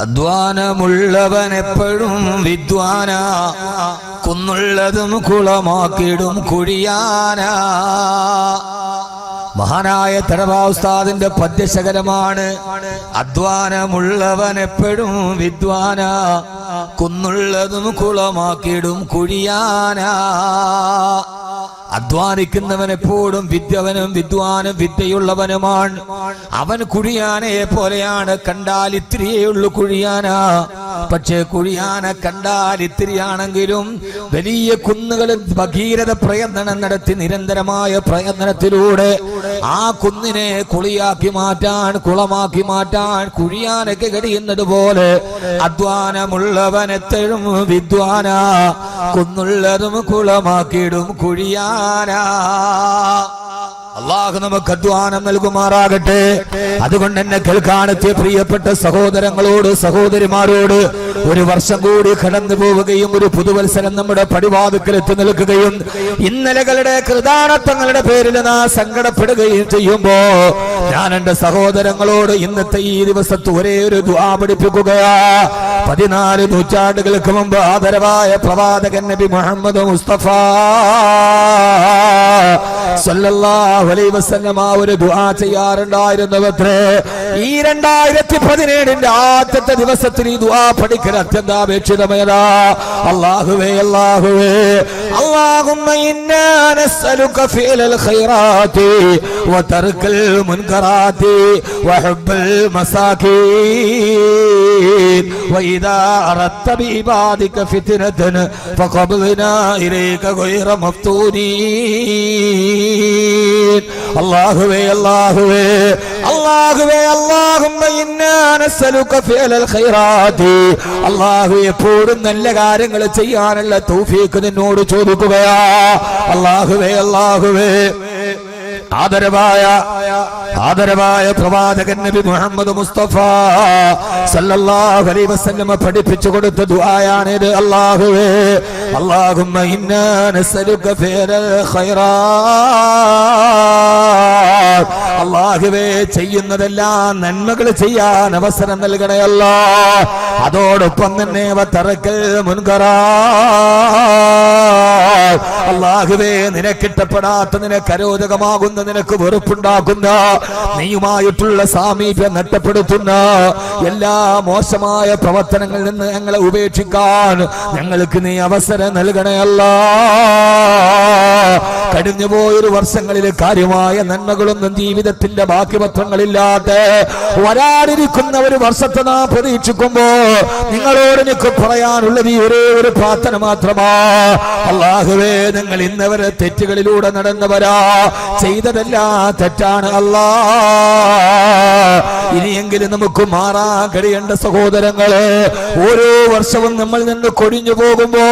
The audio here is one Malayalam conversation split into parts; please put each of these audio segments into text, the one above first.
അധ്വാനമുള്ളവൻ എപ്പോഴും വിദ്വാന, കുന്നുള്ളതും കുളമാക്കിടും കുഴിയാന. മഹാനായ തടവ ഉസ്താദിന്റെ പദ്യശകലമാണ്. അധ്വാനമുള്ളവൻ എപ്പോഴും വിദ്വാന, കുന്നുള്ളതും കുളമാക്കിടും കുഴിയാന. അധ്വാനിക്കുന്നവൻ എപ്പോഴും വിദ്യവനും വിദ്വാനും വിദ്യയുള്ളവനുമാണ്. അവൻ കുഴിയാനയെ പോലെയാണ്. കണ്ടാൽ ഇത്തിരിയേയുള്ളൂ കുഴിയാന. പക്ഷേ കുഴിയാന കണ്ടാൽ ഇത്തിരിയാണെങ്കിലും വലിയ കുന്നുകളിൽ ഭഗീരഥ പ്രയത്നം നടത്തി നിരന്തരമായ പ്രയത്നത്തിലൂടെ ആ കുന്നിനെ കുളിയാക്കി മാറ്റാൻ, കുളമാക്കി മാറ്റാൻ കുഴിയാനൊക്കെ കഴിയുന്നത് പോലെ അധ്വാനമുള്ളവൻ എപ്പോഴും വിദ്വാന, കുന്നുള്ളതും കുളമാക്കിയിടും കുഴിയാന. അല്ലാഹു നമുക്ക് അധ്വാനം നൽകുമാറാകട്ടെ. അതുകൊണ്ട് എന്നെ കേൾക്കാനെത്തിയ പ്രിയപ്പെട്ട സഹോദരങ്ങളോട് സഹോദരിമാരോട്, ഒരു വർഷം കൂടി കടന്നു പോവുകയും ഒരു പുതുവത്സരം നമ്മുടെ പടിവാതിക്കൽ എത്തി നിൽക്കുകയും ഇന്നലകളുടെ കൃതാണത്വങ്ങളുടെ പേരിൽ നാം സങ്കടപ്പെടുകയും ചെയ്യുമ്പോ ഞാൻ എന്റെ സഹോദരങ്ങളോട് ഇന്നത്തെ ഈ ദിവസത്ത് ഒരേ ഒരു ദുആ പഠിപ്പിക്കുകയാ. 14 നൂറ്റാണ്ടുകൾക്ക് മുമ്പ് ആദരവായ പ്രവാചകൻ നബി മുഹമ്മദ് മുസ്തഫ സല്ലല്ലാഹു അലൈഹി വസല്ലം ഒരു ദുആ ചെയ്യാറുണ്ടായിരുന്നവത്രേ. ഈ 2017 ആദ്യത്തെ ദിവസത്തിൽ ഈ ദുആ പഠിക്കൽ അത്യന്താപേക്ഷിതമേതാ. അല്ലാഹുവേ അല്ലാഹുവേ അല്ലാഹുമ്മ ഇന്നാ നസ്അലുക ഫിഅലൽ ഖൈറാത്തി വതർക്കൽ മുൻകറാത്തി വഹുബ്ബൽ മസാകീൻ വഇദാ അറദ്ത ബിഇബാദിക ഫിത്നതൻ ഫഖബ്ദ്നാ ഇലൈക ഗൈറ മഫ്തൂനീൻ. അല്ലാഹുവേ അല്ലാഹുവേ അല്ലാഹുവേ അല്ലാഹുമ്മ ഇന്നാ നസ്അലുക ഫിഅലൽ ഖൈറാത്തി. അല്ലാഹു എപ്പോഴും നല്ല കാര്യങ്ങൾ ചെയ്യാനുള്ള തൗഫീഖ് നിന്നോട് ചോദിക്കുകയാ. അല്ലാഹുവേ അല്ലാഹുവേ ആദരവായ പ്രവാചകൻ നബി മുഹമ്മദ് മുസ്തഫ സല്ലല്ലാഹു അലൈഹി വസല്ലം പഠിപ്പിച്ചു കൊടുത്ത ദുആയാണിത്. അല്ലാഹുവേ അല്ലാഹുമ്മ ഇന്നാ നസ്അലുക ഫിഅലൽ ഖൈറാത്ത്. അല്ലാഹുവേ ചെയ്യുന്നതെല്ലാം നന്മകൾ ചെയ്യാൻ അവസരം നൽകണേ അല്ലാഹ്. അതോടൊപ്പം തന്നെ വതറക്കൽ മുൻകറാത്ത്. അല്ലാഹുവേ നിനക്കിഷ്ടപ്പെടാത്ത, നിനക്ക് അരോചകമാകുന്ന, നിനക്ക് വെറുപ്പുണ്ടാക്കുന്ന, നീയുമായിട്ടുള്ള സാമീപ്യം നഷ്ടപ്പെടുത്തുന്ന എല്ലാ മോശമായ പ്രവർത്തനങ്ങളിൽ നിന്ന് ഞങ്ങളെ ഉപേക്ഷിക്കാൻ ഞങ്ങൾക്ക് നീ അവസരം നൽകണേ അല്ലാഹ്. കഴിഞ്ഞുപോയൊരു വർഷങ്ങളിൽ കാര്യമായ നന്മകളൊന്നും ജീവിതത്തിന്റെ ബാക്കി പത്രങ്ങളില്ലാതെ വരാനിരിക്കുന്ന ഒരു വർഷത്തെ നാം പ്രതീക്ഷിക്കുമ്പോ നിങ്ങളോട് എനിക്ക് പറയാനുള്ളത് ഈ ഒരേ ഒരു പ്രാർത്ഥന മാത്രമാ. അല്ലാഹുവേ നിങ്ങൾ ഇന്നവരെ തെറ്റുകളിലൂടെ നടന്നവരാ, ചെയ്തതെല്ലാം തെറ്റാണ് അല്ലാഹ്. ഇനിയെങ്കിലും നമുക്ക് മാറാൻ കഴിയേണ്ട സഹോദരങ്ങളെ, ഓരോ വർഷവും നമ്മൾ നിന്ന് കൊടിഞ്ഞു പോകുമ്പോ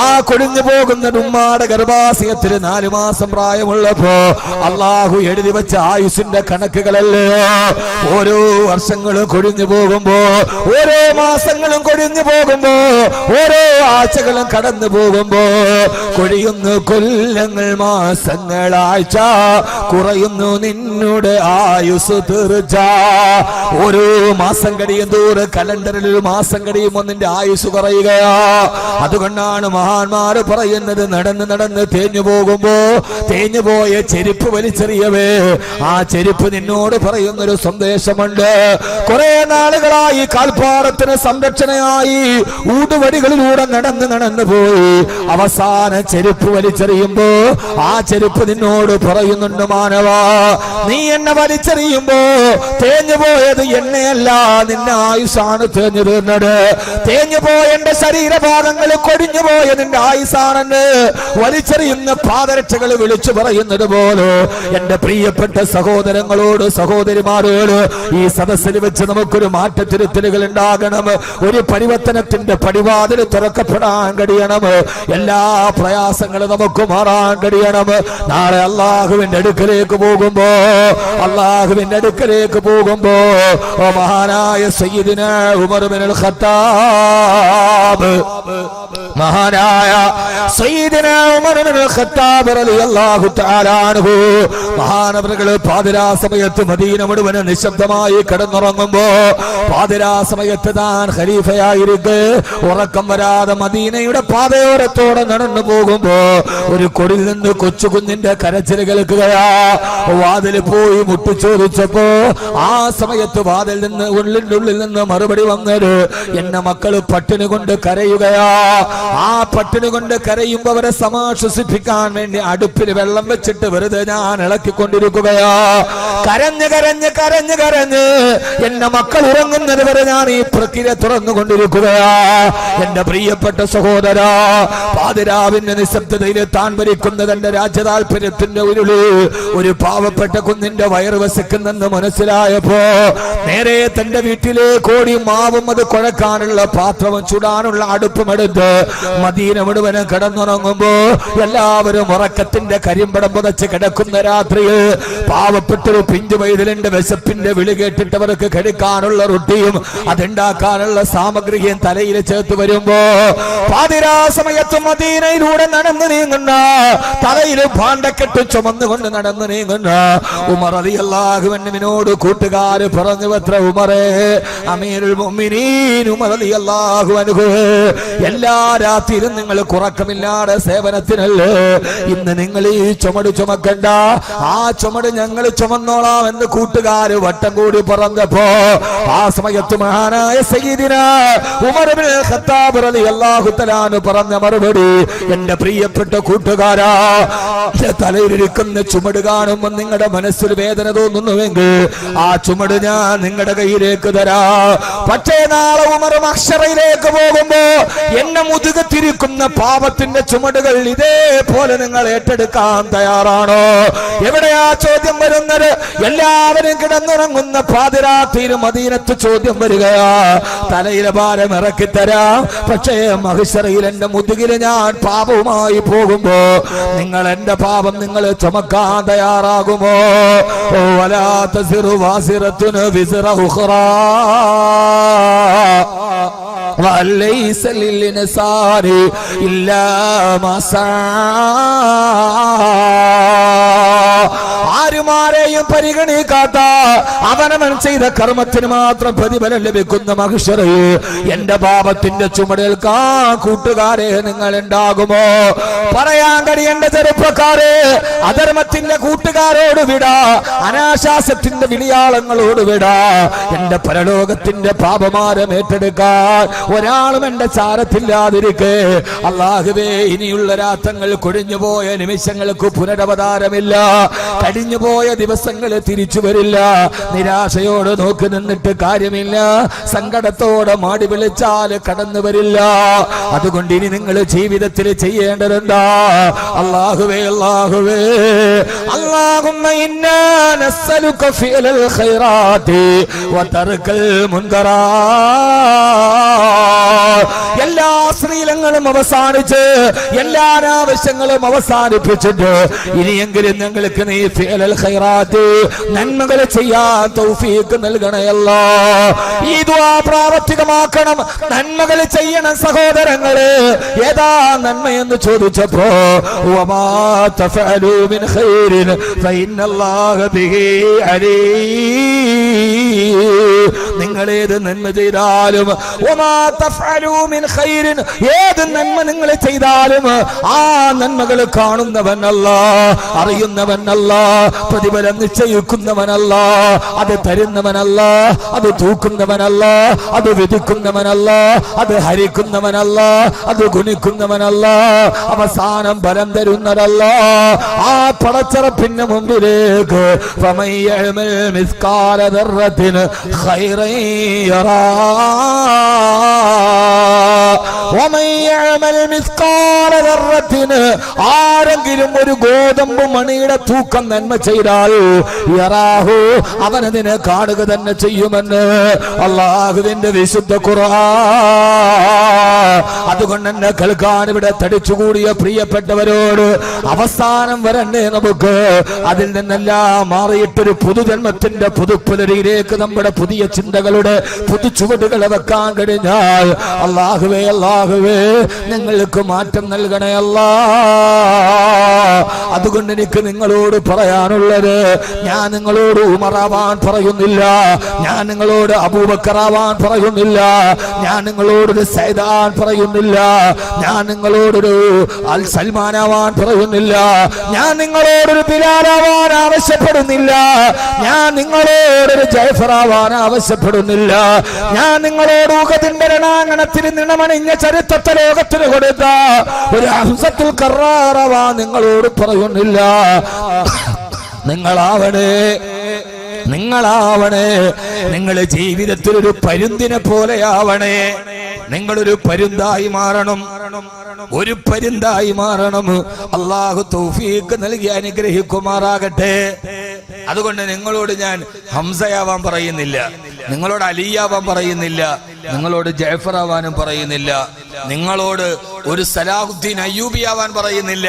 ആ കൊടിഞ്ഞു പോകുന്ന ഉമ്മാടെ ഗർഭാശയത്തിൽ 4 മാസം പ്രായമുള്ളപ്പോ അല്ലാഹു എഴുതി വെച്ച ആയുസിന്റെ കണക്കുകളല്ലേ. ഓരോ വർഷങ്ങളും കൊടിഞ്ഞു പോകുമ്പോ, ഓരോ മാസങ്ങളും കൊടിഞ്ഞു പോകുമ്പോ, ഓരോ ആഴ്ചകളും കടന്നു പോകുമ്പോ കൊടിയുന്നു കൊല്ലങ്ങൾ, മാസങ്ങൾ, ആഴ്ച കുറയുന്നു നിന്നുടെ ആയുസ് തീർച്ച. ഓരോ മാസം കഴിയും തോറും കലണ്ടറിൽ ഒരു മാസം കഴിയുമ്പോൾ നിന്റെ ആയുസ് കുറയുകയാ. അതുകൊണ്ടാണ് മഹാന്മാര് പറയുന്നത്, നടന്ന് നടന്ന് തേഞ്ഞു പോകുമ്പോ തേഞ്ഞു പോയ ചെരുപ്പ് വലിച്ചെറിയവേ. ആ ചെരുപ്പ് നിന്നോട് പറയുന്നൊരു സന്ദേശമുണ്ട്. കുറെ നാളുകളായി കാൽപ്പാടത്തിന് സംരക്ഷണയായി ഊടുവടികളിലൂടെ നടന്ന് നടന്നു പോയി അവസാന ചെരുപ്പ് വലിച്ചെറിയുമ്പോ ആ ചെരുപ്പ് നിന്നോട് പറയുന്നുണ്ട്, മാനവാ നീ എന്നെ വലിച്ചെറിയുമ്പോ തേഞ്ഞു പോയത് എന്നെയല്ല, നിന്റെ ആയുസാണ് തേഞ്ഞു തീർന്നത്. തേഞ്ഞു പോയ എന്റെ ശരീരഭാഗങ്ങൾ കൊടിഞ്ഞു പോയ നിന്റെ ആയുസാണെന്ന് വലിച്ചെറിയുന്ന പാദരക്ഷകൾ വിളിച്ചു പറയുന്നത് പോലെ എന്റെ പ്രിയപ്പെട്ട സഹോദരങ്ങളോട് സഹോദരിമാരോട് ഈ സദസ്സിൽ വെച്ച് നമുക്കൊരു മാറ്റത്തിരുത്തലുകൾ ഉണ്ടാകണം. ഒരു പരിവർത്തനത്തിന്റെ പടിവാതിൽ തുറക്കപ്പെടാൻ കഴിയണം. എല്ലാ പ്രയാസങ്ങളും നമുക്ക് മാറാൻ കഴിയണം. നാളെ അല്ലാഹുവിന്റെ അടുക്കലേക്ക് പോകുമ്പോ മഹാനായ സയ്യിദുനാ ഉമർ ഇബ്നുൽ ഖത്താബ് മഹാനായ സയ്യിദുനാ ഉമർ ഇബ്നുൽ ഖത്താബ് റളിയല്ലാഹു തആല അൻഹു മഹാനവറുകൾ പാതിരാ സമയത്ത് മദീന മുഴുവൻ നിശബ്ദമായി കിടന്നുറങ്ങുമ്പോ പാതിരാ സമയത്ത് താൻ ഖലീഫയായിരിക്കെ ഉറക്കം വരാതെ മദീനയുടെ പാതയോരത്തോടെ നടന്നു പോകുമ്പോ ഒരു കൊടിൽ നിന്ന് കൊച്ചു കുഞ്ഞിന്റെ കരച്ചിൽ കേൾക്കുകയാ. വാതിൽ പോയി മുട്ടി ചോദിച്ചപ്പോ ആ സമയത്ത് വാതിൽ നിന്ന് ഉള്ളിൽ നിന്ന് മറുപടി വന്നത് എന്നെ മക്കള് പട്ടിണി കൊണ്ട് കരയുകയാ. ആ പട്ടിണി കൊണ്ട് കരയുമ്പോ അവരെ സമാശ്വസിപ്പിക്കാൻ വേണ്ടി അടുപ്പിൽ വെള്ളം വെച്ചിട്ട് വെറുതെ ഞാൻ ഇളക്കിക്കൊണ്ടിരിക്കുകയാ. കരഞ്ഞ് കരഞ്ഞ് കരഞ്ഞ് കരഞ്ഞ് എന്റെ മക്കൾ ഉറങ്ങുന്നത് വരെ ഞാൻ ഈ പ്രക്രിയ തുറന്നുകൊണ്ടിരിക്കുകയാ. എന്റെ പ്രിയപ്പെട്ട സഹോദര, പാതിരാവിന്റെ നിശബ്ദതയിൽ താൻ ഭരിക്കുന്ന തന്റെ രാജ്യ താല്പര്യത്തിന്റെ ഒരു പാവപ്പെട്ട കുഞ്ഞിന്റെ വയറ് വസിക്കുന്നെന്ന് മനസ്സിലായപ്പോ നേരെ തന്റെ വീട്ടിലെ കോടി മാവും അത് കുഴക്കാനുള്ള പാത്രവും ചുടാനുള്ള അടുപ്പും എടുത്ത് മദീന മുഴുവനും കിടന്നുറങ്ങുമ്പോ എല്ലാവരും ഉറക്കത്തിന്റെ കരിമ്പടം പുതച്ച് കിടക്കുന്ന രാത്രിയിൽ പാവപ്പെട്ടൊരു പിഞ്ചു വൈതലിന്റെ വിശപ്പിന്റെ വിളി കേട്ടിട്ട് അവർക്ക് കഴിക്കാനുള്ള റൊട്ടിയും അതുണ്ടാക്കാനുള്ള സാമഗ്രിയും തലയിൽ ചേർത്ത് വരുമ്പോ പാതിരാ സമയത്ത് മദീനയിലൂടെ നടന്നു നീങ്ങുന്ന തലയിൽ ഭാണ്ഡക്കെട്ട് ചുമന്നുകൊണ്ട് നടന്നു നീങ്ങുന്ന ഉമർ റളിയല്ലാഹു അൻഹുവിനോട് കൂട്ടുകാര് പറഞ്ഞു, എത്ര ഉമറേ, അമീറുൽ മുഅ്മിനീൻ ഉമർ റളിയല്ലാഹു അൻഹു, എല്ലാ രാത്രിയിലും നിങ്ങൾ കുറക്കമില്ലാതെ സേവനത്തിനല്ലേ, ഇന്ന് നിങ്ങൾ ഈ ചുമട് ചുമക്കണ്ട, ആ ചുമട് ഞങ്ങൾ ചുമന്നോളാം എന്ന് കൂട്ടുകാര് വട്ടം കൂടി പറഞ്ഞപ്പോ ആ സമയത്ത് മഹാനായ സയ്യിദിനാ ഉമർ ഇബ്നുൽ ഖത്താബ് റളിയല്ലാഹു തആല പറഞ്ഞ മറുപടി, എന്റെ പ്രിയപ്പെട്ട കൂട്ടുകാരാ, തലയിലിരിക്കുന്ന ചുമട് കാണുമ്പോൾ നിങ്ങളുടെ മനസ്സിൽ വേദന തോന്നുന്നുവെങ്കിൽ ആ ചുമട് ഞാൻ നിങ്ങളുടെ കയ്യിലേക്ക് തരാ. പക്ഷേ നാളെ ഉമർ മഹ്ശറയിലേക്ക് പോകുമ്പോ എന്നെ മുതുക തിരിക്കുന്ന പാപത്തിന്റെ ചുമടുകൾ ഇതേപോലെ നിങ്ങൾ ഏറ്റെടുക്കാൻ തയ്യാറാണോ? എവിടെയാ ചോദ്യം വരുന്നത്? എല്ലാവരും കിടന്നുറങ്ങുന്ന പാതിരാത്രിയിൽ മദീനത്ത് ചോദ്യം വരികയാ. തലയിലെ ഭാരം ഇറക്കിത്തരാം, പക്ഷേ മഹ്ശറയിൽ എന്റെ മുതുകില് ഞാൻ പാപവുമായി പോകുമ്പോ നിങ്ങൾ എന്റെ പാപം നിങ്ങൾ ചുമക്കാൻ തയ്യാറാകുമോ? വലാ തസിറു വാസിറത്തുൻ വിസ്റ ഉഖ്റാ വലൈസ ലിൽഇൻസാനി ഇല്ലാ മാ സആ. ആരുമാരെയും പരിഗണിക്കാത്ത അവനവൻ ചെയ്ത കർമ്മത്തിന് മാത്രം പ്രതിഫലം ലഭിക്കുന്ന മഹ്ശറയിൽ എന്റെ പാപത്തിന്റെ ചുമടേൽക്കാൻ കൂട്ടുകാരെ നിങ്ങൾ ഉണ്ടാകുമോ? പറയാൻ കഴിയേണ്ട ചെറുപ്പക്കാരെ, അധർമ്മത്തിന്റെ കൂട്ടുകാരോട് വിടാ, അനാശാസ്യത്തിന്റെ വിളിയാളങ്ങളോട് വിടാ. എന്റെ പരലോകത്തിന്റെ പാപമാരം ഏറ്റെടുക്കാൻ ഒരാളും എന്റെ ചാരത്തില്ലാതിരിക്കെ അല്ലാഹുവേ, ഇനിയുള്ള രാത്രങ്ങൾ കൊഴിഞ്ഞുപോയ നിമിഷങ്ങൾക്ക് പുനരവതാരമില്ല, കഴിഞ്ഞുപോയ ദിവസങ്ങൾ തിരിച്ചു വരില്ല. നിരാശയോട് നോക്കി നിന്നിട്ട് കാര്യമില്ല, സങ്കടത്തോടെ മാടി വിളിച്ചാൽ കടന്നു വരില്ല. അതുകൊണ്ട് ഇനി നിങ്ങൾ ജീവിതത്തിൽ ചെയ്യേണ്ടതെന്താ? അല്ലാഹുവേ അല്ലാഹുവേ അല്ലാഹുമ്മ ഇന്നാ നസ്അലുക ഫിഅലൽ ഖൈറാത്തി വ തർക്കൽ മുൻകറാത്ത്. എല്ലാ ശ്രീലങ്ങളും അവസാനിച്ച് എല്ലാ ആവശ്യങ്ങളും അവസാനിപ്പിച്ചിട്ട് ഇനിയെങ്കിലും ഞങ്ങൾക്ക് നീ ഫിഅലൽ ഖൈറാത്ത് നന്മകൾ ചെയ്യാൻ തൗഫീഖ് നൽകണേ അല്ലാഹ്. ഈ ദുആ പ്രാവർത്തികമാക്കണം, നന്മകൾ ചെയ്യണം സഹോദരങ്ങളെ. ഏതാ നന്മയെന്ന് ചോദിച്ചപ്പോ വമാ തഫഅലു മിൻ ഖൈരിൻ ഫഇന്നല്ലാഹ ബിഹി അലീം. നിങ്ങൾ ഏത് നന്മ ചെയ്താലും വമാ തഫഅലു മിൻ ഖൈരിൻ, ഏത് നന്മ നിങ്ങൾ ചെയ്താലും ആ നന്മകൾ കാണുന്നവൻ അല്ലാഹ്, അറിയുന്നവൻ അല്ലാഹ്, പ്രതിഫലം നിശ്ചയിക്കുന്നവൻ അല്ലാഹ്, അത് തരുന്നവൻ അല്ലാഹ്, അത് തൂക്കുന്നവൻ അല്ലാഹ്, അത് വിധിക്കുന്നവൻ അല്ലാഹ്, അത് ഹരിക്കുന്നവൻ അല്ലാഹ്, അത് ഗുണിക്കുന്നവൻ അല്ലാഹ്, അവസാനം ഫലം തരുന്നതല്ലാഹ്. ആ പടച്ചറപ്പിന്റെ മുമ്പിലേക്ക് ഫമൻ യഅമൽ മിസ്കാല ദർറത്തിൻ ഖൈറൻ യറാ വമൻ യഅമൽ മിസ്കാല ദർറത്തിന് ആരെങ്കിലും ഒരു ഗോതമ്പ് മണിയുടെ തൂക്കം നന്മ ചെയ്താൽ യറാഹു അവനതിനെ കാണുക തന്നെ ചെയ്യുമെന്ന് അല്ലാഹുവിന്റെ വിശുദ്ധ ഖുർആൻ. അതുകൊണ്ട് എന്നെ കേൾക്കാൻ ഇവിടെ തടിച്ചുകൂടിയ പ്രിയപ്പെട്ടവരോട് അവസാനം വരണ്ടേ നമുക്ക് അതിൽ നിന്നെല്ലാം മാറിയിട്ടൊരു പുതുജന്മത്തിന്റെ പുതുപ്പുലരിയിലേക്ക് നമ്മുടെ പുതിയ ചിന്തകളുടെ പുതുചുവടുകളെ വെക്കാൻ കഴിഞ്ഞാൽ അല്ലാഹുവേ അല്ലാഹുവേ നിങ്ങൾക്ക് മാറ്റം നൽകണേ അല്ലാ. അതുകൊണ്ട് എനിക്ക് നിങ്ങളോട് പറയാനുള്ളത്, ഞാൻ നിങ്ങളോട് ഉമറാവാൻ പറയുന്നില്ല, ഞാൻ നിങ്ങളോട് അബൂബക്കറാവാൻ പറയുന്നില്ല, ഞാൻ നിങ്ങളോടൊരു സൈദാൻ പറയുന്നില്ല, ഞാൻ നിങ്ങളോടൊരു അൽ സൽമാനാവാൻ പറയുന്നില്ല, ഞാൻ നിങ്ങളോടൊരു ബിലാലാവാൻ ആവശ്യപ്പെടുന്നില്ല, ഞാൻ നിങ്ങളോടൊരു ജയഫറാവാൻ ആവശ്യപ്പെടുന്നില്ല, ഞാൻ നിങ്ങളോട് ഉഹദിന്റെ രണാങ്കണത്തിൽ നിണമണിഞ്ഞ ചരിത്രത്തെ ലോകത്തിന് കൊടുത്ത ഒരു ഹംസത്തുൽ കറാറാവാൻ നിങ്ങളോട് പറയുന്നില്ല. നിങ്ങളാവണേ നിങ്ങളുടെ ജീവിതത്തിൽ ഒരു പരുന്തിനെ പോലെയാവണേ. നിങ്ങളൊരു പരുന്തായി മാറണം, ഒരു പരുന്തായി മാറണം. അല്ലാഹു തൗഫീഖ് നൽകി അനുഗ്രഹിക്കുമാറാകട്ടെ. അതുകൊണ്ട് നിങ്ങളോട് ഞാൻ ഹംസയാവാൻ പറയുന്നില്ല, നിങ്ങളോട് അലിയാവാൻ പറയുന്നില്ല, നിങ്ങളോട് ജഅഫർ ആവാനും പറയുന്നില്ല, നിങ്ങളോട് ഒരു സലാഹുദ്ദീൻ അയ്യൂബി ആവാൻ പറയുന്നില്ല,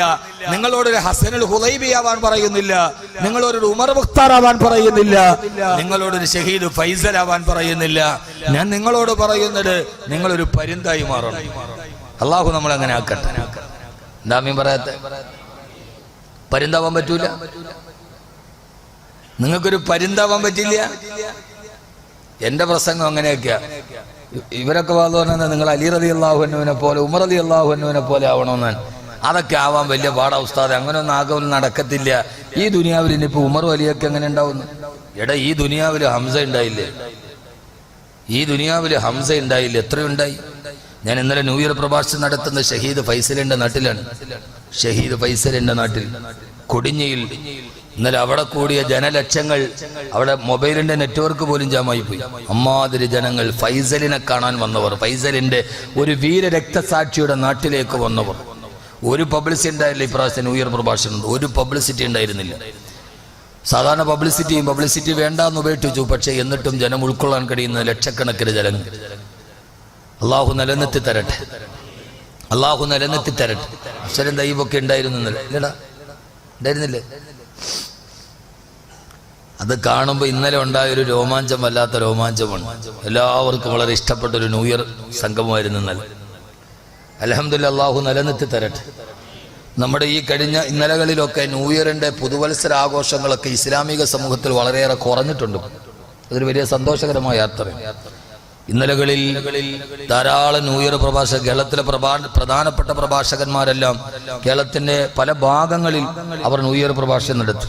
നിങ്ങളോടൊരു ഹസനുൽ ഹുദൈബി ആവാൻ പറയുന്നില്ല, നിങ്ങളോടൊരു ഉമർ മുഖ്താർ ആവാൻ പറയുന്നില്ല, നിങ്ങളോടൊരു ഷഹീദ് ഫൈസൽ ആവാൻ പറയുന്നില്ല. ഞാൻ നിങ്ങളോട് പറയുന്നത് നിങ്ങളൊരു പരുന്തായി മാറണം. അള്ളാഹു നമ്മൾ അങ്ങനെ ആക്കട്ടെ. എന്താ മീൻ പറയാത്ത? പരുന്താവാൻ പറ്റൂല? നിങ്ങൾക്കൊരു പരുന്താവാൻ പറ്റില്ല? എന്റെ പ്രസംഗം അങ്ങനെയൊക്കെയാ. ഇവരൊക്കെ പറഞ്ഞാൽ നിങ്ങൾ അലി റളിയല്ലാഹു അൻഹുവിനെ പോലെ ഉമർ റളിയല്ലാഹു അൻഹുവിനെ പോലെ ആവണമെന്നാണ്. അതൊക്കെ ആവാൻ വലിയ പാടാ ഉസ്താദ്, അങ്ങനെയൊന്നും ആകെ നടക്കത്തില്ല. ഈ ദുനിയാവിൽ ഇനിയിപ്പോ ഉമർ വലിയൊക്കെ എങ്ങനെ ഉണ്ടാവുന്നു? എടാ, ഈ ദുനിയാവിൽ ഹംസ ഉണ്ടായില്ലേ? ഈ ദുനിയാവിൽ ഹംസ ഉണ്ടായില്ലേ? എത്രയുണ്ടായി? ഞാൻ ഇന്നലെ ന്യൂ ഇയർ പ്രഭാഷണം നടത്തുന്ന ഷഹീദ് ഫൈസലിന്റെ നാട്ടിലാണ്. ഷഹീദ് ഫൈസലിന്റെ നാട്ടിൽ കൊടിഞ്ഞയിൽ ഇന്നലെ അവിടെ കൂടിയ ജനലക്ഷങ്ങൾ, അവിടെ മൊബൈലിന്റെ നെറ്റ്വർക്ക് പോലും ജാമായി പോയി. അമ്മാതിരി ജനങ്ങൾ ഫൈസലിനെ കാണാൻ വന്നവർ, ഫൈസലിന്റെ ഒരു വീര രക്തസാക്ഷിയുടെ നാട്ടിലേക്ക് വന്നവർ. ഒരു പബ്ലിസിറ്റി ഉണ്ടായില്ല ഇപ്രാവശ്യം ന്യൂ ഇയർ പ്രഭാഷണം, ഒരു പബ്ലിസിറ്റി ഉണ്ടായിരുന്നില്ല. സാധാരണ പബ്ലിസിറ്റി വേണ്ടാന്ന് ഉപേക്ഷിച്ചു. പക്ഷെ എന്നിട്ടും ജനം ഉൾക്കൊള്ളാൻ കഴിയുന്ന ലക്ഷക്കണക്കിന് ജനങ്ങൾ. അള്ളാഹു നിലനിർത്തി തരട്ടെ, അള്ളാഹു നിലനിർത്തി തരട്ടെ. അക്ഷരം ദൈവമൊക്കെ ഉണ്ടായിരുന്നില്ല, ഉണ്ടായിരുന്നില്ലേ? അത് കാണുമ്പോൾ ഇന്നലെ ഉണ്ടായൊരു രോമാഞ്ചം വല്ലാത്ത രോമാഞ്ചമാണ്. എല്ലാവർക്കും വളരെ ഇഷ്ടപ്പെട്ടൊരു ന്യൂ ഇയർ സംഗമമായിരുന്നു ഇന്നലെ. അൽഹംദുലില്ലാഹ്, അള്ളാഹു നിലനിർത്തി തരട്ടെ. നമ്മുടെ ഈ കഴിഞ്ഞ ഇന്നലകളിലൊക്കെ ന്യൂ ഇയറിന്റെ പുതുവത്സര ആഘോഷങ്ങളൊക്കെ ഇസ്ലാമിക സമൂഹത്തിൽ വളരെയേറെ കുറഞ്ഞിട്ടുണ്ട്. അതൊരു വലിയ സന്തോഷകരമായ യാത്രയാണ്. ഇന്നലകളിൽ ധാരാളം ന്യൂ ഇയർ പ്രഭാഷകർ, കേരളത്തിലെ പ്രധാനപ്പെട്ട പ്രഭാഷകന്മാരെല്ലാം കേരളത്തിന്റെ പല ഭാഗങ്ങളിൽ അവർ ന്യൂ ഇയർ പ്രഭാഷണം നടത്തി.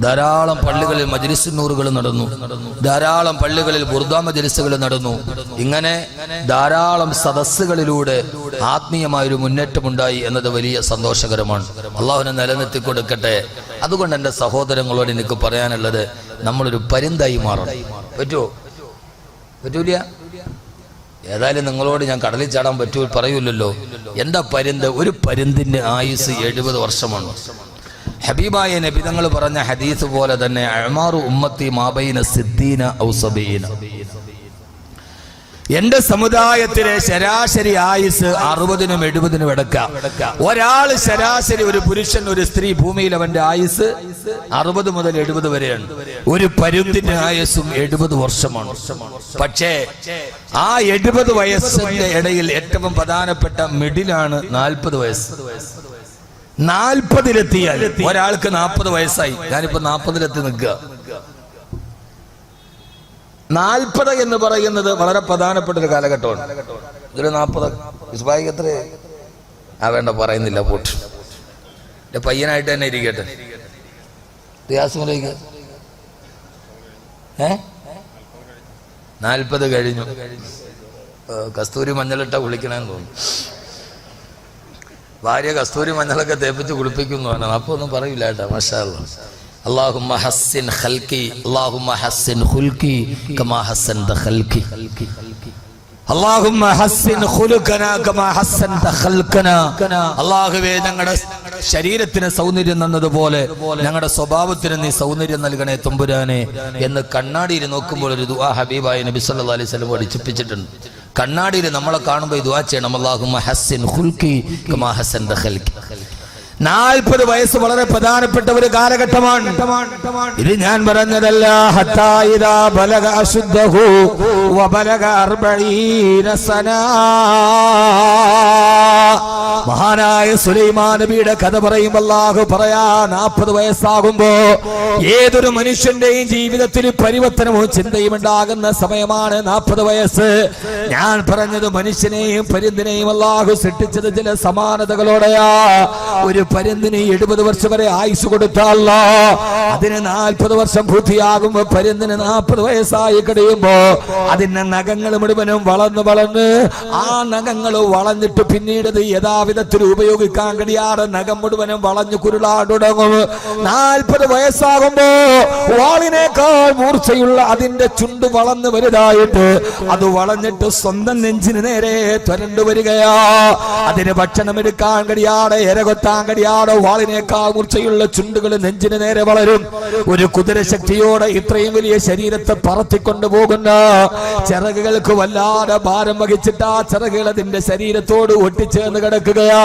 ധാരാളം പള്ളികളിൽ മജ്ലിസ് നൂറുകൾ നടന്നു, ധാരാളം പള്ളികളിൽ ബുർദ മജ്ലിസുകൾ നടന്നു. ഇങ്ങനെ ധാരാളം സദസ്സുകളിലൂടെ ആത്മീയമായൊരു മുന്നേറ്റമുണ്ടായി എന്നത് വലിയ സന്തോഷകരമാണ്. അള്ളാഹുവിനെ നിലനിർത്തി കൊടുക്കട്ടെ. അതുകൊണ്ട് എൻ്റെ സഹോദരങ്ങളോട് എനിക്ക് പറയാനുള്ളത്, നമ്മളൊരു പരുന്തായി മാറണം. പറ്റൂല? ഏതായാലും നിങ്ങളോട് ഞാൻ കടലിൽ ചാടാൻ പറയൂലല്ലോ. എന്താ പരുന്ത്? ഒരു പരുന്തിന്റെ ആയുസ് 70 വർഷമാണ്. ഹബീബായ നബി തങ്ങൾ പറഞ്ഞ ഹദീസ് പോലെ തന്നെ അഅ്മാറു ഉമ്മത്തി മാബൈന സിദ്ദീന ഔ സബീന, എന്റെ സമുദായത്തിലെ ശരാശരി ആയുസ് 60-നും 70-നും ഇടക്കാം. ഒരാൾ ശരാശരി, ഒരു പുരുഷൻ ഒരു സ്ത്രീ, ഭൂമിയിൽ അവന്റെ ആയുസ് 60 മുതൽ 70 വരെയാണ്. ഒരു പരുന്തിന്റെ ആയുസ്സും 70 വർഷമാണ്. പക്ഷേ ആ 70 വയസ്സിന്റെ ഇടയിൽ ഏറ്റവും പ്രധാനപ്പെട്ട മിഡിലാണ് 40 വയസ്സ്. 40-ലെത്തിയാൽ ഒരാൾക്ക് 40 വയസ്സായി. ഞാനിപ്പോ 40-ലെത്തി നിൽക്കുക. 40 എന്ന് പറയുന്നത് വളരെ പ്രധാനപ്പെട്ട ഒരു കാലഘട്ടമാണ്. ഇതൊരു 40 ഇസ്ബായിക്ക് എത്ര? വേണ്ട, പറയുന്നില്ല, പോട്ട്. എന്റെ പയ്യനായിട്ട് തന്നെ ഇരിക്കട്ടെ. റിയാസിലേക്ക് 40 കഴിഞ്ഞു. കസ്തൂരി മഞ്ഞളിട്ട കുളിക്കണമെന്ന് തോന്നുന്നു. ഭാര്യ കസ്തൂരി മഞ്ഞളൊക്കെ തേപ്പിച്ച് കുളിപ്പിക്കുന്നു. അപ്പൊ ഒന്നും പറയില്ല കേട്ടോ. മാഷാ അല്ലാഹ്. അല്ലാഹുമ്മ ഹസ്സിൻ ഖൽഖി, അല്ലാഹുമ്മ ഹസ്സിൻ ഖുൽഖി കമാ ഹസ്സൻത ഖൽഖി. അല്ലാഹുമ്മ ഹസ്സിൻ ഖുലുഖനാ കമാ ഹസ്സൻത ഖൽഖനാ. അല്ലാഹുവേ, ഞങ്ങളുടെ ശരീരത്തിന് സൗന്ദര്യം തന്നതുപോലെ ഞങ്ങളുടെ സ്വഭാവത്തിന് നീ സൗന്ദര്യം നൽകണേ തമ്പുരാനെ എന്ന് കണ്ണാടിയിൽ നോക്കുമ്പോൾ ഒരു ദുആ ഹബീബായ നബി സല്ലല്ലാഹു അലൈഹി വസല്ലം പഠിപ്പിച്ചിട്ടുണ്ട്. കണ്ണാടിയിൽ നമ്മളെ കാണുമ്പോൾ ഈ ദുആ ചെയ്യണം, അല്ലാഹുമ്മ ഹസ്സിൻ ഖുൽഖി കമാ ഹസ്സൻത ഖൽഖി. 40 വയസ്സ് വളരെ പ്രധാനപ്പെട്ട ഒരു കാലഘട്ടമാണ്. ഇത് ഞാൻ പറഞ്ഞതല്ല. ഹത്താ ഇദാ ബലഗ അശുദ്ധഹു വബലഗ 40 സനാ. മഹാനായ സുലൈമാൻ നബിയുടെ കഥ പറയുമ്പോൾ അല്ലാഹു പറയാ, 40 വയസ്സാകുമ്പോ ഏതൊരു മനുഷ്യന്റെയും ജീവിതത്തിൽ പരിവർത്തനവും ചിന്തയും ഉണ്ടാകുന്ന സമയമാണ് 40 വയസ്സ്. ഞാൻ പറഞ്ഞത് മനുഷ്യനെയും പരിന്തിനെയും അല്ലാഹു സൃഷ്ടിച്ചത് ചില സമാനതകളോടെയാ. ഒരു പരുന്തിന് 70 വർഷം വരെ ആയുസ് കൊടുത്തല്ല, അതിന് 40 വർഷം പൂർത്തിയാകുമ്പോ പരുന്തിന് 40 വയസ്സായി കഴിയുമ്പോ അതിന്റെ നഖങ്ങൾ മുഴുവനും വളർന്ന് ആ നഖങ്ങൾ വളഞ്ഞിട്ട് പിന്നീട് അത് യഥാവിധത്തിൽ ഉപയോഗിക്കാൻ കഴിയാതെ നഖം മുഴുവനും വളഞ്ഞു കുരുളാൻ തുടങ്ങും. 40 വയസ്സാകുമ്പോ വാളിനേക്കാൾ മൂർച്ചയുള്ള അതിന്റെ ചുണ്ട് വളർന്നു വലുതായിട്ട് അത് വളഞ്ഞിട്ട് സ്വന്തം നെഞ്ചിന് നേരെ ത്വരണ്ടു വരികയാ. അതിന് ഭക്ഷണം എടുക്കാൻ കഴിയാതെ ഇരകൊത്താൻ കഴിയാതെ വാളിനേക്കാൾ മൂർച്ചയുള്ള ചുണ്ടുകൾ നെഞ്ചിന് നേരെ വളരും. ഒരു കുതിരശക്തിയോടെ ഇത്രയും വലിയ ശരീരത്തെ പറത്തിക്കൊണ്ടു പോകുന്ന ചിറകുകൾക്ക് വല്ലാതെ ഭാരം വഹിച്ചിട്ട് ആ ചിറകുകൾ അതിന്റെ ശരീരത്തോട് ഒട്ടിച്ചേർന്ന് കിടക്കുകയാ.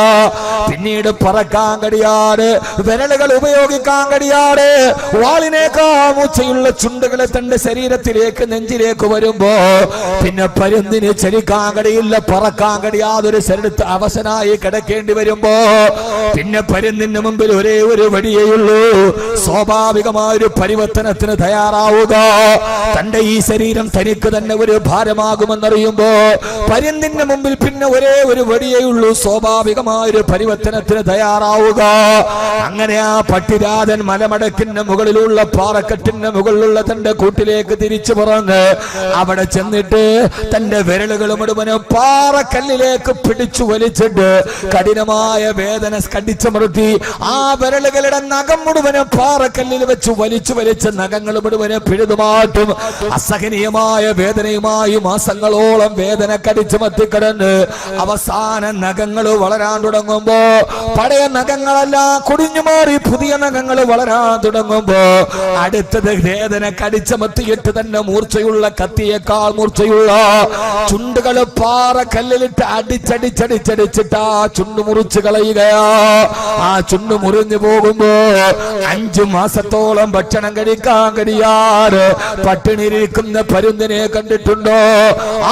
പിന്നീട് പറക്കാൻ കഴിയാതെ വിരലുകൾ ഉപയോഗിക്കാൻ കഴിയാതെ വാളിനേക്കാൾ മൂർച്ചയുള്ള ചുണ്ടുകളെ തന്റെ ശരീരത്തിലേക്ക് നെഞ്ചിലേക്ക് വരുമ്പോ പിന്നെ പരുന്തിന് ചലിക്കാൻ കഴിയില്ല, പറക്കാൻ കഴിയാതെ ഒരു ശരീരത്ത് അവശനായി കിടക്കേണ്ടി വരുമ്പോ പിന്നെ പരുന്തിന് മുമ്പിൽ ഒരേ ഒരു വഴിയേയുള്ളൂ, സ്വാഭാവികമായൊരു പരിവർത്തനത്തിന് തയ്യാറാവുക. തന്റെ ഈ ശരീരം തനിക്ക് തന്നെ ഒരു ഭാരമാകുമെന്നറിയുമ്പോ പരുന്തിന്റെ മുമ്പിൽ പിന്നെ ഒരേ ഒരു വഴിയേയുള്ളൂ, സ്വാഭാവികമായൊരു പരിവർത്തനത്തിന് തയ്യാറാവുക. അങ്ങനെ ആ പട്ടിരാജൻ മലമടക്കിന്റെ മുകളിലുള്ള പാറക്കെട്ടിന്റെ മുകളിലുള്ള തന്റെ കൂട്ടിലേക്ക് തിരിച്ചു പറന്ന് അവിടെ ചെന്നിട്ട് തന്റെ വിരലുകൾ മുഴുവനും പാറക്കല്ലിലേക്ക് പിടിച്ചു വലിച്ചിട്ട് കഠിനമായ വേദന കടിച്ചമർത്തി ആ വിരലുകളുടെ നഖം മുഴുവനും പാറക്കല്ലിൽ വെച്ച് വലിച്ച് നഖങ്ങൾ മുഴുവനും പിഴുതുമാറ്റും. അസഹനീയമായ വേദനയുമായി മാസങ്ങളോളം വേദന കടിച്ചുമത്തി കിടന്ന് അവസാന നഖങ്ങൾ വളരാൻ തുടങ്ങുമ്പോ പഴയ നഖങ്ങളെല്ലാം കുടിഞ്ഞു മാറി പുതിയ നഖങ്ങൾ വളരാൻ തുടങ്ങുമ്പോ അടുത്തത് വേദന കടിച്ചമത്തിയിട്ട് തന്നെ മൂർച്ചയുള്ള കത്തിയേക്കാൾ മൂർച്ചയുള്ള ചുണ്ടുകൾ പാറക്കല്ലിലിട്ട് അടിച്ചടിച്ചിട്ട് ആ ചുണ്ട് മുറിച്ച് കളയുകയാ. ആ ചുണ്ട് മുറിഞ്ഞു പോകുമ്പോ 5 മാസത്തോളം ഭക്ഷണം കഴിക്കാൻ കഴിയാറ് പട്ടിണിയിരിക്കുന്ന പരുന്തിനെ കണ്ടിട്ടുണ്ടോ?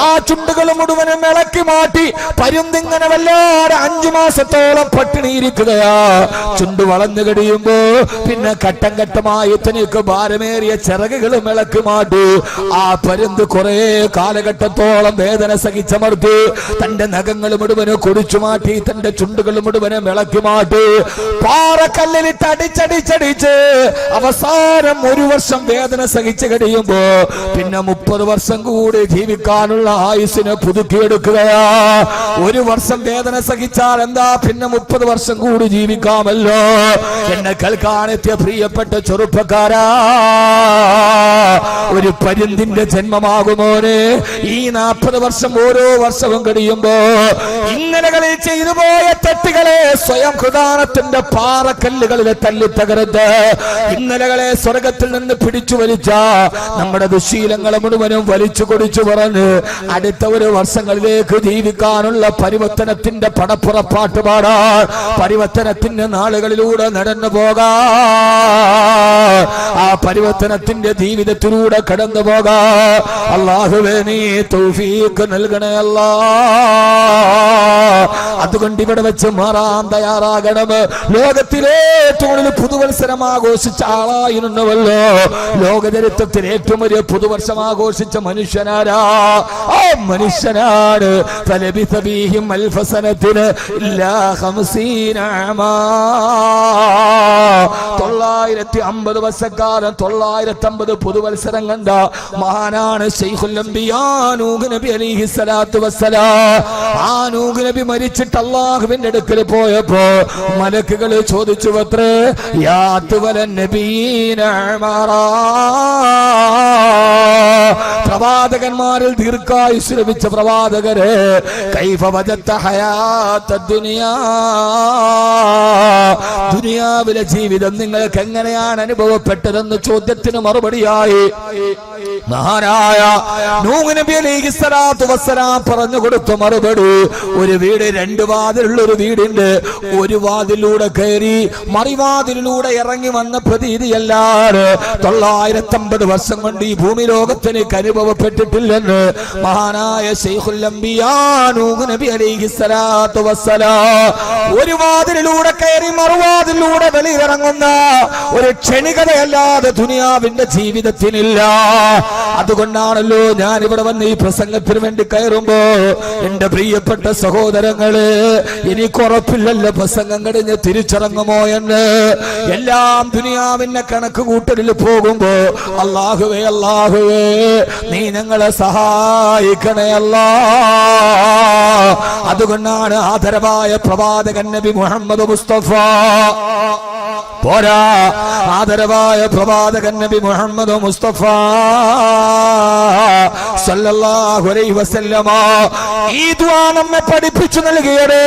ആ ചുണ്ടുകൾ മുഴുവനും ഇളക്കി മാറ്റി പരുന്തിങ്ങനെ വല്ലാതെ 5 മാസത്തോളം പട്ടിണിയിരിക്കുകയാ. ചുണ്ട് വളർന്നു കഴിയുമ്പോ പിന്നെ ഘട്ടം ഘട്ടമായി തനിക്ക് ഭാരമേറിയ ചിറകുകളും ഇളക്കി മാറ്റി ആ പരുന്ത് കുറെ കാലഘട്ടത്തോളം വേദന സഹിച്ചമർത്തി തന്റെ നഖങ്ങൾ മുഴുവനും കുടിച്ചു മാറ്റി തന്റെ ചുണ്ടുകൾ മുഴുവനും ഇളക്കി മാറ്റി പാറക്കല്ലിലിട്ട് അടിച്ചടിച്ച് അവസാനം 1 വർഷം വേദന സഹിച്ചു കഴിയുമ്പോ പിന്നെ 30 വർഷം കൂടി ജീവിക്കാനുള്ള ആയുസ്സിനെ പുതുക്കിയെടുക്കുകയാ. 1 വർഷം വേദന സഹിച്ചാൽ എന്താ, പിന്നെ 30 വർഷം കൂടി ജീവിക്കാമല്ലോ. എന്നെ കേൾക്കാനെത്തിയ പ്രിയപ്പെട്ട ചെറുപ്പക്കാരാ, ഒരു പരുന്തിന്റെ ജന്മമാകുമോനെ ഈ 40 വർഷം ഓരോ വർഷവും കഴിയുമ്പോ ഇന്നലകളിൽ ചെയ്തു പോയ തെറ്റുകളെ സ്വയം കൃതാനത്തിന്റെ പാറക്കല്ലുകളിലെ തല്ലി തകർത്ത് ഇന്നലകളെ സ്വർഗത്തിൽ നിന്ന് പിടിച്ചു വലിച്ച നമ്മുടെ ദുശീലങ്ങളെ മുഴുവനും വലിച്ചു കൊടിച്ചു പറഞ്ഞ് അടുത്ത 1 വർഷങ്ങളിലേക്ക് ജീവിക്കാനുള്ള പരിവർത്തനത്തിന്റെ പടപ്പുറപ്പാട്ട് പാടാൻ പരിവർത്തനത്തിന്റെ നാളുകളിലൂടെ നടന്നു പോകാ, ആ പരിവർത്തനത്തിന്റെ ജീവിതത്തിലൂടെ കടന്നു പോകാ. അല്ലാഹുവേ നീ തൗഫീഖ് നൽകണേ അല്ലാ. അതുകൊണ്ട് ഇവിടെ വെച്ച് മാറാൻ തയ്യാറാകണം. ലോകത്തിലെ ഏറ്റവും കൂടുതൽ പുതുവത്സരം ആഘോഷിച്ച ആളായിരുന്നുവല്ലോ, ലോകചരിത്രത്തിൽ ഏറ്റവും വലിയ പുതുവർഷം ആഘോഷിച്ച മനുഷ്യനാരാ? ആ മനുഷ്യനാണ് 950 വർഷക്കാലം 950 പുതുവത്സരം കണ്ട മഹാനാണ് ശൈഖുൽ അംബിയാ നൂഹ് നബി അലൈഹിസ്സലാത്തു വസ്സലാം. ആ നൂഹ് നബി മരിച്ചിട്ട് അല്ലാഹുവിന്റെ അടുക്കൽ പോയപ്പോ മലക്കുകൾ ചോദിച്ചു അത്രേ, യാ തുവല നബീന അമറാ, പ്രവാചകന്മാരിൽ ദീർഘായുസ് ലഭിച്ച പ്രവാചകരെ കൈഫ വജത്ത ഹയാത്ത ദുനിയാ, ദുനിയാവിലെ ജീവിതം നിങ്ങൾക്ക് എങ്ങനെയാണ് അനുഭവപ്പെട്ടതെന്ന് ചോദ്യത്തിന് മറുപടിയായി മഹാനായ നൂഹ് നബി അലൈഹിസ്സലാത്തു വസ്സലാം പറഞ്ഞു കൊടുത്ത മറുപടി, ഒരു വീട് രണ്ട് വാതിലുള്ള ഒരു വീടിന്റെ ഒരു വാതിലൂടെ കയറി മറുവാതിലൂടെ ഇറങ്ങി വന്ന പ്രതീതിയല്ലാതെ 950 വർഷം കൊണ്ട് ഈ ഭൂമി ലോകത്തിന് അനുഭവപ്പെട്ടിട്ടില്ലെന്ന് മഹാനായ ശൈഖുൽ അംബിയാ നൂഹ് നബി അലൈഹിസ്സലാത്തു വസ്സലാം ഒരു വാതിലൂടെ കയറി മറുവാതിലൂടെ വെളിയിറങ്ങുന്ന ഒരു ക്ഷണികതയല്ലാതെ ദുനിയാവിന്റെ ജീവിതത്തിനില്ല. അതുകൊണ്ടാണല്ലോ ഞാൻ ഇവിടെ വന്ന് ഈ പ്രസംഗത്തിന് വേണ്ടി കയറുമ്പോ എന്റെ പ്രിയപ്പെട്ട സഹോദരങ്ങള്, എനിക്കുറപ്പില്ലല്ലോ പ്രസംഗം കഴിഞ്ഞ് തിരിച്ചിറങ്ങുമോ എന്ന്. എല്ലാം ദുനിയാവിന്റെ കണക്ക് കൂട്ടലിൽ പോകുമ്പോ അല്ലാഹുവേ അല്ലാഹുവേ നീ ഞങ്ങളെ സഹായിക്കണേ അല്ലാ. അതുകൊണ്ടാണ് ആദരവായ പ്രവാചകൻ നബി മുഹമ്മദ് മുസ്തഫ പോരാ, ആദരവായ പ്രവാചകൻ നബി മുഹമ്മദ് മുസ്തഫ സല്ലല്ലാഹു അലൈഹി വസല്ലമ ഈ ദുആ നമ്മെ പഠിപ്പിച്ചു നൽകിയത്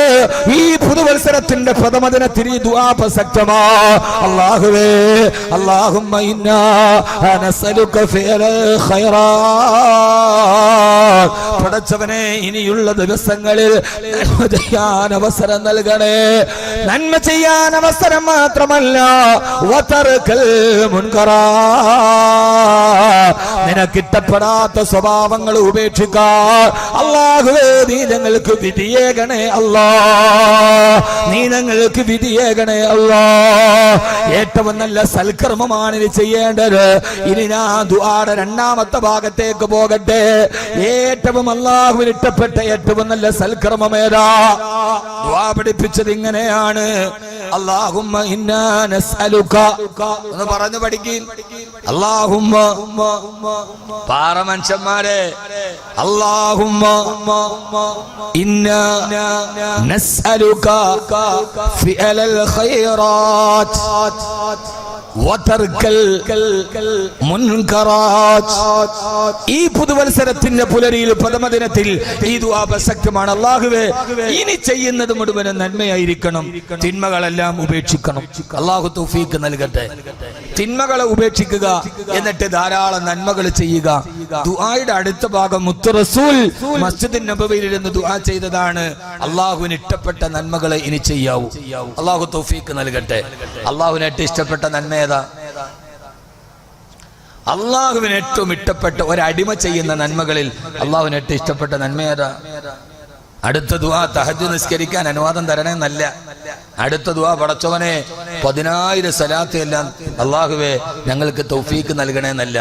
ഈ പുതുവത്സരത്തിന്റെ പ്രഥമ ദിനത്തിൽ ഈ ദുആ പ്രസക്തമാ. അല്ലാഹുവേ അല്ലാഹുമ്മ ഇന്നാ നസ്അലുക ഫിഅലൽ ഖൈറാത്ത്, പടച്ചവനെ ഇനിയുള്ള ദിവസങ്ങളിൽ നന്മ ചെയ്യാൻ അവസരം നൽകണേ. നന്മ ചെയ്യാൻ അവസരം മാത്രമല്ല വതർകൽ മുൻകറാത്ത്, നിനക്കിട്ടപ്പെടാത്ത സ്വഭാവങ്ങൾ ഉപേക്ഷിക്കാൻ അല്ലാഹുവേ നീ ഞങ്ങൾക്ക് വിധിയേകണേ അല്ലാ, നീ ഞങ്ങൾക്ക് വിധിയേകണേ അല്ലാ. ഏറ്റവും നല്ല സൽക്കർമ്മമാണ് ഇനി ചെയ്യേണ്ടത്. ഇനി ഞാൻ ദുആയുടെ രണ്ടാമത്തെ ഭാഗത്തേക്ക് പോകട്ടെ. ഏറ്റവും അല്ലാഹുവിന് ഇഷ്ടപ്പെട്ട ഏറ്റവും നല്ല സൽക്കർമ്മം ഏതാ? ദുആ പഠിപ്പിച്ചത് ഇങ്ങനെയാണ്, അല്ലാഹുമ്മ ഇന്നാ നസ്അലുക എന്ന് പറഞ്ഞു പഠിക്കും. അല്ലാഹുമ്മ പാറമനുഷ്യന്മാരെ, അല്ലാഹുമ്മ ഇന്നാ നസ്അലുക ഫിഅലൽ ഖൈറാത്ത് വതർകൽ മുൻകറാത്ത്. ഈ പുതുവത്സരത്തിന്റെ പുലരിയിൽ പ്രഥമ ദിനത്തിൽ ഈ ദുആ പ്രസക്തമാണ്. അല്ലാഹുവേ ഇനി ചെയ്യുന്നത് മുഴുവൻ നന്മയായിരിക്കണം, തിന്മകളെല്ലാം ഉപേക്ഷിക്കണം. അല്ലാഹു തൗഫീഖ് നൽകട്ടെ. തിന്മകളെ ഉപേക്ഷിക്കുക, എന്നിട്ട് ധാരാളം നന്മകൾ ചെയ്യുക. ദുആയുടെ അടുത്ത ഭാഗം മുത്ത് റസൂൽ മസ്ജിദുൻ നബവിയിൽ ഇരുന്ന് ദുആ ചെയ്തതാണ്, അല്ലാഹുവിന് ഇഷ്ടപ്പെട്ട നന്മകളെ ഇനി ചെയ്യാവൂ. അല്ലാഹു തൗഫീഖ് നൽകട്ടെ. അല്ലാഹുവിന് ഏറ്റവും ഇഷ്ടപ്പെട്ട നന്മ ഏതാ? അല്ലാഹുവിന് ഏറ്റവും ഇഷ്ടപ്പെട്ട ഒരടിമ ചെയ്യുന്ന നന്മകളിൽ അല്ലാഹുവിന് ഏറ്റവും ഇഷ്ടപ്പെട്ട നന്മ ഏതാ? അടുത്ത ദുആ തഹജ്ജുദ് നിസ്കരിക്കാൻ അനുവാദം തരണേന്നല്ല. അടുത്ത ദുആ പടച്ചവനെ 10,000 സലാത്ത് എല്ലാം അല്ലാഹുവേ ഞങ്ങൾക്ക് തൗഫീഖ് നൽകണേന്നല്ല.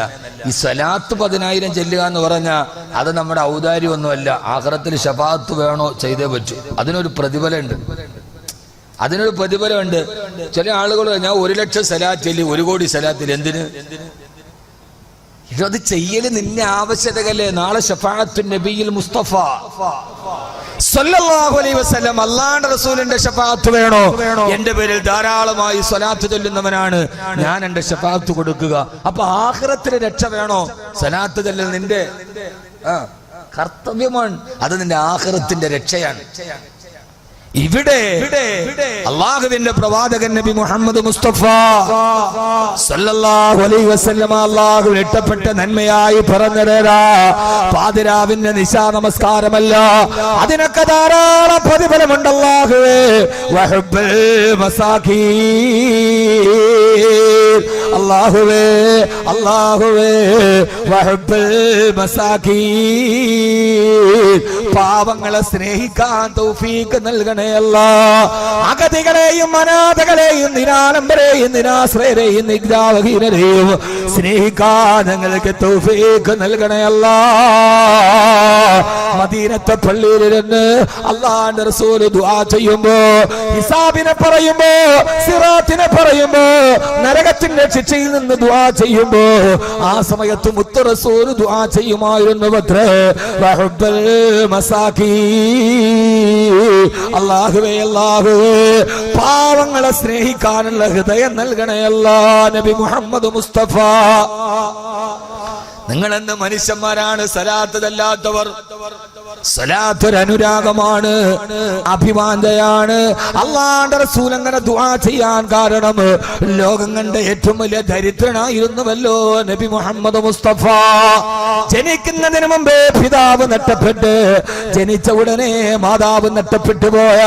ഈ സലാത്ത് 10,000 ചെല്ലുക എന്ന് പറഞ്ഞാൽ അത് നമ്മുടെ ഔദാര്യമൊന്നുമല്ല. ആഖിറത്തിൽ ശഫാഅത്ത് വേണോ ചെയ്തേ പറ്റൂ. അതിനൊരു പ്രതിഫലമുണ്ട്, അതിനൊരു പ്രതിഫലമുണ്ട്. ചില ആളുകൾ ഞാൻ 1,00,000 സലാത്ത് ചൊല്ലി 1 കോടി സലാത്തിൽ എന്തിന്? അത് ചെയ്യല് നിന്നെ ആവശ്യതകല്ലേ? നാളെ ശഫാഅത്തുൻ നബിയിൽ മുസ്തഫ സല്ലല്ലാഹു അലൈഹി വസല്ലം അല്ലാഹുവിന്റെ റസൂലിന്റെ ശഫാഅത്ത് വേണോ? എന്റെ പേരിൽ ധാരാളമായി സ്വലാത്ത് ചൊല്ലുന്നവനാണ് ഞാൻ എന്റെ ശഫാഅത്ത് കൊടുക്കുക. അപ്പൊ ആഖിറത്തിലെ രക്ഷ വേണോ? സ്വലാത്ത് ചൊല്ലൽ നിന്റെ കർത്തവ്യമാണ്, അത് നിന്റെ ആഖിറത്തിന്റെ രക്ഷയാണ്. ഇവിടെ അല്ലാഹുവിന്റെ പ്രവാചകൻ നബി മുഹമ്മദ് മുസ്തഫ സല്ലല്ലാഹു അലൈഹി വസല്ലം അല്ലാഹുവിന് ഇഷ്ടപ്പെട്ട നന്മയായി പറഞ്ഞതേതാ? പാതിരാവിന്റെ നിശാ നമസ്കാരമല്ല, അതിനൊക്കെ ധാരാളം പ്രതിഫലമുണ്ട്. അല്ലാഹുവേ വഹബ്ബൽ മസാകീൻ, അല്ലാഹുവേ അല്ലാഹുവേ വഹബ്ബൽ മസാകീൻ, പാവങ്ങളെ സ്നേഹിക്കാൻ തൗഫീഖ് നൽകണേ അല്ലാ. അഗതികളെയും അനാഥകളെയും നിരാലംബരെയും നിരാശ്രയരെയും നിഗ്രാഹീനരെയും സ്നേഹിക്കാൻ ഞങ്ങൾക്ക് തൗഫീഖ് നൽകണേ അല്ലാ. മദീനത്തെ പള്ളിയിലിരുന്ന് അല്ലാഹുവിന്റെ റസൂൽ ദുആ ചെയ്യുമ്പോ, ഹിസാബിനെ പറയുമ്പോ, സിറാത്തിനെ പറയുമ്പോ, നരകത്തിന്റെ ശിക്ഷയിൽ നിന്ന് ദുആ ചെയ്യുമ്പോ ആ സമയത്ത് മുത്ത് റസൂൽ ദുആ ചെയ്യുമായിരുന്നു. വഹബ്ബൽ അല്ലാഹുവേ അല്ലാഹുവേ പാവങ്ങളെ സ്നേഹിക്കാനുള്ള ഹൃദയം നൽകണേ അല്ലാ. നബി മുഹമ്മദ് മുസ്തഫ നിങ്ങളെന്ത് മനുഷ്യന്മാരാണ് സലാത്തല്ലാത്തവർ? സലാത്തൊരു അനുരാഗമാണ്, അഭിവാഞ്ചയാണ്. അല്ലാഹുവിന്റെ റസൂൽ അങ്ങനെ ദുആ ചെയ്യാൻ കാരണം ലോകം കണ്ട ഏറ്റവും വലിയ ദരിദ്രനായിരുന്നുവല്ലോ നബി മുഹമ്മദ് മുസ്തഫ. ജനിക്കുന്നതിന് മുമ്പേ പിതാവ് നഷ്ടപ്പെട്ട്, ജനിച്ച ഉടനെ മാതാവ് നഷ്ടപ്പെട്ടു പോയ,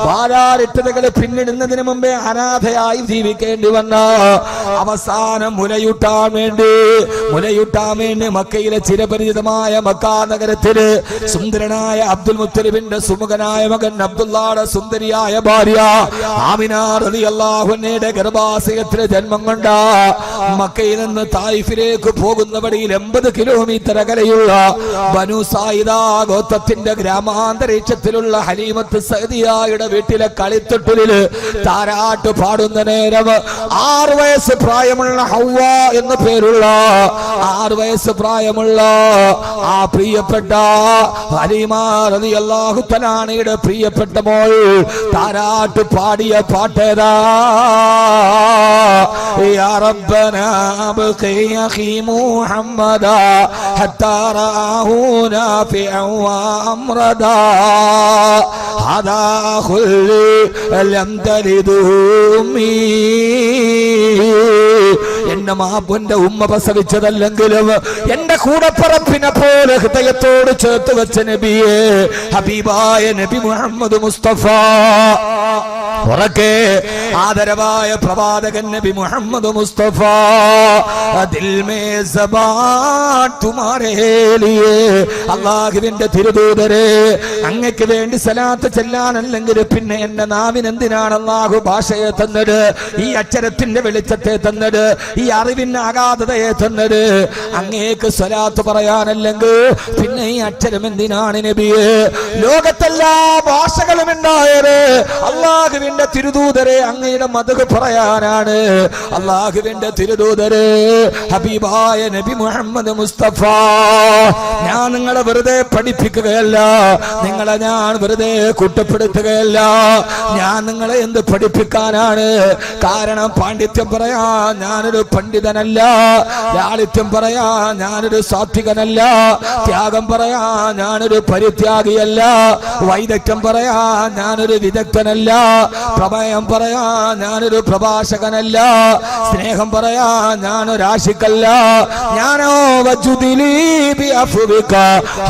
പാലാരിട്ടതകളെ പിന്നിടുന്നതിന് മുമ്പേ അനാഥയായി ജീവിക്കേണ്ടി വന്ന, അവസാനം മുലയൂട്ടാൻ വേണ്ടി മക്കയിലെ ചിരപരിചിതമായ മക്കാ നഗരത്തില് സുന്ദരനായ അബ്ദുൽ മുത്തലിബിന്റെ സുമുഖനായ മകൻ അബ്ദുള്ളയുടെ സുന്ദരിയായ ഭാര്യ ആമിന റളിയല്ലാഹു അൻഹയുടെ ഗർഭാശയത്തിലെ ജന്മം കൊണ്ട മക്കയിൽ നിന്ന് തായിഫിലേക്ക് പോകുന്ന വഴിയിൽ 80 കിലോമീറ്റർ അകലെയുള്ള ബനു സായിദ ഗോത്രത്തിന്റെ ഗ്രാമാന്തരീക്ഷത്തിലുള്ള ഹലീമത്ത് സഅദിയയുടെ വീട്ടിലെ കളിത്തൊട്ടിലില് താരാട്ട് പാടുന്ന നേരം 6 വയസ്സ് പ്രായമുള്ള ഹവ്വ എന്ന പേരുള്ള 6 വയസ്സ് പ്രായമുള്ള ആ പ്രിയപ്പെട്ട ഹലീമ റളിയല്ലാഹു തആലയുടെ പ്രിയപ്പെട്ട മോൾ താരാട്ട് പാടിയ പാട്ടേതാ? യാ റബ്ബനാ അബ്ഖി അഖി മുഹമ്മദാ ഹത്താ റആഹു നാഫിഅൻ വഅംറദാ ഹദാ ഖുല്ലി ലം തലിദു ഉമ്മീ. എന്റെ മാപ്പുന്റെ ഉമ്മ പ്രസവിച്ചതല്ലെങ്കിലും എന്റെ കൂടപ്പറപ്പിനെ പോലെ ഹൃദയത്തോട് ചേർത്ത് വെച്ച നബിയെ, ഹബീബായ നബി മുഹമ്മദ് മുസ്തഫ. ഉറക്കെ ആദരവായ പ്രവാചകൻ നബി മുഹമ്മദ് മുസ്തഫ. ദിൽ മേ സബാൻ തുമാരേ ലിയേ, അല്ലാഹുവിന്റെ തിരുദൂതരെ അങ്ങക്ക് വേണ്ടി സലാത്ത് ചെല്ലാനല്ലെങ്കിൽ പിന്നെ എന്റെ നാവിനെന്തിനാണ് അല്ലാഹു ഭാഷയെ തന്നത്, ഈ അക്ഷരത്തിന്റെ വെളിച്ചത്തെ തന്നത്, ഈ അറിവിന്റെ അഗാധതയെ തന്നത്? അങ്ങേക്ക് സ്വലാത്ത് പറയാനല്ലെങ്കിൽ പിന്നെ ഈ അക്ഷരം എന്തിനാണ് നബിയെ? ലോകത്തെല്ലാ ഭാഷകളും ഉണ്ടായത് അല്ലാഹുവിന്റെ തിരുദൂതരെ അങ്ങയുടെ മദഹ് പറയാനാണ്. അല്ലാഹുവിന്റെ തിരുദൂതരെ ഹബീബായ നബി മുഹമ്മദ് മുസ്തഫ. ഞാൻ നിങ്ങളെ വെറുതെ പഠിപ്പിക്കുകയല്ല, നിങ്ങളെ ഞാൻ വെറുതെ കുറ്റപ്പെടുത്തുകയല്ല. ഞാൻ നിങ്ങളെ എന്ത് പഠിപ്പിക്കാനാണ്? കാരണം പാണ്ഡിത്യം പറയാൻ ഞാനൊരു പണ്ഡിതനല്ല, ലാളിത്യം പറയാൻ ഞാനൊരു സാത്വികനല്ല, ത്യാഗം പറയാൻ ഞാനൊരു പരിത്യാഗിയല്ല, വൈദഗ്ധ്യം പറയാൻ ഞാനൊരു വിദഗ്ധനല്ല, പ്രമേയം പറയാൻ ഞാനൊരു പ്രഭാഷകനല്ല, സ്നേഹം പറയാൻ ഞാനൊരു ആശിക്കല്ല. ഞാനോ വജുദിലി ബി അഫ്വിക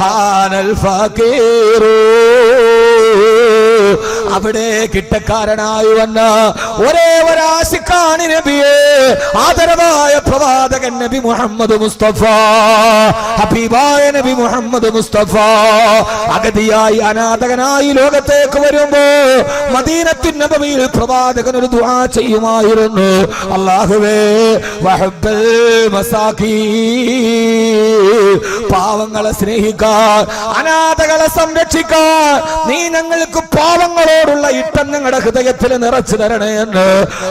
ഹാനൽ ഫഖീറു. അവിടെ കിട്ടക്കാരനായി വന്ന ഒരേ ഒരാശിക്കാണ് നബിയെ, ആദരവായ പ്രവാചകൻ നബി മുഹമ്മദ് മുസ്തഫ. ഹബീബായ നബി മുഹമ്മദ് മുസ്തഫ അഗതിയായി അനാഥകനായി ലോകത്തേക്ക് വരുമ്പോ മദീനത്തുൻ നബവിയിൽ പ്രവാചകൻ ഒരു ദുആ ചെയ്യുമായിരുന്നു. അല്ലാഹുവേ വഹബ്ബൽ മസാകീൻ, പാവങ്ങളെ സ്നേഹിക്കാൻ, അനാഥകളെ സംരക്ഷിക്കാൻ നീ ഞങ്ങൾക്ക് പാവങ്ങളോടുള്ള ഇഷ്ടം ഞങ്ങളുടെ ഹൃദയത്തിൽ നിറച്ചു തരണേ എന്ന്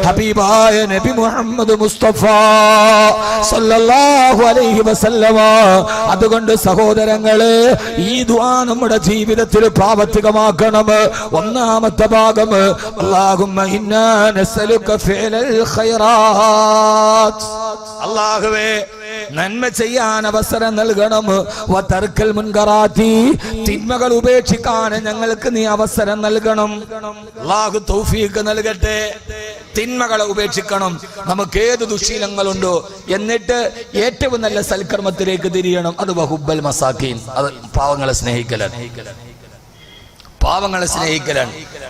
ഹബീബായ നബി മുഹമ്മദ് മുസ്തഫ സല്ലല്ലാഹു അലൈഹി വസല്ലമ. അതുകൊണ്ട് സഹോദരങ്ങളെ, ഈ ദുആ നമ്മുടെ ജീവിതത്തിൽ പ്രാവർത്തികമാക്കണം. ഒന്നാമത്തെ ഭാഗം അല്ലാഹുമ്മ ഇന്നാ നസ്അലുക ഫിഅലൽ ഖൈറാത്ത്. അല്ലാഹുവേ നന്മ ചെയ്യാൻ അവസരം നൽകണം. വതർക്കൽ മുൻകറാത്തി, തിന്മകൾ ഉപേക്ഷിക്കാൻ ഞങ്ങൾക്ക് നീ അവസരം നൽകണം. അല്ലാഹു തൗഫീഖ് നൽകട്ടെ. തിന്മകളെ ഉപേക്ഷിക്കണം. നമുക്ക് ഏത് ദുശീലങ്ങളുണ്ടോ എന്നിട്ട് ഏറ്റവും നല്ല സൽക്കർമ്മത്തിലേക്ക് തിരിയണം. അത് വഹുബ്ബൽ മസാക്കീൻ, അത് പാവങ്ങളെ സ്നേഹിക്കലാണ്.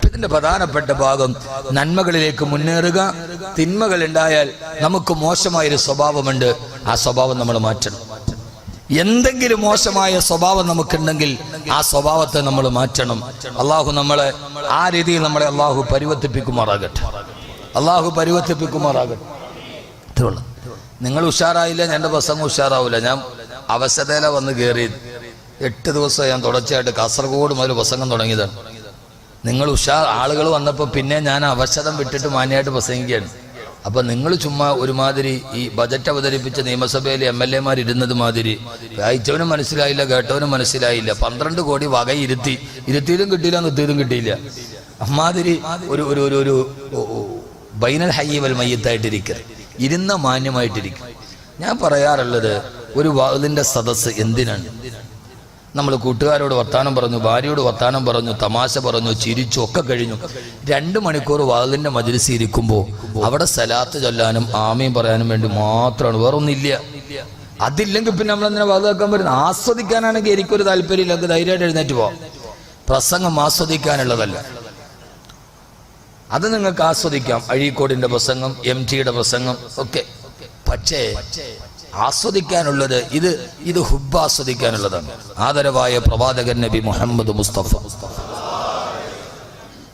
ഇതിന്റെ പ്രധാനപ്പെട്ട ഭാഗം നന്മകളിലേക്ക് മുന്നേറുക. തിന്മകൾ ഉണ്ടായാൽ നമുക്ക് മോശമായൊരു സ്വഭാവമുണ്ട്, ആ സ്വഭാവം നമ്മൾ മാറ്റണം. എന്തെങ്കിലും മോശമായ സ്വഭാവം നമുക്കുണ്ടെങ്കിൽ ആ സ്വഭാവത്തെ നമ്മൾ മാറ്റണം. അള്ളാഹു നമ്മളെ ആ രീതിയിൽ നമ്മളെ അള്ളാഹു പരിവർത്തിപ്പിക്കുമാറാകട്ടെ. നിങ്ങൾ ഉഷാറായില്ല, എൻ്റെ പ്രസംഗം ഉഷാറാവില്ല. ഞാൻ അവശതയില വന്ന് കയറിയത് 8 ദിവസം ഞാൻ തുടർച്ചയായിട്ട് കാസർഗോഡ് മുതൽ പ്രസംഗം തുടങ്ങിയതാണ്. നിങ്ങൾ ആളുകൾ വന്നപ്പോൾ പിന്നെ ഞാൻ അവശതം വിട്ടിട്ട് മാന്യമായിട്ട് പ്രസംഗിക്കുകയാണ്. അപ്പൊ നിങ്ങൾ ചുമ്മാ ഒരുമാതിരി ഈ ബജറ്റ് അവതരിപ്പിച്ച നിയമസഭയിൽ MLA ഇരുന്നത് മാതിരി വായിച്ചവനും മനസ്സിലായില്ല, കേട്ടവനും മനസ്സിലായില്ല. 12 കോടി ഇരുത്തിയതും കിട്ടിയില്ല, നിർത്തിയതും കിട്ടിയില്ല. അമ്മാതിരി ഒരു ബൈനൽ ഹയ്യ വൽ മയ്യത്തായിട്ടിരിക്കുക, ഇരുന്ന മാന്യമായിട്ടിരിക്കുക. ഞാൻ പറയാറുള്ളത്, ഒരു വാതിലിന്റെ സദസ്സ് എന്തിനാണ്? നമ്മൾ കൂട്ടുകാരോട് വർത്താനം പറഞ്ഞു, ഭാര്യയോട് വർത്താനം പറഞ്ഞു, തമാശ പറഞ്ഞു, ചിരിച്ചു ഒക്കെ കഴിഞ്ഞു. 2 മണിക്കൂർ വാതിലിന്റെ മജ്‌ലിസിൽ ഇരിക്കുമ്പോൾ അവിടെ സലാത്ത് ചൊല്ലാനും ആമീൻ പറയാനും വേണ്ടി മാത്രമാണ്, വേറൊന്നില്ല. അതില്ലെങ്കിൽ പിന്നെ നമ്മൾ എന്തിനാ വാതിൽ വെക്കാൻ പറ്റുന്നത്? ആസ്വദിക്കാനാണെങ്കിൽ എനിക്കൊരു താല്പര്യമില്ല, അത് ധൈര്യമായിട്ട് എഴുന്നേറ്റ് പോവാം. പ്രസംഗം ആസ്വദിക്കാനുള്ളതല്ല, അത് നിങ്ങൾക്ക് ആസ്വദിക്കാം. അഴീക്കോടിന്റെ പ്രസംഗം, MTയുടെ പ്രസംഗം ഒക്കെ. പക്ഷേ ആസ്വദിക്കാനുള്ളത് ഇത് ഹുബ്ബ് ആസ്വദിക്കാനുള്ളതാണ്. ആദരവായ പ്രവാചകൻ നബി മുഹമ്മദ് മുസ്തഫ,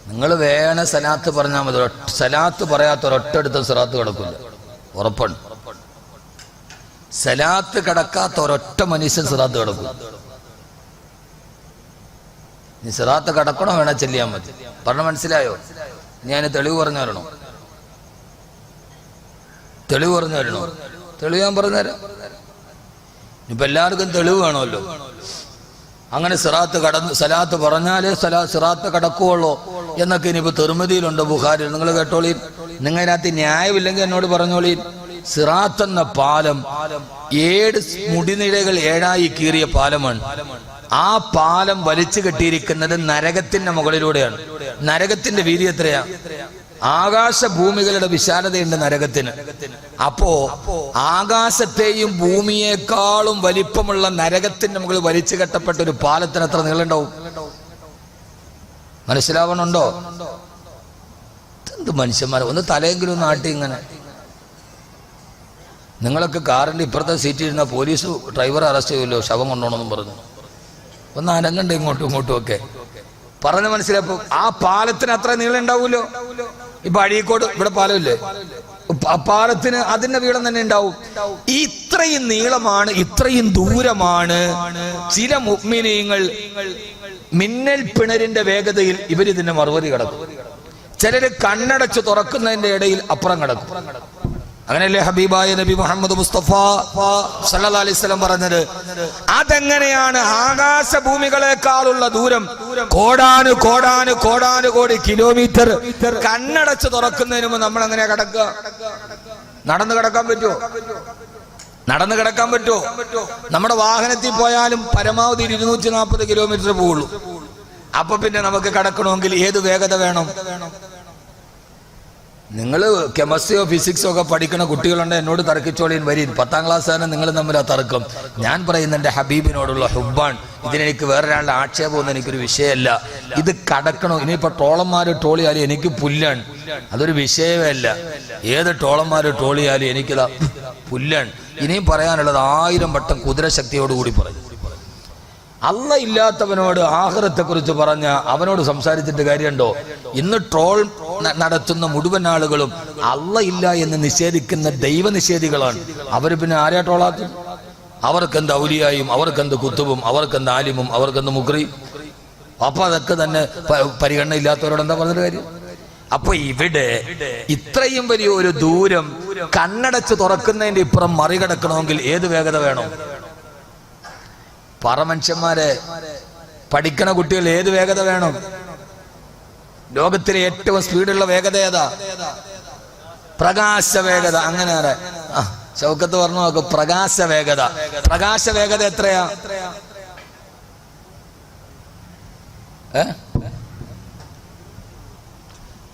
നിങ്ങൾ വേണ സലാത്ത് പറഞ്ഞാൽ മതി. സലാത്ത് പറയാത്ത ഒരൊറ്റടുത്ത സിറാത്ത് കിടക്കില്ല, ഉറപ്പാണ്. സലാത്ത് കിടക്കാത്ത ഒരൊറ്റ മനുഷ്യൻ സിറാത്ത് കിടക്കും. നീ സിറാത്ത് കിടക്കണോ വേണ ചെല്ലിയാൽ മതി. പറഞ്ഞ മനസ്സിലായോ? ഞാൻ തെളിവ് പറഞ്ഞു തരണോ? തെളിവ് പറഞ്ഞു തരണോ? തെളിവ് ഞാൻ പറഞ്ഞുതരാം. ഇപ്പൊ എല്ലാവർക്കും തെളിവ് വേണമല്ലോ. അങ്ങനെ സിറാത്ത് സലാത്ത് പറഞ്ഞാലേ സിറാത്ത് കടക്കുള്ളൂ എന്നൊക്കെ ഇനിയിപ്പോ തെർമതിയിലുണ്ട്, ബുഖാരിയിൽ. നിങ്ങൾ കേട്ടോളീ. നിങ്ങളതിനകത്ത് ന്യായമില്ലെങ്കിൽ എന്നോട് പറഞ്ഞോളീ. സിറാത്ത് എന്ന പാലം 7 മുടിനിഴകൾ 7ആയി കീറിയ പാലമാണ്. ആ പാലം വലിച്ചു കെട്ടിയിരിക്കുന്നത് നരകത്തിന്റെ മുകളിലൂടെയാണ്. നരകത്തിന്റെ വീതി എത്രയാ? ആകാശഭൂമികളുടെ വിശാലതയുണ്ട് നരകത്തിന്. അപ്പോ ആകാശത്തെയും ഭൂമിയേക്കാളും വലിപ്പമുള്ള നരകത്തിന്റെ മുകളിൽ വലിച്ചു കെട്ടപ്പെട്ട ഒരു പാലത്തിന് എത്ര നീളുണ്ടാവും? മനസ്സിലാവണുണ്ടോ? എന്ത് മനുഷ്യന്മാരെ! ഒന്ന് തലയെങ്കിലും നാട്ടി ഇങ്ങനെ. നിങ്ങളൊക്കെ കാറിന്റെ ഇപ്പുറത്തെ സീറ്റിൽ ഇരുന്ന പോലീസ് ഡ്രൈവറെ അറസ്റ്റ് ചെയ്യുമല്ലോ, ശവം കൊണ്ടോണമെന്നും പറഞ്ഞു. ഒന്ന് അനങ്ങണ്ട ഇങ്ങോട്ടും ഇങ്ങോട്ടും ഒക്കെ. പറഞ്ഞ മനസ്സിലായപ്പോ ആ പാലത്തിന് അത്ര നീളം ഉണ്ടാവൂലോ. ഇപ്പൊ അഴീക്കോട് ഇവിടെ പാലമില്ലേ, പാലത്തിന് അതിന്റെ നീളം തന്നെ ഉണ്ടാവും. ഇത്രയും നീളമാണ്, ഇത്രയും ദൂരമാണ്. ചില മുഅ്മിനീങ്ങൾ മിന്നൽ പിണരിന്റെ വേഗതയിൽ ഇവരിതിന്റെ മറുപടി കടക്കും. ചിലര് കണ്ണടച്ച് തുറക്കുന്നതിന്റെ ഇടയിൽ അപ്പുറം കടക്കും. അങ്ങനെയല്ലേ ഹബീബായ നബി മുഹമ്മദ് മുസ്തഫ സല്ലല്ലാഹു അലൈഹി വസല്ലം പറഞ്ഞത്? അതെങ്ങനെയാണ്? ആകാശഭൂമികളെക്കാളുള്ള ദൂരം, കോടാനു കിലോമീറ്റർ കണ്ണടച്ച് തുറക്കുന്നതിന് മുമ്പ് നമ്മൾ എങ്ങനെയാ കടക്കുക? നടന്നു കിടക്കാൻ പറ്റുമോ? നടന്നു കിടക്കാൻ പറ്റുമോ? നമ്മുടെ വാഹനത്തിൽ പോയാലും പരമാവധി 240 കിലോമീറ്റർ പോവുള്ളൂ. അപ്പൊ പിന്നെ നമുക്ക് കടക്കണമെങ്കിൽ ഏത് വേഗത വേണം? നിങ്ങൾ കെമിസ്ട്രിയോ ഫിസിക്സോ ഒക്കെ പഠിക്കുന്ന കുട്ടികളുണ്ട്, എന്നോട് തർക്കിച്ചോളിയും വരീൻ. 10ാം ക്ലാസ്സാണ് നിങ്ങൾ തമ്മിൽ ആ തർക്കം. ഞാൻ പറയുന്ന എൻ്റെ ഹബീബിനോടുള്ള ഹുബ്ബാൻ. ഇതിനെനിക്ക് വേറൊരാളുടെ ആക്ഷേപമൊന്നും എനിക്കൊരു വിഷയമല്ല. ഇത് കടക്കണോ? ഇനിയിപ്പോൾ ട്രോളന്മാർ ട്രോളിയാലും എനിക്ക് പുല്ലാണ്, അതൊരു വിഷയമേ അല്ല. ഏത് ട്രോളന്മാർ ട്രോളിയാലും എനിക്കതാ പുല്ലാണ്. ഇനിയും പറയാനുള്ളത് 1000 വട്ടം കുതിരശക്തിയോടുകൂടി പറയും. അല്ല ഇല്ലാത്തവനോട് ആഖിറത്തെ കുറിച്ച് പറഞ്ഞ അവനോട് സംസാരിച്ചിട്ട് കാര്യമുണ്ടോ? ഇന്ന് ട്രോൾ നടത്തുന്ന മുഴുവൻ ആളുകളും അല്ല ഇല്ല എന്ന് നിഷേധിക്കുന്ന ദൈവനിഷേധികളാണ്. അവര് പിന്നെ ആരെയാ ട്രോളാത്തും? അവർക്കെന്ത് ഔലിയായും, അവർക്കെന്ത് കുത്തുബും, അവർക്കെന്ത് ആലിമും, അവർക്കെന്ത് മുക്രി. അപ്പൊ അതൊക്കെ തന്നെ പരിഗണന ഇല്ലാത്തവരോട് എന്താ പറഞ്ഞൊരു കാര്യം? അപ്പൊ ഇവിടെ ഇത്രയും വലിയ ഒരു ദൂരം കണ്ണടച്ച് തുറക്കുന്നതിന്റെ ഇപ്പുറം മറികടക്കണമെങ്കിൽ ഏത് വേഗത വേണം? പറമനുഷ്യന്മാരെ, പഠിക്കണ കുട്ടികൾ ഏത് വേഗത വേണം? ലോകത്തിലെ ഏറ്റവും സ്പീഡുള്ള വേഗത ഏതാ? പ്രകാശ വേഗത. അങ്ങനെ ശൗക്കത്ത് പറഞ്ഞു നോക്ക്. പ്രകാശ വേഗത. പ്രകാശ വേഗത എത്രയാ?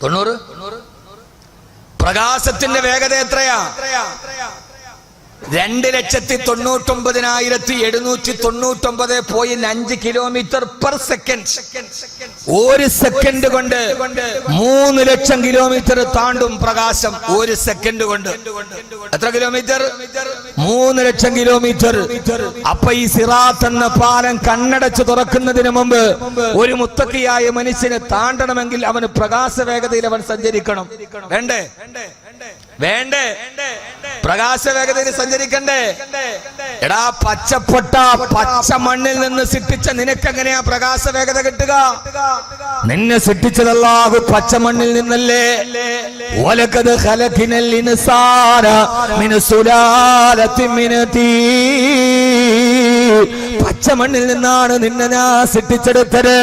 90. പ്രകാശത്തിന്റെ വേഗത എത്രയാ? 2,99,799.5 കിലോമീറ്റർ പെർ സെക്കൻഡ്. ഒരു സെക്കൻഡ് കൊണ്ട് 3 ലക്ഷം കിലോമീറ്റർ താണ്ടും പ്രകാശം. ഒരു സെക്കൻഡ് കൊണ്ട് എത്ര കിലോമീറ്റർ? 3 ലക്ഷം കിലോമീറ്റർ. അപ്പൊ ഈ സിറാത്ത് എന്ന പാലം കണ്ണടച്ച് തുറക്കുന്നതിന് മുമ്പ് ഒരു മുത്തക്കിയായ മനുഷ്യനെ താണ്ടണമെങ്കിൽ അവന് പ്രകാശ വേഗതയിൽ അവൻ സഞ്ചരിക്കണം. വേണ്ടേ? വേണ്ടേ? പ്രകാശ വേഗതയിൽ സഞ്ചരിക്കണ്ടേ? എടാ, പച്ചപ്പെട്ട പച്ച മണ്ണിൽ നിന്ന് സൃഷ്ടിച്ച നിനക്കെങ്ങനെയാ പ്രകാശ വേഗത കിട്ടുക? നിന്നെ സൃഷ്ടിച്ചത് അല്ലാഹു പച്ച മണ്ണിൽ നിന്നല്ലേ? വലഖദ് ഖലഖനൽ ഇൻസാന മിൻ സുലാലത്തിൻ മിൻ തീൻ. പച്ചമണ്ണിൽ നിന്നാണ് നിന്നെ ഞാൻ സൃഷ്ടിച്ചെടുത്തത്.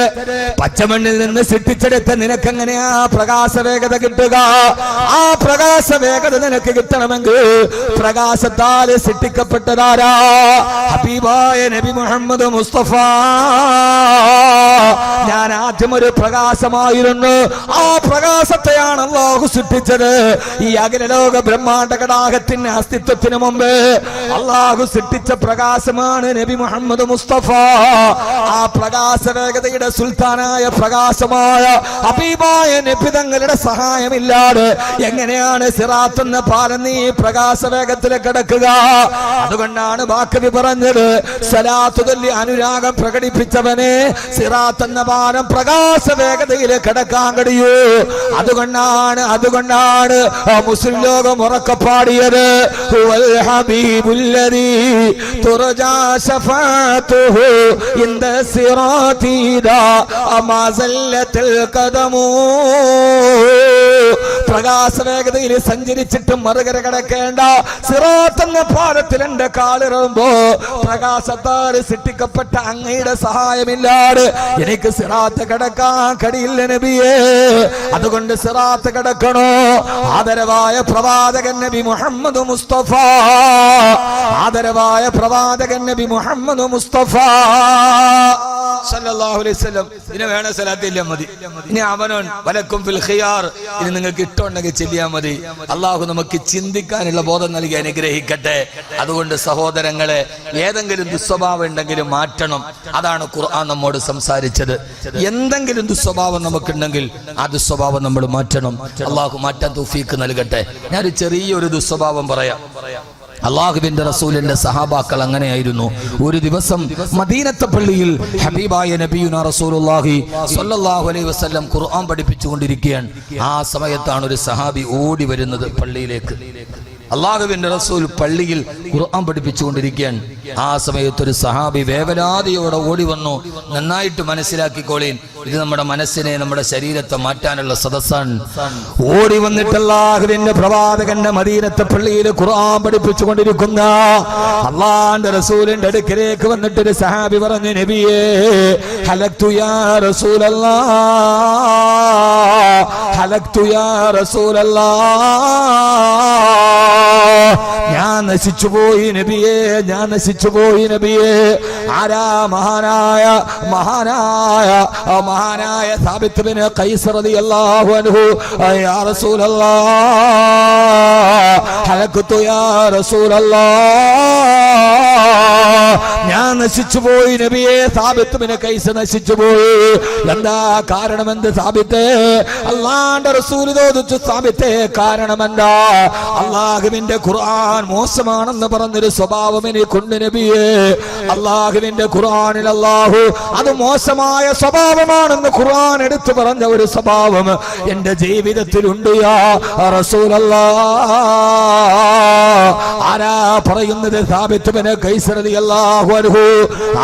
പച്ചമണ്ണിൽ നിന്ന് സൃഷ്ടിച്ചെടുത്ത നിനക്കെങ്ങനെയാ പ്രകാശ വേഗത കിട്ടുക? ആ പ്രകാശ വേഗത നിനക്ക് കിട്ടണമെങ്കിൽ പ്രകാശത്താൽ സൃഷ്ടിക്കപ്പെട്ടതാരാ? ഹബീബായ നബി മുഹമ്മദ് മുസ്തഫ. ഞാൻ ആദ്യം ഒരു പ്രകാശമായിരുന്നു. ആ പ്രകാശത്തെയാണ് അല്ലാഹു സൃഷ്ടിച്ചത്. ഈ അഖിലലോക ബ്രഹ്മാണ്ഡ കടാഹത്തിന്റെ അസ്തിത്വത്തിന് മുമ്പ് അല്ലാഹു സൃഷ്ടിച്ച പ്രകാശമാണ് നബി മുഹമ്മദ് മുസ്തഫ. ആ പ്രകാശ വേഗതയുടെ സുൽത്താനായ പ്രകാശമായ ഹബീബായ നബി തങ്ങളുടെ സഹായമില്ലാതെ എങ്ങനെയാണ് സിറാത്ത് എന്ന പാലം നീ പ്രകാശ വേഗത്തിൽ കിടക്കുക? അതുകൊണ്ടാണ് ബാക്കവി പറഞ്ഞത്, സലാത്തു ചൊല്ലി അനുരാഗം പ്രകടിപ്പിച്ചവനെ സിറാത്ത് എന്ന പാലം പ്രകാശ വേഗതയിൽ കിടക്കാൻ കഴിയൂ. അതുകൊണ്ടാണ് മുസ്ലിം ലോകം ഉറക്കെ പാടിയത്, ഹുവൽ ഹബീബുല്ലദീ തുർജാ ശഫാഅതുഹു ഇൻദ സിറാതിദാ മാ സല്ലത്തിൽ ഖദമു. പ്രകാശ വേഗതയിൽ സഞ്ചരിച്ചിട്ട് മറുകര കടക്കേണ്ട സിറാത്ത് എന്ന പാലത്തിൽ എന്റെ കാലിറുമ്പോ പ്രകാശത്താൽ സൃഷ്ടിക്കപ്പെട്ട അങ്ങയുടെ സഹായമില്ലാതെ എനിക്ക് സിറാത്ത് കടക്കാൻ കഴിയില്ല നബിയേ. അതുകൊണ്ട് സിറാത്ത് കടക്കണോ? ആദരവായ പ്രവാചകൻ നബി മുഹമ്മദ് മുസ്തഫ. ആദരവായ പ്രവാചകൻ നബി മുഹമ്മദ് മുസ്തഫ സല്ലല്ലാഹു അലൈഹി വസല്ലം. ഇതിനെ വേണ സലാത്തില്ല മതി. ഇനി അവനോൻ വലക്കും ഫിൽ ഖിയാർ, ഇനി നിങ്ങൾക്ക് ഇഷ്ടമുണ്ടെങ്കിൽ ചെല്ലിയാൽ മതി. അള്ളാഹു നമുക്ക് ചിന്തിക്കാനുള്ള ബോധം നൽകി അനുഗ്രഹിക്കട്ടെ. അതുകൊണ്ട് സഹോദരങ്ങളെ, ഏതെങ്കിലും ദുസ്വഭാവം ഉണ്ടെങ്കിലും മാറ്റണം. അതാണ് ഖുർആൻ നമ്മോട് സംസാരിച്ചത്. എന്തെങ്കിലും ദുസ്വഭാവം നമുക്കുണ്ടെങ്കിൽ ആ ദുസ്വഭാവം നമ്മൾ മാറ്റണം. അള്ളാഹു മാറ്റാൻ തൗഫീഖ് നൽകട്ടെ. ഞാനൊരു ചെറിയൊരു ദുസ്വഭാവം പറയാം. അല്ലാഹുവിന്റെ റസൂലിന്റെ സഹാബാക്കൾ അങ്ങനെയായിരുന്നു. ഒരു ദിവസം മദീനത്തെ പള്ളിയിൽ ഹബീബായ നബിയുനാ റസൂലുള്ളാഹി സ്വല്ലല്ലാഹു അലൈഹി വസല്ലം ഖുർആൻ പഠിപ്പിച്ചുകൊണ്ടിരിക്കുകയാണ്. ആ സമയത്താണ് ഒരു സഹാബി ഓടി വരുന്നത് പള്ളിയിലേക്ക്. അല്ലാഹുവിന്റെ റസൂൽ പള്ളിയിൽ ഖുർആൻ പഠിപ്പിച്ചുകൊണ്ടിരിക്കുകയാണ്. ആ സമയത്ത് ഒരു സഹാബി വേവലാതിയോടെ ഓടി വന്നു. നന്നായിട്ട് മനസ്സിലാക്കിക്കോളീൻ, ഇത് നമ്മുടെ മനസ്സിനെ, നമ്മുടെ ശരീരത്തെ മാറ്റാനുള്ള സദസ്സാണ്. ഓടി വന്നിട്ട് അല്ലാഹുവിന്റെ പ്രവാചകന്റെ മദീനത്തെ പള്ളിയിൽ ഖുർആൻ പഠിപ്പിച്ചുകൊണ്ടിരിക്കുന്ന അല്ലാഹുവിന്റെ റസൂലിന്റെ അടുക്കലേക്ക് വന്നിട്ട് ഒരു സഹാബി പറഞ്ഞു, നബിയേ ഹലക്തു യാ റസൂലല്ലാഹ്, ഹലക്തു യാ റസൂലല്ലാഹ്, ഞാൻ നശിച്ചുപോയി നബിയേ, ഞാൻ നശിച്ചുപോയി നബിയേ. ആരാ? മഹാനായ സാബിത്ത് ബിൻ ഖൈസ് റളിയല്ലാഹു അൻഹു. യാ റസൂലല്ലാഹ്, ഹലക്തു യാ റസൂലല്ലാഹ്, ഞാൻ നശിച്ചുപോയി നബിയേ. സാബിത്ത് ബിൻ ഖൈസ് നശിച്ചുപോയി. എന്താ കാരണം? എന്ത് സാബിത്ത്? അല്ലാഹുവിന്റെ റസൂൽ ചോദിച്ചു, സാബിത്തെ കാരണമെന്താ? അല്ലാഹുവിന്റെ ഖുർആൻ മോശമാണെന്ന് പറഞ്ഞൊരു സ്വഭാവം എനിക്കുണ്ട് നബിയേ. അല്ലാഹുവിന്റെ ഖുർആനിൽ അല്ലാഹു അത് മോശമായ സ്വഭാവമാണെന്ന് ഖുർആൻ എടുത്തു പറഞ്ഞ ഒരു സ്വഭാവം എന്റെ ജീവിതത്തിലുണ്ട് യാ റസൂലല്ലാഹ്. ആരാ പറയുന്നത്? സാബിത്ത് ബിൻ ഖൈസ് റളിയല്ലാഹു അൻഹു.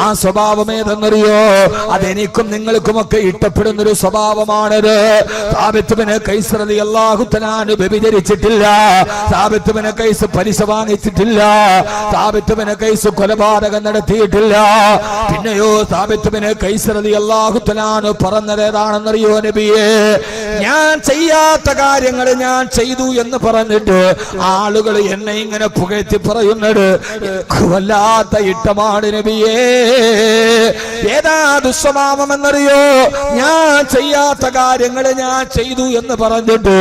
ആ സ്വഭാവം ഏതെന്നറിയോ? അതെനിക്കും നിങ്ങൾക്കുമൊക്കെ ഇഷ്ടപ്പെടുന്നൊരു സ്വഭാവമാണത്. സാബിത്ത് ബിൻ ഖൈസ് റളിയല്ലാഹു തആല വ്യഭിചരിച്ചിട്ടില്ല. സാബിത്ത് ബിൻ ഖൈസ് പലിശ വാങ്ങിച്ചിട്ടില്ല. സാബിത്ത് ബിൻ ഖൈസ് കൊലപാതകം നടത്തിയിട്ടില്ല. പിന്നെയോ സാബിത്ത് ബിൻ ഖൈസ് റളിയല്ലാഹു തആല പറഞ്ഞത് ഏതാണെന്നറിയോ നബിയേ? ഞാൻ ചെയ്യാത്ത കാര്യങ്ങൾ ഞാൻ ചെയ്തു എന്ന് പറഞ്ഞിട്ട് ആളുകൾ എന്നെ ഇങ്ങനെ പുകഴ്ത്തി പറയുന്നത് വല്ലാത്ത ഇഷ്ടമാണ് നബിയേ. ഏതാ ദുസ്വഭാവം എന്നറിയോ? ഞാൻ ചെയ്യാത്ത കാര്യങ്ങൾ ഞാൻ ചെയ്തു എന്ന് പറഞ്ഞിട്ട്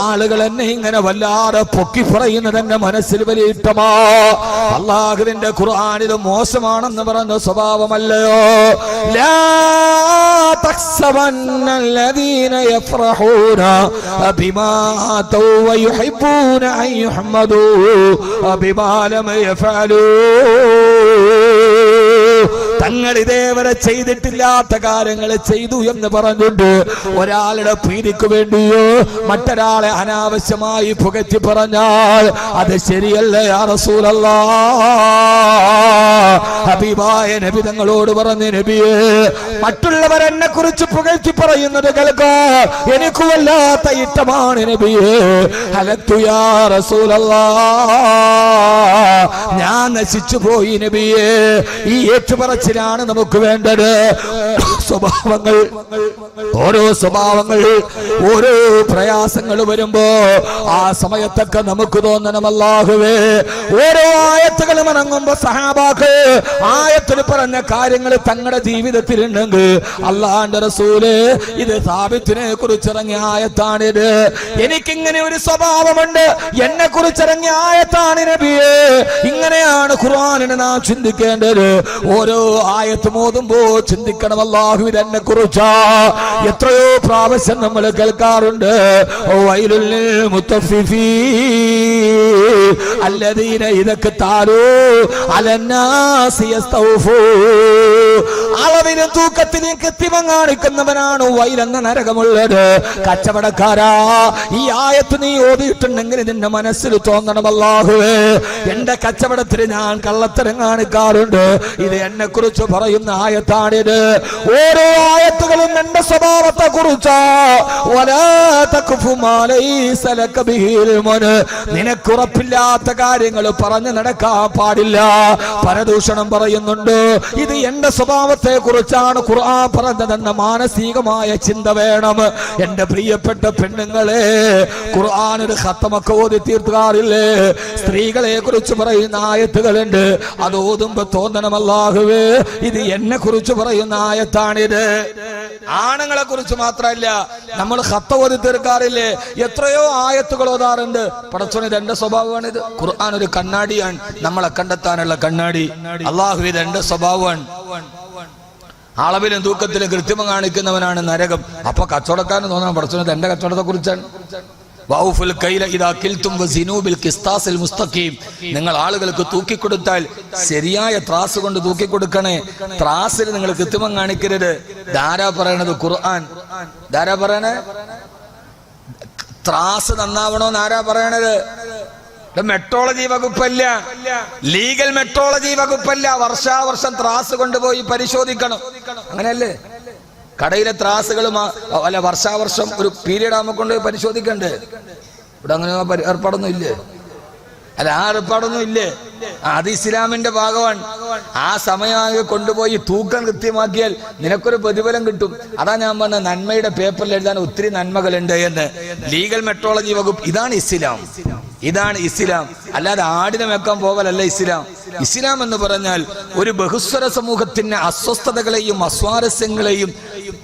ആളുകൾ എന്നെ ഇങ്ങനെ വല്ലാതെ പൊക്കി പറയുന്നത് എന്റെ മനസ്സിൽ വലിയ ഇഷ്ടമാ. അല്ലാഹുവിന്റെ ഖുർആനിൽ മോശമാണെന്ന് പറഞ്ഞ സ്വഭാവമല്ലയോ? ലാ തഖ്സബന്നല്ലദീന യഫ്റഹൂന ബിമാ അതൗ വയുഹിബ്ബൂന അൻ യുഹ്മദൂ ബിമാ ലം യഫഅലൂ. തങ്ങൾ ഇതേവരെ ചെയ്തിട്ടില്ലാത്ത കാര്യങ്ങൾ ചെയ്തു എന്ന് പറഞ്ഞിട്ട് ഒരാളുടെ പ്രീതിക്ക് വേണ്ടിയോ മറ്റൊരാളെ അനാവശ്യമായി പുകഴ്ത്തി പറഞ്ഞാൽ അത് ശരിയല്ല യാ റസൂലല്ലാഹ്. ഹബീബായ നബി തങ്ങളോട് പറഞ്ഞു, നബിയേ, മറ്റുള്ളവർ എന്നെ കുറിച്ച് പുകഴ്ത്തി പറയുന്നത് കേൾക്കാൻ എനിക്ക് വല്ലാത്ത ഇഷ്ടമാണ് നബിയേ. ഹലത്തു യാ റസൂലല്ലാഹ്, ഞാൻ നശിച്ചു പോയി നബിയേ. ഈ ഏറ്റുപറച്ചിലാണ് നമുക്ക് വേണ്ടത്. സ്വഭാവങ്ങൾ, ഓരോ സ്വഭാവങ്ങൾ, ഓരോ പ്രയാസങ്ങൾ വരുമ്പോ ആ സമയത്തൊക്കെ നമുക്ക് തോന്നണം, അല്ലാഹുവേ, ഓരോ ആയത്തുകളും ഇറങ്ങുമ്പോ സഹാബാക്ക് ആയത്തിൽ പറഞ്ഞ കാര്യങ്ങൾ തങ്ങളുടെ ജീവിതത്തിൽ ഉണ്ടെങ്കിൽ അല്ലാഹുവിന്റെ റസൂല് ഇത് സാബിത്തിനെ കുറിച്ച് ഇറങ്ങിയ ആയത്താണിത്. എനിക്കിങ്ങനെ ഒരു സ്വഭാവമുണ്ട്, എന്നെ കുറിച്ച് ഇറങ്ങിയ ആയത്താണ് നബിയേ. ഇങ്ങനെയാണ് ഖുർആനിനെ നാം ചിന്തിക്കേണ്ടത്. ഓരോ ആയത്ത് മോതുമ്പോ ചിന്തിക്കണം, അല്ലാഹു ഇതെന്നെ കുറിച്ചാ. എത്രയോ പ്രാവശ്യം നമ്മൾ കേൾക്കാറുണ്ട്, വൈലുൽ ലിൽ മുത്തഫിഫീൻ അല്ലദീന ഇദക താലൂ അലന്നാസി യസ്തൗഫൂ. അളവിലും തൂക്കത്തിലും കൃത്രിമം കാണിക്കുന്നവനാണ് വൈലെന്ന നരകമുള്ളത്. കച്ചവടക്കാരാ, ഈ ആയത്ത് നീ ഓതിയിട്ടുണ്ടെങ്കിൽ നിന്റെ മനസ്സിൽ തോന്നണം, അല്ലാഹുവേ, എന്റെ കച്ചവടത്തിൽ ഞാൻ കള്ളത്തരം കാണിക്കാറുണ്ട്, ഇത് എന്നെ കുറിച്ച് പറയുന്ന ആയത്താണിത്. ഓരോ ആയത്തുകളും എന്റെ സ്വഭാവത്തെ കുറിച്ചാ. നിനക്കുറപ്പില്ലാത്ത കാര്യങ്ങൾ പറഞ്ഞു നടക്കാൻ പാടില്ല. പരദൂഷണം പറയുന്നുണ്ട്, ഇത് എന്റെ സ്വഭാവത്തെ കുറിച്ചാണ് ഖുർആൻ പറഞ്ഞതെന്ന മാനസികമായ ചിന്ത വേണം. എന്റെ പ്രിയപ്പെട്ട പെണ്ണുങ്ങളെ, ഖുർആൻ ഒരു ഖത്തമൊക്കെ ഓതി തീർക്കാറില്ലേ? സ്ത്രീകളെ കുറിച്ച് പറയുന്ന ആയത്തുകളുണ്ട്, അത് ഓതുമ്പോ തോന്നണം, അല്ലാഹുവേ, ഇത് എന്നെ കുറിച്ച് പറയുന്ന ആയത്താണിത്. ആണുങ്ങളെ കുറിച്ച് മാത്രമല്ല, നമ്മൾ ഖത്ത ഓതി തീർക്കാറില്ലേ? എത്രയോ ആയത്തുകൾ ഓതാറുണ്ട്. പടച്ചോനെ, ഇത് എന്റെ സ്വഭാവമാണിത്. ഖുർആൻ ഒരു കണ്ണാടിയാണ്, നമ്മളെ കണ്ടെത്താനുള്ള കണ്ണാടി. അല്ലാഹു ഇത് എന്റെ സ്വഭാവമാണ്. അളവിലും തൂക്കത്തിലും കൃത്രിമം കാണിക്കുന്നവനാണ് നരകം. അപ്പൊ കച്ചവടക്കാരന് തോന്നണം, പടച്ചോനെ എന്റെ കച്ചവടത്തെ കുറിച്ചാണ്. നിങ്ങൾ ആളുകൾക്ക് തൂക്കിക്കൊടുത്താൽ ശരിയായ ത്രാസ് കൊണ്ട് തൂക്കിക്കൊടുക്കണേ. ത്രാസിൽ നിങ്ങൾ കൃത്രിമം കാണിക്കരുത്. ധാരാ പറയണത് ഖുർആൻ. ധാരാ പറയണേ ത്രാസ് നന്നാവണോന്ന് ആരാ പറയണത്? മെട്രോളജി വകുപ്പല്ല, ലീഗൽ മെട്രോളജി വകുപ്പല്ല. വർഷാവർഷം ത്രാസ് കൊണ്ടുപോയി പരിശോധിക്കണം, അങ്ങനെയല്ലേ? കടയിലെ ത്രാസുകളും അല്ല, വർഷാവർഷം ഒരു പീരീഡ് ആകുമ്പോൾ കൊണ്ടുപോയി പരിശോധിക്കണ്ടേ? ഇവിടെ അങ്ങനെ ഏർപ്പാടൊന്നും ഇല്ലേ? അല്ല, ആ ഏർപ്പാടൊന്നും ഇല്ലേ? അത് ഇസ്ലാമിന്റെ ഭാഗമാണ്. ആ സമയമാകെ കൊണ്ടുപോയി തൂക്കം കൃത്യമാക്കിയാൽ നിനക്കൊരു പ്രതിഫലം കിട്ടും. അതാ ഞാൻ പറഞ്ഞ നന്മയുടെ പേപ്പറിൽ എഴുതാൻ ഒത്തിരി നന്മകളുണ്ട് എന്ന്. ലീഗൽ മെട്രോളജി വകുപ്പ്, ഇതാണ് ഇസ്ലാം. ഇതാണ് ഇസ്ലാം. അല്ലാതെ ആടിനെ വെക്കാൻ പോകലല്ല ഇസ്ലാം. ഇസ്ലാം എന്ന് പറഞ്ഞാൽ ഒരു ബഹുസ്വര സമൂഹത്തിന്റെ അസ്വസ്ഥതകളെയും അസ്വാരസ്യങ്ങളെയും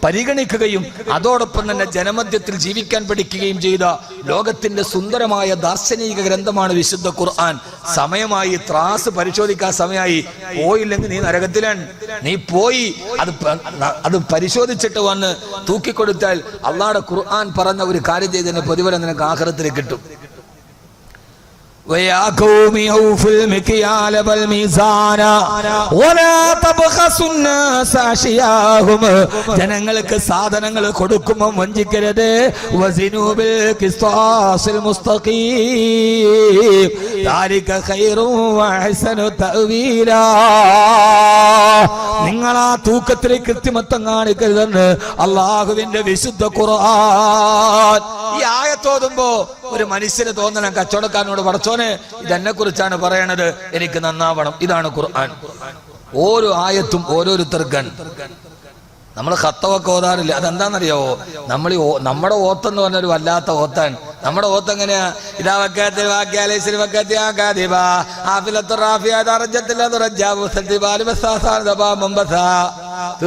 പരിഗണിക്കുകയും അതോടൊപ്പം തന്നെ ജനമധ്യത്തിൽ ജീവിക്കാൻ പഠിക്കുകയും ചെയ്ത ലോകത്തിന്റെ സുന്ദരമായ ദാർശനിക ഗ്രന്ഥമാണ് വിശുദ്ധ ഖുർആൻ. സമയമായി, ത്രാസ് പരിശോധിക്കാൻ സമയമായി. പോയില്ലെങ്കിൽ നീ നരകത്തിലാണ്. നീ പോയി അത് പരിശോധിച്ചിട്ട് വന്ന് തൂക്കിക്കൊടുത്താൽ അള്ളാഹുവിന്റെ ഖുർആൻ പറഞ്ഞ ഒരു കാര്യം ചെയ്തതിന് പ്രതിഫലം നിനക്ക് ആഖിറത്തിൽ കിട്ടും. ويا قوم أوفوا المكيال والميزان ولا تبخسوا الناس أشياءهم. ജനങ്ങൾക്ക് സാധനങ്ങൾ കൊടുക്കുമ്പോൾ വഞ്ചിക്കരുത്. വസിനൂ ബിൽ ഖിസ്താസിൽ മുസ്തഖീം ദാലിക ഖൈറു വഅഹ്സനു തഅവീലാ. നിങ്ങൾ ആ തൂക്കത്തിൽ കൃത്രിമത്വം കാണിക്കരുതെന്ന് അല്ലാഹുവിന്റെ വിശുദ്ധ ഖുർആൻ. ഈ ആയത്തോതുമ്പോ ഒരു മനുഷ്യന് തോന്നണം, കച്ചവടക്കാരനോട്, പടച്ചോനെ ഇതെന്നെ കുറിച്ചാണ് പറയണത്, എനിക്ക് നന്നാവണം. ഇതാണ് ഖുർആൻ. ഓരോ ആയത്തും ഓരോരുത്തർക്കാണ്. നമ്മൾ ഖത്തവൊക്കെ ഓതാറില്ല. അതെന്താണെന്നറിയാവോ? നമ്മുടെ ഓത്തെന്ന് പറഞ്ഞൊരു വല്ലാത്ത ഓത്താണ്. നമ്മുടെ ഓത്ത് എങ്ങനെയാ? ഇതാ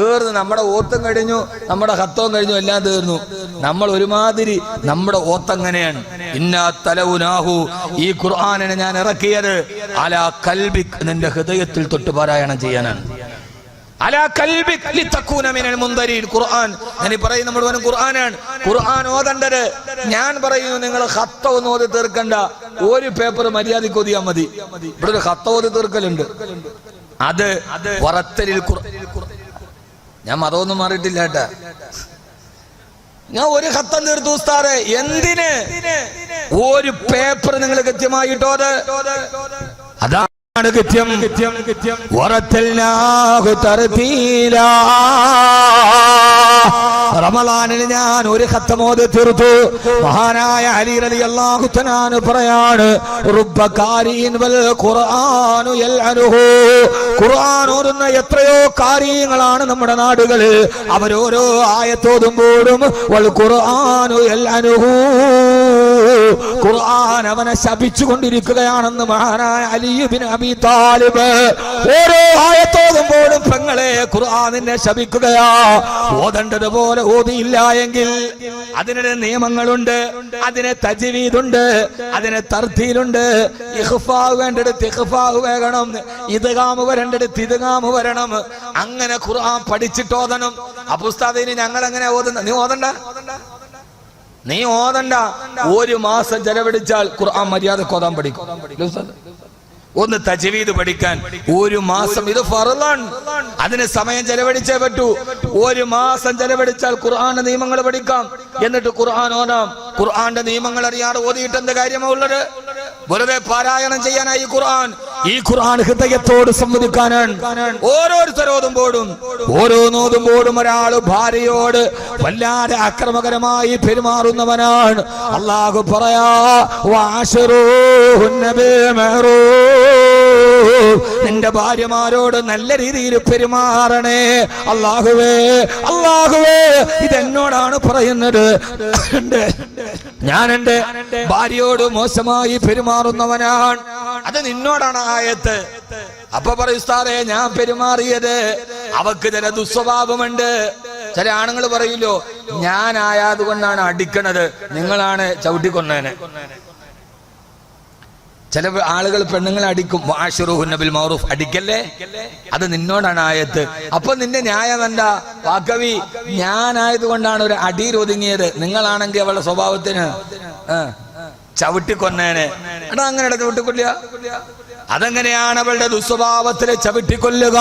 തീർന്നു. നമ്മുടെ ഓത്തും കഴിഞ്ഞു, നമ്മുടെ ഖത്തവും കഴിഞ്ഞു, എല്ലാം തീർന്നു. നമ്മൾ ഒരുമാതിരി നമ്മുടെ ഓത്തങ്ങനെയാണ്. ഇന്നാ തലൗനാഹു, ഈ ഖുർആനിനെ ഞാൻ ഇറക്കിയത് അലാ കൽബിക്, നിന്റെ ഹൃദയത്തിൽ തൊട്ട് പാരായണം ചെയ്യാനാണ്. അലാ കൽബിക് ലിതകൂന മിനൽ മുൻദരീൻ. ഖുർആൻ ഞാൻ പറയും, നമ്മൾ പറഞ്ഞു ഖുർആനാണ്. ഖുർആൻ ഓതണ്ടത് ഞാൻ പറയുന്നു, നിങ്ങൾ ഖത്ത ഒന്നും ഓതി തീർക്കണ്ട. ഒരു പേപ്പർ മര്യാദയ്ക്ക് ഓതിയാൽ മതി. ഇവിടെ ഒരു ഖത്ത ഓതി തീർക്കലുണ്ട്. അത് വറത്തലിൽ ഞാൻ മതമൊന്നും മാറിയിട്ടില്ല കേട്ടാ. ഞാൻ ഒരു ഖത്തം തീർത്തു ഉസ്താദേ. എന്തിന്? ഒരു പേപ്പർ നിങ്ങൾ കൃത്യമായിട്ടോ അതാണ് കൃത്യം. റമളാനിൽ ഞാൻ ഒരു ഖത്തമോദ് തീർത്തു. മഹാനായ അലി റളിയല്ലാഹു തആല പറയാണ്, റുബ്ബ ഖാരിൻ വൽ ഖുർആനു യൽഅനുഹു. ഖുർആൻ ഓതുന്ന എത്രയോ കാര്യങ്ങളാണ് നമ്മുടെ നാടുകളിൽ. അവരോരോ ആയത്തോതുമ്പോഴും വൽ ഖുർആനു യൽഅനുഹു, ഖുർആൻ അവനെ ശപിച്ചുകൊണ്ടിരിക്കുകയാണെന്ന് മഹാനായ അലി ഇബ്നു അബീ താലിബ്. ഓരോ ആയത്തോതുമ്പോഴും പെങ്ങളെ ഖുർആൻ നിന്നെ ശപിക്കുകയാ. ഓതേണ്ടതുപോലെ ഓതിയില്ല എങ്കിൽ അതിന് നിയമങ്ങളുണ്ട്, അതിന് തജ്വീദുണ്ട്, അതിന് തർത്തീലുണ്ട്. ഇഖ്ഫാ വേണ്ടടുത്ത് ഇഖ്ഫാ വേണം, ഇദ്ഗാം വരേണ്ടടുത്ത് ഇദ്ഗാം വരണം. അങ്ങനെ ഖുർആൻ പഠിച്ചിട്ട് ഓതണം. അപ്പൊ ഉസ്താദ് ഇനി ഞങ്ങൾ എങ്ങനെ ഓതുന്ന? നീ ഓതണ്ട. ഒരു മാസം ചെലവഴിച്ചാൽ ഖുർആൻ മര്യാദക്ക് ഓതാൻ പഠിക്കും. ഒന്ന് തജ്വീദ് പഠിക്കാൻ ഒരു മാസം, ഇത് ഫർളാണ്, അതിന് സമയം ചെലവഴിച്ചേ പറ്റൂ. ഒരു മാസം ചെലവഴിച്ചാൽ ഖുർആന്റെ നിയമങ്ങൾ പഠിക്കാം. എന്നിട്ട് ഖുർആൻ ഓതാം. ഖുർആന്റെ നിയമങ്ങൾ അറിയാതെ ഓതിയിട്ട് എന്ത് കാര്യമാ ഉള്ളത്? വെറുതെ പാരായണം ചെയ്യാനായി ഈ ഖുർആൻ ഹൃദയത്തോട് സംവദിക്കാനാണ്. ഓരോരുത്തരോതുമ്പോഴും ഓരോന്നോതുമ്പോഴും ഒരാൾ ഭാര്യയോട് വല്ലാതെ അക്രമകരമായി പെരുമാറുന്നവനാണ്. അല്ലാഹു പറയാ, വഅശറൂഹുന്ന ബിൽ മഅറൂഫ്, നിന്റെ ഭാര്യമാരോട് നല്ല രീതിയിൽ പെരുമാറണേ. അല്ലാഹുവേ ഇതെന്നോടാണ് പറയുന്നത്. ഞാൻ എന്റെ ഭാര്യയോട് മോശമായി പെരുമാറുന്നവനാണ്, അത് നിന്നോടാണ് ആയത്ത്. അപ്പൊ പറയും ഉസ്താദേ, ഞാൻ പെരുമാറിയത് അവക്ക് ചില ദുസ്വഭാവമുണ്ട്. ചില ആണുങ്ങൾ പറയില്ലോ, ഞാനായത് കൊണ്ടാണ് അടിക്കണത്, നിങ്ങളാണ് ചവിട്ടിക്കൊന്നേനെ. ചില ആളുകൾ പെണ്ണുങ്ങളെ അടിക്കും. വഅശറൂഹുന്ന ബിൽ മഅറൂഫ്, അടിക്കല്ലേ, അത് നിന്നോടാണ് ആയത്ത്. അപ്പൊ നിന്റെ ന്യായം എന്താ? വാക്കവി, ഞാനായത് കൊണ്ടാണ് ഒരു അടിയിൽ ഒതുങ്ങിയത്, നിങ്ങളാണെങ്കിൽ അവളുടെ സ്വഭാവത്തിന് ചവിട്ടിക്കൊന്നേനെ. എടാ, അങ്ങനെ ചവിട്ടിക്കൊല്ല. അതെങ്ങനെയാണ് അവളുടെ ദുസ്വഭാവത്തിലെ ചവിട്ടിക്കൊല്ലുക?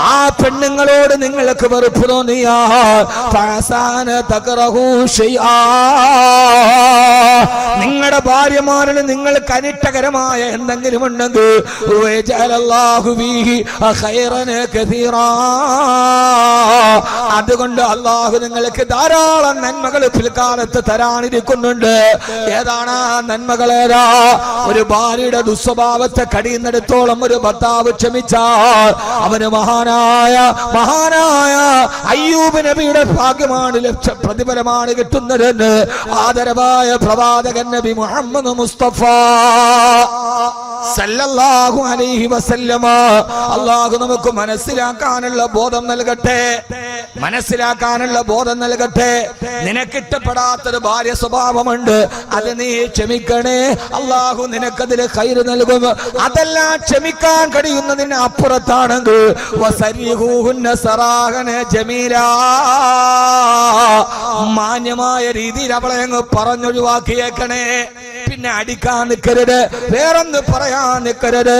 ആ പെണ്ണുങ്ങളോട് നിങ്ങൾക്ക് വെറുപ്പ് തോന്നിയാൽ നിങ്ങളുടെ ഭാര്യമാരിൽ നിങ്ങൾക്ക് അനിഷ്ടകരമായ എന്തെങ്കിലും ഉണ്ടെങ്കിൽ അതുകൊണ്ട് അള്ളാഹു നിങ്ങൾക്ക് ധാരാളം നന്മകൾ പിൽക്കാലത്ത് തരാനിരിക്കുന്നുണ്ട്. ഏതാണ് ആ നന്മകളേതാ? ഒരു ഭാര്യയുടെ ദുസ്വഭാവത്തെ കടിയുന്നിടത്തോളം ഒരു ഭർത്താവ് ക്ഷമിച്ചാൽ അവന് മഹാനായ അയ്യൂബ് നബിയുടെ ഭാഗ്യമാണ്, പ്രതിഫലമാണ് കിട്ടുന്നതെന്ന് ആദരവായ പ്രവാചകൻ നബി മുഹമ്മദ് മുസ്തഫ സല്ലല്ലാഹു അലൈഹി വസല്ലമ. അല്ലാഹു നമുക്ക് മനസ്സിലാക്കാനുള്ള ബോധം നൽകട്ടെ. നിനക്കിഷ്ടപ്പെടാത്തൊരു ഭാര്യ സ്വഭാവമുണ്ട്, അത് നീ ക്ഷമിക്കണേ. അല്ലാഹു നിനക്കതിൽ ഖൈർ നൽകും. അതെല്ലാം ക്ഷമിക്കാൻ കഴിയുന്നതിന് അപ്പുറത്താണെങ്കിൽ വസരിഹൂഹുന്ന സറാഹന ജമീലാ, മാന്യമായ രീതിയിൽ അവളെ അങ്ങ് പറഞ്ഞൊഴിവാക്കിയേക്കണേ. പിന്നെ അടിക്കാൻ നിൽക്കരുത്, വേറൊന്ന് പറയാൻ നിൽക്കരുത്.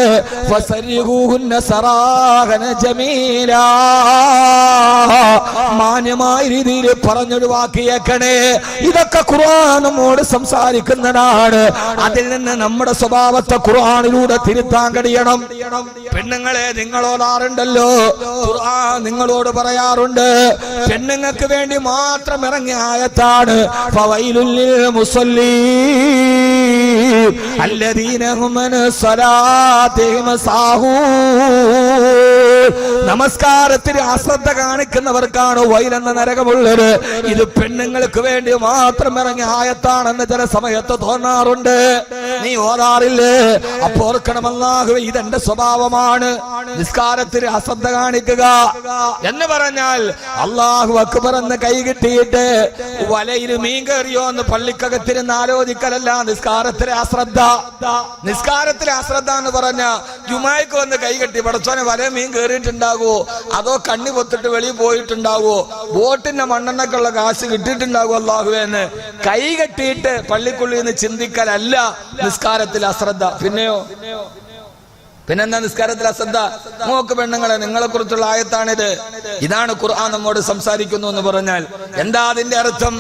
ഫസരിഹൂഹുന്ന സറാഹന ജമീലാ, മാന്യമായ രീതിയിൽ പറഞ്ഞൊഴിവാക്കിയേക്കണേ. ഇതൊക്കെ ഖുർആൻ നമ്മോട് സംസാരിക്കുന്നതാണ്. അതിൽ നിന്ന് നമ്മുടെ സ്വഭാവത്തെ ഖുർആനിലൂടെ തിരുത്താൻ കഴിയണം. പെണ്ണുങ്ങളെ, നിങ്ങളോടാറുണ്ടല്ലോ, ഖുർആൻ നിങ്ങളോട് പറയാറുണ്ട്. പെണ്ണുങ്ങൾക്ക് വേണ്ടി മാത്രം ഇറങ്ങിയ ആയത്താണ് ഫവൈലുൽ ലിൽ മുസല്ലീൻ الذين هم عن صلاتهم ساهون. നമസ്കാരത്തിൽ അശ്രദ്ധ കാണിക്കുന്നവർക്കാണ് വൈലെന്ന നരകമുള്ളത്. ഇത് പെണ്ണുങ്ങൾക്ക് വേണ്ടി മാത്രം ഇറങ്ങിയ ആയത്താണെന്ന് ചില സമയത്ത് തോന്നാറുണ്ട്. നീ ഓതാറില്ലേ? അപ്പോൾ ഓർക്കണം, അല്ലാഹുവേ, ഇതെന്റെ സ്വഭാവമാണ്, നിസ്കാരത്തിൽ അശ്രദ്ധ കാണിക്കുക എന്ന് പറഞ്ഞാൽ അല്ലാഹു അക്ബർ എന്ന് കൈ കിട്ടിയിട്ട് വലയിൽ മീൻ കയറിയോ എന്ന് പള്ളിക്കകത്തിരുന്ന് ആലോചിക്കലല്ല നിസ്കാരത്തിലെ അശ്രദ്ധ. നിസ്കാരത്തിൽ അശ്രദ്ധ എന്ന് പറഞ്ഞ ജുമായ്ക്ക് വന്ന് കൈ കെട്ടി പടച്ചോനെ വല മീൻ കേറിയിട്ടുണ്ടാകുവോ, അതോ കണ്ണി പൊത്തിട്ട് വെളിയിൽ പോയിട്ടുണ്ടാകുവോ, ബോട്ടിന്റെ മണ്ണെണ്ണക്കുള്ള കാശ് കിട്ടിയിട്ടുണ്ടാകുമോ അല്ലാഹുവേ കൈ കെട്ടിയിട്ട് പള്ളിക്കുള്ളിൽ നിന്ന് ചിന്തിക്കലല്ല നിസ്കാരത്തിൽ അശ്രദ്ധ. പിന്നെന്താ നിസ്കാരത്തിൽ അശ്രദ്ധ? നോക്ക് പെണ്ണുങ്ങളെ, നിങ്ങളെ കുറിച്ചുള്ള ആയത്താണിത്. ഇതാണ് ഖുർആൻ നമ്മോട് സംസാരിക്കുന്നു എന്ന് പറഞ്ഞാൽ എന്താ അതിന്റെ അർത്ഥം?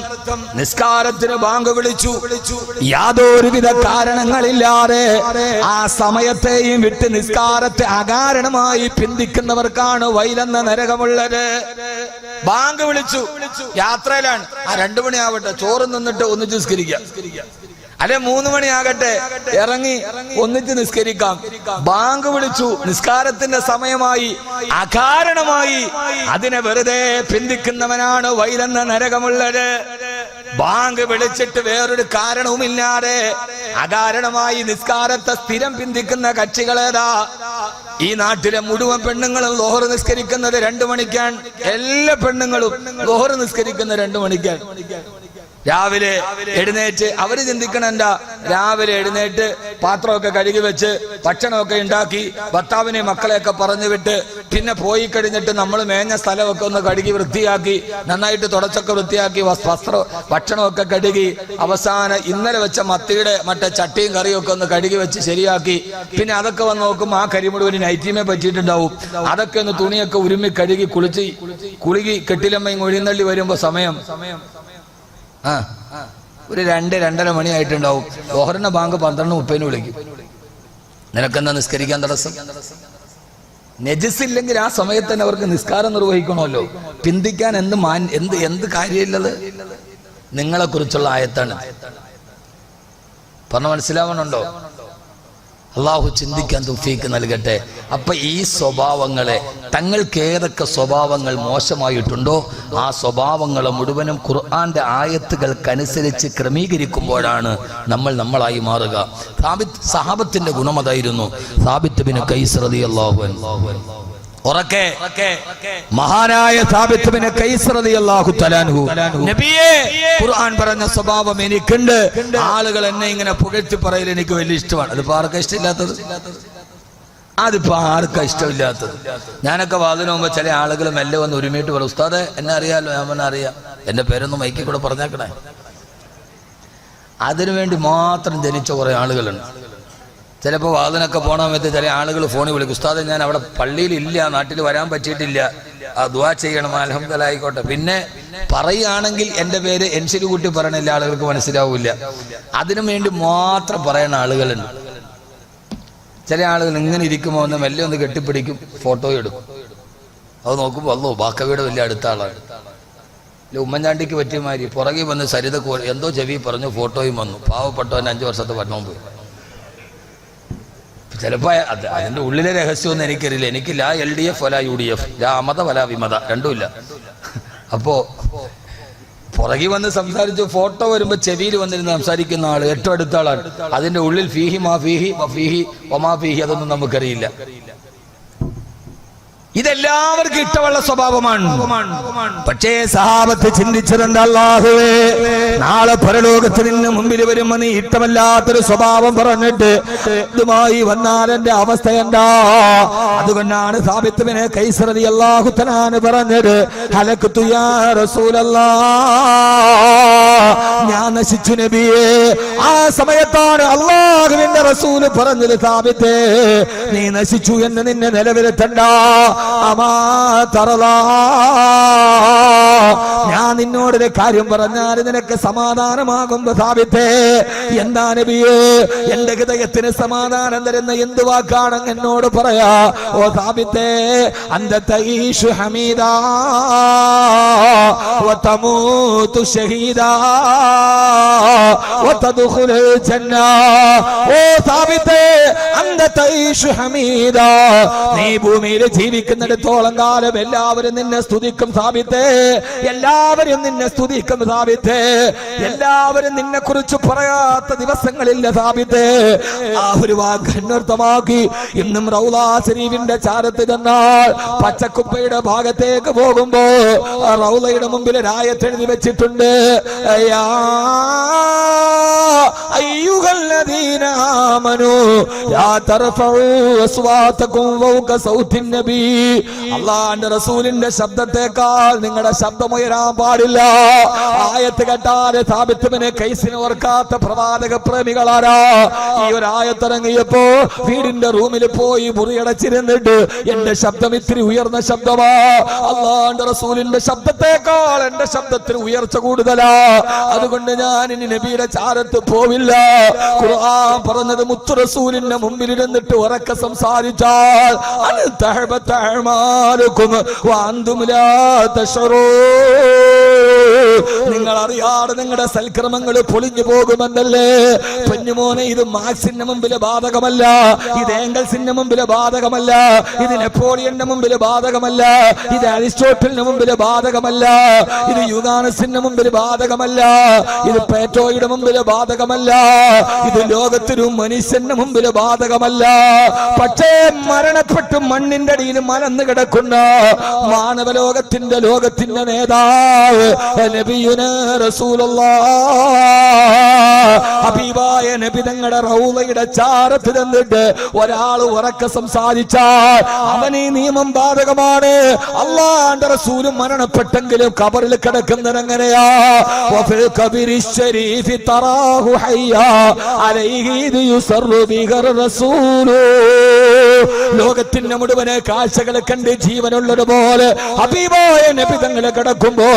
നിസ്കാരത്തിന് ബാങ്ക് വിളിച്ചു, യാതൊരുവിധ കാരണങ്ങളില്ലാതെ ആ സമയത്തെയും വിട്ട് നിസ്കാരത്തെ അകാരണമായി പിന്തിക്കുന്നവർക്കാണ് വൈലെന്ന നരകമുള്ളത്. ബാങ്ക് വിളിച്ചു, യാത്രയിലാണ്, ആ 2 മണിയാവട്ടെ, ചോറ് നിന്നിട്ട് ഒന്നിച്ച് നിസ്കരിക്കാം, അല്ലെ 3 മണിയാകട്ടെ ഇറങ്ങി ഒന്നിച്ച് നിസ്കരിക്കാം. ബാങ്ക് വിളിച്ചു, നിസ്കാരത്തിന്റെ സമയമായി, അകാരണമായി അതിനെ വെറുതെ പിന്തിക്കുന്നവനാണ് വൈലെന്ന നരകമുള്ളത്. ബാങ്ക് വിളിച്ചിട്ട് വേറൊരു കാരണവുമില്ലാതെ അകാരണമായി നിസ്കാരത്തെ സ്ഥിരം പിന്തിക്കുന്ന കക്ഷികളേതാ? ഈ നാട്ടിലെ മുഴുവൻ പെണ്ണുങ്ങളും ലോഹർ നിസ്കരിക്കുന്നത് 2 മണിക്കാണ്. എല്ലാ പെണ്ണുങ്ങളും ലോഹർ നിസ്കരിക്കുന്ന 2 മണിക്കാണ്. രാവിലെ എഴുന്നേറ്റ് അവര് ചിന്തിക്കണം, എന്താ രാവിലെ എഴുന്നേറ്റ് പാത്രമൊക്കെ കഴുകി വെച്ച് ഭക്ഷണമൊക്കെ ഉണ്ടാക്കി ഭർത്താവിനെ മക്കളെയൊക്കെ പറഞ്ഞു വിട്ട് പിന്നെ പോയി കഴിഞ്ഞിട്ട് നമ്മൾ മേഞ്ഞ സ്ഥലമൊക്കെ ഒന്ന് കഴുകി വൃത്തിയാക്കി നന്നായിട്ട് തുടച്ചൊക്കെ വൃത്തിയാക്കി ഭക്ഷണമൊക്കെ കഴുകി അവസാനം ഇന്നലെ വെച്ച മത്തിയുടെ മറ്റേ ചട്ടിയും കറിയും ഒക്കെ ഒന്ന് കഴുകി വെച്ച് ശരിയാക്കി പിന്നെ അതൊക്കെ വന്ന് നോക്കുമ്പോൾ ആ കരി മുഴുവൻ നൈറ്റിമേ പറ്റിയിട്ടുണ്ടാവും. അതൊക്കെ ഒന്ന് തുണിയൊക്കെ ഉരുമ്മി കഴുകി കുളുകി കെട്ടിലമ്മയും ഒഴിയുന്നള്ളി വരുമ്പോ സമയം ഒരു 2-2:30 മണിയായിട്ടുണ്ടാവും. ലോഹറിന്റെ ബാങ്ക് 12:30 വിളിക്കും. നിനക്കെന്താ നിസ്കരിക്കാൻ തടസ്സം? നജിസില്ലെങ്കിൽ ആ സമയത്ത് തന്നെ അവർക്ക് നിസ്കാരം നിർവഹിക്കണമല്ലോ. പിന്തിക്കാൻ എന്ത് കാര്യമില്ലത്? നിങ്ങളെ കുറിച്ചുള്ള ആയത്താണ്. പറഞ്ഞ മനസ്സിലാവണുണ്ടോ? അള്ളാഹു ചിന്തിക്കാൻ തൗഫീക്ക് നൽകട്ടെ. അപ്പൊ ഈ സ്വഭാവങ്ങളെ, തങ്ങൾക്ക് ഏതൊക്കെ സ്വഭാവങ്ങൾ മോശമായിട്ടുണ്ടോ ആ സ്വഭാവങ്ങളെ മുഴുവനും ഖുർആന്റെ ആയത്തുകൾക്കനുസരിച്ച് ക്രമീകരിക്കുമ്പോഴാണ് നമ്മളായി മാറുക. സഹാബത്തിന്റെ ഗുണമതായിരുന്നു. സാബിത്ത് ബിൻ ഖൈസ് റളിയല്ലാഹു അൻഹു, ഉറക്കെ മഹാനായ സാബിത്ത് ബിൻ ഖൈസ് റളിയല്ലാഹു തആല അൻഹു, നബിയേ ഖുർആൻ പറഞ്ഞ സ്വഭാവം എനിക്കുണ്ട്. ആളുകൾ എന്നെ ഇങ്ങനെ പുകഴ്ത്തി പറയൽ എനിക്ക് വലിയ ഇഷ്ടമാണ്. അതിപ്പോ ആർക്കാ ഇഷ്ടമില്ലാത്തത്? അതിപ്പോ ആർക്കാ ഇഷ്ടമില്ലാത്തത്? ഞാനൊക്കെ വാതിന് പോകുമ്പോ ചില ആളുകൾ മെല്ലെ വന്ന് ഒരുമിട്ട് പറയും, ഉസ്താദെ എന്നെ അറിയാലോ. ഞാൻ അറിയാം, എന്റെ പേരൊന്നും മൈക്കിൽ കൂടെ പറഞ്ഞേക്കണേ. അതിനുവേണ്ടി മാത്രം ജനിച്ച കുറെ ആളുകളുണ്ട്. ചിലപ്പോൾ വാതിനൊക്കെ പോണ സമയത്ത് ചില ആളുകൾ ഫോണിൽ വിളിക്കും, ഉസ്താദെ ഞാൻ അവിടെ പള്ളിയിൽ ഇല്ല, നാട്ടിൽ വരാൻ പറ്റിയിട്ടില്ല, ദുആ ചെയ്യണം, അൽഹംദുലില്ലാഹ് ആയിക്കോട്ടെ. പിന്നെ പറയുകയാണെങ്കിൽ എൻ്റെ പേര് എൻസിൽ കൂട്ടി പറയണ എല്ലാ ആളുകൾക്ക് മനസ്സിലാവില്ല. അതിനു വേണ്ടി മാത്രം പറയുന്ന ആളുകളുണ്ട്. ചില ആളുകൾ ഇങ്ങനെ ഇരിക്കുമ്പോൾ ഒന്ന് മെല്ലെ ഒന്ന് കെട്ടിപ്പിടിക്കും, ഫോട്ടോ എടുക്കും. അത് നോക്കുമ്പോൾ അല്ലോ ബാക്കവിയുടെ വലിയ അടുത്ത ആളാണ്. ഉമ്മൻചാണ്ടിക്ക് പറ്റിയ മാതിരി പുറകെ വന്ന് സരിത എന്തോ ചെവി പറഞ്ഞു, ഫോട്ടോയും വന്നു. പാവപ്പെട്ടവൻ 5 വർഷത്തെ പഠനവും പോയി. ചിലപ്പോൾ അതിന്റെ ഉള്ളിലെ രഹസ്യമൊന്നും എനിക്കറിയില്ല. എനിക്ക് ലാ LDF വല UDF, ലാ അമത വല വിമത, രണ്ടുമില്ല. അപ്പോ പുറകെ വന്ന് സംസാരിച്ചു, ഫോട്ടോ വരുമ്പോ ചെവിയിൽ വന്നിരുന്ന് സംസാരിക്കുന്ന ആള് ഏറ്റവും അടുത്ത ആളാണ്. അതിന്റെ ഉള്ളിൽ ഫീഹി മാ ഫീഹി വഫീഹി വമാ ഫീഹി അതൊന്നും നമുക്കറിയില്ല. ഇതെല്ലാവർക്കും ഇഷ്ടമുള്ള സ്വഭാവമാണ്. പക്ഷേ സഹാബത്ത് ചിന്തിച്ചിട്ടുണ്ട്, അല്ലാഹുവേ നാളെ പരലോകത്ത് നിന്റെ മുമ്പിൽ വരുമ്പോ നീ ഇഷ്ടമല്ലാത്തൊരു സ്വഭാവം പറഞ്ഞിട്ട് ഇതുമായി വന്നാൽ എന്റെ അവസ്ഥ എന്താ? അതുകൊണ്ടാണ് സാബിത്ത് ബിൻ ഖൈസ് റളിയല്ലാഹു തആല പറഞ്ഞത്, ഹലക്തു യാ റസൂലല്ലാഹ്, ഞാൻ നശിച്ചു നബിയേ. ആ സമയത്താണ് അല്ലാഹുവിന്റെ റസൂൽ പറഞ്ഞത്, സാബിത്തേ നീ നശിച്ചു എന്ന് നിന്നെ നിലവിലെത്തണ്ട. ഞാൻ നിന്നോടൊരു കാര്യം പറഞ്ഞാൽ നിനക്ക് സമാധാനമാകുമ്പോ സാബിത്തേ. എന്താ നബിയേ? എന്റെ ഹൃദയത്തിന് സമാധാനം തരുന്ന എന്ത് വാക്കാണ് എന്നോട് പറയാ? ഓ സാബിത്തേ, അന്ത തഈഷു ഹമീദാ വതമൂതു ഷഹീദാ വതദ്ഖുലുൽ ജന്ന. ഓ സാബിത്തേ, അന്ത തഈഷു ഹമീദാ, നീ ഭൂമിയിൽ ജീവിക്കുന്നിടത്തോളം കാലം എല്ലാവരും നിന്നെ സ്തുതിക്കും സാബിത്തേ. എല്ലാവരും നിന്നെ സ്തുതിക്കും സാബിത്തേ. എല്ലാവരും നിന്നെ കുറിച്ച് പറയാത്ത ദിവസങ്ങളില്ല സാബിത്തേ. ആ ഒരു വാക്ക് അന്വർത്ഥമാക്കി ഇന്നും റൗളാ ശരീഫിന്റെ ചാരത്ത് ചെന്നാൽ പച്ചക്കുപ്പയുടെ ഭാഗത്തേക്ക് പോകുമ്പോ റൗളയുടെ മുമ്പിൽ രായത്ത് എഴുതി വെച്ചിട്ടുണ്ട്, യാ അയ്യുഹല്ലദീന ആമനൂ ലാ തർഫഉ അസ്വാതകും ഫൗക സൗത്തിൻ നബി. അല്ലാഹുവിന്റെ റസൂലിന്റെ ശബ്ദത്തെക്കാൾ നിങ്ങളുടെ ശബ്ദം ഉയരാൻ പാടില്ല. ആയത്ത് കേട്ടാൽ സാബിത്ത് ഇബ്നു ഖൈസിനെ ഓർക്കാത്ത പ്രവാചക പ്രേമികളാരാ? ഈ ഒരു ആയത്തിറങ്ങിയപ്പോ വീടിന്റെ റൂമിൽ പോയി മുറിയടച്ചിരുന്നിട്ട് എന്റെ ശബ്ദം ഇത്തിരി ഉയർന്ന ശബ്ദമാ, അല്ലാഹുവിന്റെ റസൂലിന്റെ ശബ്ദത്തെക്കാൾ എന്റെ ശബ്ദത്തിന് ഉയർച്ച കൂടുതലാ, അതുകൊണ്ട് ഞാൻ ഇനി നബിയുടെ ചാരത്ത് പോവില്ല. ഖുർആൻ പറഞ്ഞത് മുത്തു റസൂലിന്റെ മുമ്പിൽ ഇരുന്നിട്ട് ഉറക്കെ സംസാരിച്ചാൽ നിങ്ങൾ അറിയാതെ നിങ്ങളുടെ സൽക്രമങ്ങൾ പൊളിഞ്ഞു പോകുമെന്നല്ലേ? പൊന്നുമോനെ, ഇത് മാർക്സിന്റെ മുമ്പിൽ ബാധകമല്ല, ഇത് ഏംഗൽസിന്റെ മുമ്പിൽ ബാധകമല്ല, ഇത് നെപ്പോളിയന്റെ മുമ്പിൽ ബാധകമല്ല, ഇത് അരിസ്റ്റോട്ടലിന്റെ മുമ്പിൽ ബാധകമല്ല, ഇത് യുഗാനസിന്റെ മുമ്പിൽ ബാധകമല്ല, ഇത് പ്ലേറ്റോയുടെ മുമ്പിൽ ബാധകമല്ല, ഇത് ലോകത്തിനു മനുഷ്യന്റെ മുമ്പിൽ ബാധകമല്ല. പക്ഷേ മരണപ്പെട്ട് മണ്ണിന്റെ അടിയിൽ മലന്ന് കിടക്കുന്ന മാനവലോകത്തിന്റെ ലോകത്തിന്റെ നേതാവ് നബിയുനാ റസൂലുള്ളാഹ്, ഹബീബായ നബി തങ്ങളുടെ റൗളയുടെ ചാരത്ത് നിന്നിട്ട് ഒരാൾ ഉറക്കെ സംസാരിച്ചാൽ അവന് ഈ നിയമം ബാധകമാണ്. അല്ലാഹുവിന്റെ റസൂലും മരണപ്പെട്ടെങ്കിലും ഖബറിൽ കിടക്കുന്നത് എങ്ങനെയാ? വഫിൽ ഖബരി ശരീഫി തറാഹു ഹയ്യാ അലൈഹി യുസറു ബിഗർ റസൂലു. ലോകത്തിന്റെ മുഴുവനെ കാഴ്ചകളെ കണ്ട് ജീവനുള്ളതുപോലെ ഹബീബായ നബി തങ്ങളെ കിടക്കുമ്പോ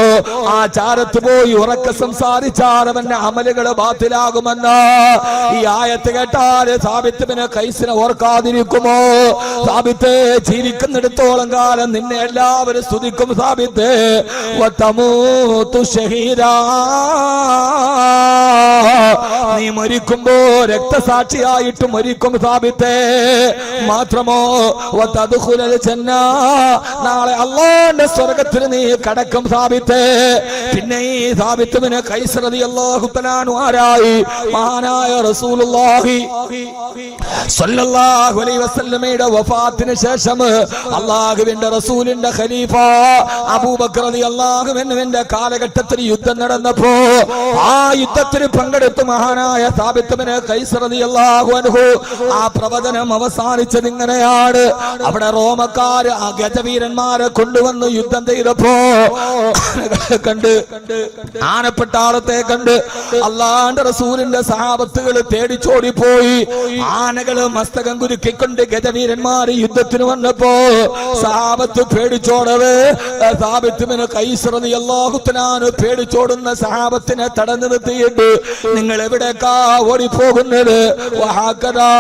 ആ ചാരത്ത് പോയി ഉറക്കെ സംസാരിച്ചാൽ അവന്റെ അമലുകൾ ബാത്തിലാകുമെന്ന് ഈ ആയത്ത് കേട്ടാൽ സാബിത്ത് ഇബ്നു ഖൈസിനെ ഓർക്കാതിരിക്കുമോ? സാബിത്ത് ജീവിക്കുന്നിടത്തോളം കാലം നിന്നെ എല്ലാവരും സ്തുതിക്കും. സാബിത്ത് വതമൂതു ഷഹീദാ, നീ മരിക്കുമ്പോ രക്തസാക്ഷിയായിട്ട് മരിക്കും സാബിത്തേ. മാത്രമോ വതദ്ഖുലുൽ ജന്ന, നാളെ അല്ലാഹുവിന്റെ സ്വർഗ്ഗത്തിൽ നീ കടക്കും സാബിത്തേ. പിന്നെ ഈ സാബിത്ത് ഇബ്നു ഖൈസ് റളിയല്ലാഹു തആല അൻഹു ആരായി? മഹാനായ റസൂലുള്ളാഹി സ്വല്ലല്ലാഹു അലൈഹി വസല്ലമയുടെ വഫാത്തിന് ശേഷം അല്ലാഹുവിന്റെ റസൂലിന്റെ ഖലീഫ അബൂബക്കർ റളിയല്ലാഹു അൻഹുവിന്റെ കാലഘട്ടത്തിൽ യുദ്ധം നടന്നപ്പോ ആ യുദ്ധത്തിൽ പങ്കെടുത്ത മഹാനായ സാബിത്ത് ഇബ്നു ഖൈസ് റളിയല്ലാഹു അൻഹു ആ പ്രവചനം അവസാനിച്ചത് ഇങ്ങനെയാണ്. അവിടെ റോമക്കാർ ആ ഗജവീരന്മാരെ കൊണ്ടുവന്ന് യുദ്ധം ചെയ്തപ്പോ കണ്ട് ആനപ്പെട്ടാളത്തെ കണ്ട് അല്ലാഹുവിന്റെ റസൂലിന്റെ സഹാബത്തുകൾ തേടിച്ചോടിപ്പോയി. ആനകള് മസ്തകം കുരുക്കിക്കൊണ്ട് ഗജവീരന്മാര് യുദ്ധത്തിന് വന്നപ്പോ സഹാബത്ത് പേടിച്ചോടവേ സാബിത്ത് ഇബ്നു ഖൈസ് റളിയല്ലാഹു തആല പേടിച്ചോടുന്ന സഹാബത്തിനെ തടഞ്ഞു നിർത്തിയിട്ട് നിങ്ങൾ എവിടേക്കാ ഓടിപ്പോകുന്നത്? വഹകദാ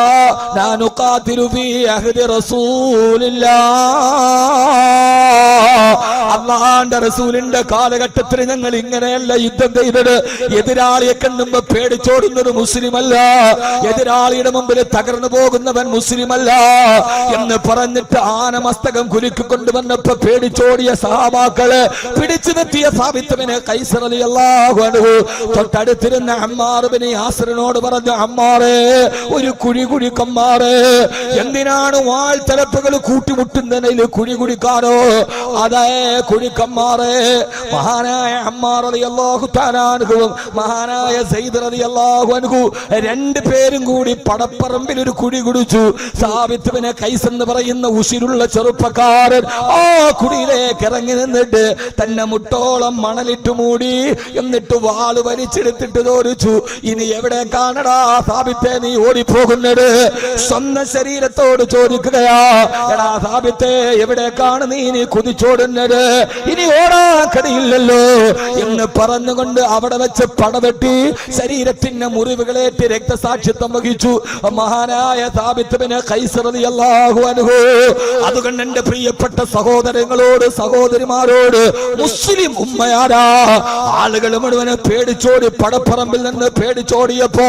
ലാ നുഖാതിലു ഫീ അഹ്ദി റസൂലില്ലാഹ്, അല്ലാഹുവിന്റെ റസൂലിന്റെ കാലഘട്ടത്തിൽ ഞങ്ങൾ ഇങ്ങനെയല്ല യുദ്ധം ചെയ്തത്. എതിരാളിയെ കണ്ടുമ്പോ പേടിച്ചോടുന്നത് മുസ്ലിമല്ല, എതിരാളിയുടെ മുമ്പിൽ തകർന്നു പോകുന്നവൻ മുസ്ലിമല്ല എന്ന് പറഞ്ഞിട്ട് ആനമസ്തകം കുലുക്കി കൊണ്ടുവന്നപ്പോ പേടിച്ചോടിയ സഹാബാക്കളെ പിടിച്ചു നിർത്തിയ സാബിത്ത് ഇബ്നു ഖൈസ് റളിയല്ലാഹു അൻഹു തൊട്ടടുത്തിരുന്ന അമ്മാർ ഇബ്നു യാസിറിനോട് പറഞ്ഞു, അമ്മാറേ ഒരു കുഴി കുഴിക്കമ്മാറേ, എന്തിനാണ് വാൾ തലപ്പുകൾ കൂട്ടിമുട്ടുന്നതിൽ കുഴി കുടിക്കാനോ? അതേ കുഴിക്കമ്മാറേ. മഹാനായ അമ്മാർ റളിയല്ലാഹു തആല അൻഹു മഹാനായ സയ്യിദ് റളിയല്ലാഹു അൻഹു രണ്ടുപേരും കൂടി പടപ്പറമ്പിൽ ഒരു കുഴി കുടിച്ചു. സാബിത്ത് ഇബ്നു ഖൈസ് എന്ന് പറയുന്ന ഉശിരുള്ള ചെറുപ്പക്കാരൻ ആ കുഴിയിലേക്ക് ഇറങ്ങി നിന്നിട്ട് തന്നെ മുട്ടോളം മണലിട്ട് മൂടി, എന്നിട്ട് വാള് വലിച്ചെടുത്തിട്ട് തോരിച്ചു. ഇനി എവിടെ കാണടാ സാബിത്തെ നീ ഓടിപ്പോകുന്നത്? സ്വന്തം ശരീരത്തോട് ചോദിക്കുകയാ, എടാ സാബിത്തെ എവിടേക്കാണ് നീ കുതിച്ചോടുന്നത്? ഇനി ഓടാൻ കഴിയില്ലല്ലോ എന്ന് പറഞ്ഞുകൊണ്ട് അവിടെ വെച്ച് പടവെട്ടി ശരീരത്തിന്റെ മുറിവുകളേറ്റ് രക്തസാക്ഷിത്വം വഹിച്ചു മഹാനായ സാബിത്ത് ഇബ്നു ഖൈസ് റളിയല്ലാഹു അൻഹു. അതുകൊണ്ട് എന്റെ പ്രിയപ്പെട്ട സഹോദരങ്ങളോട് സഹോദരിമാരോട് മുസ്ലിം ഉമ്മയാരാ, ആളുകൾ മുഴുവനെ പേടിച്ചോടി പടപ്പറമ്പിൽ നിന്ന് പേടിച്ചോടിയപ്പോ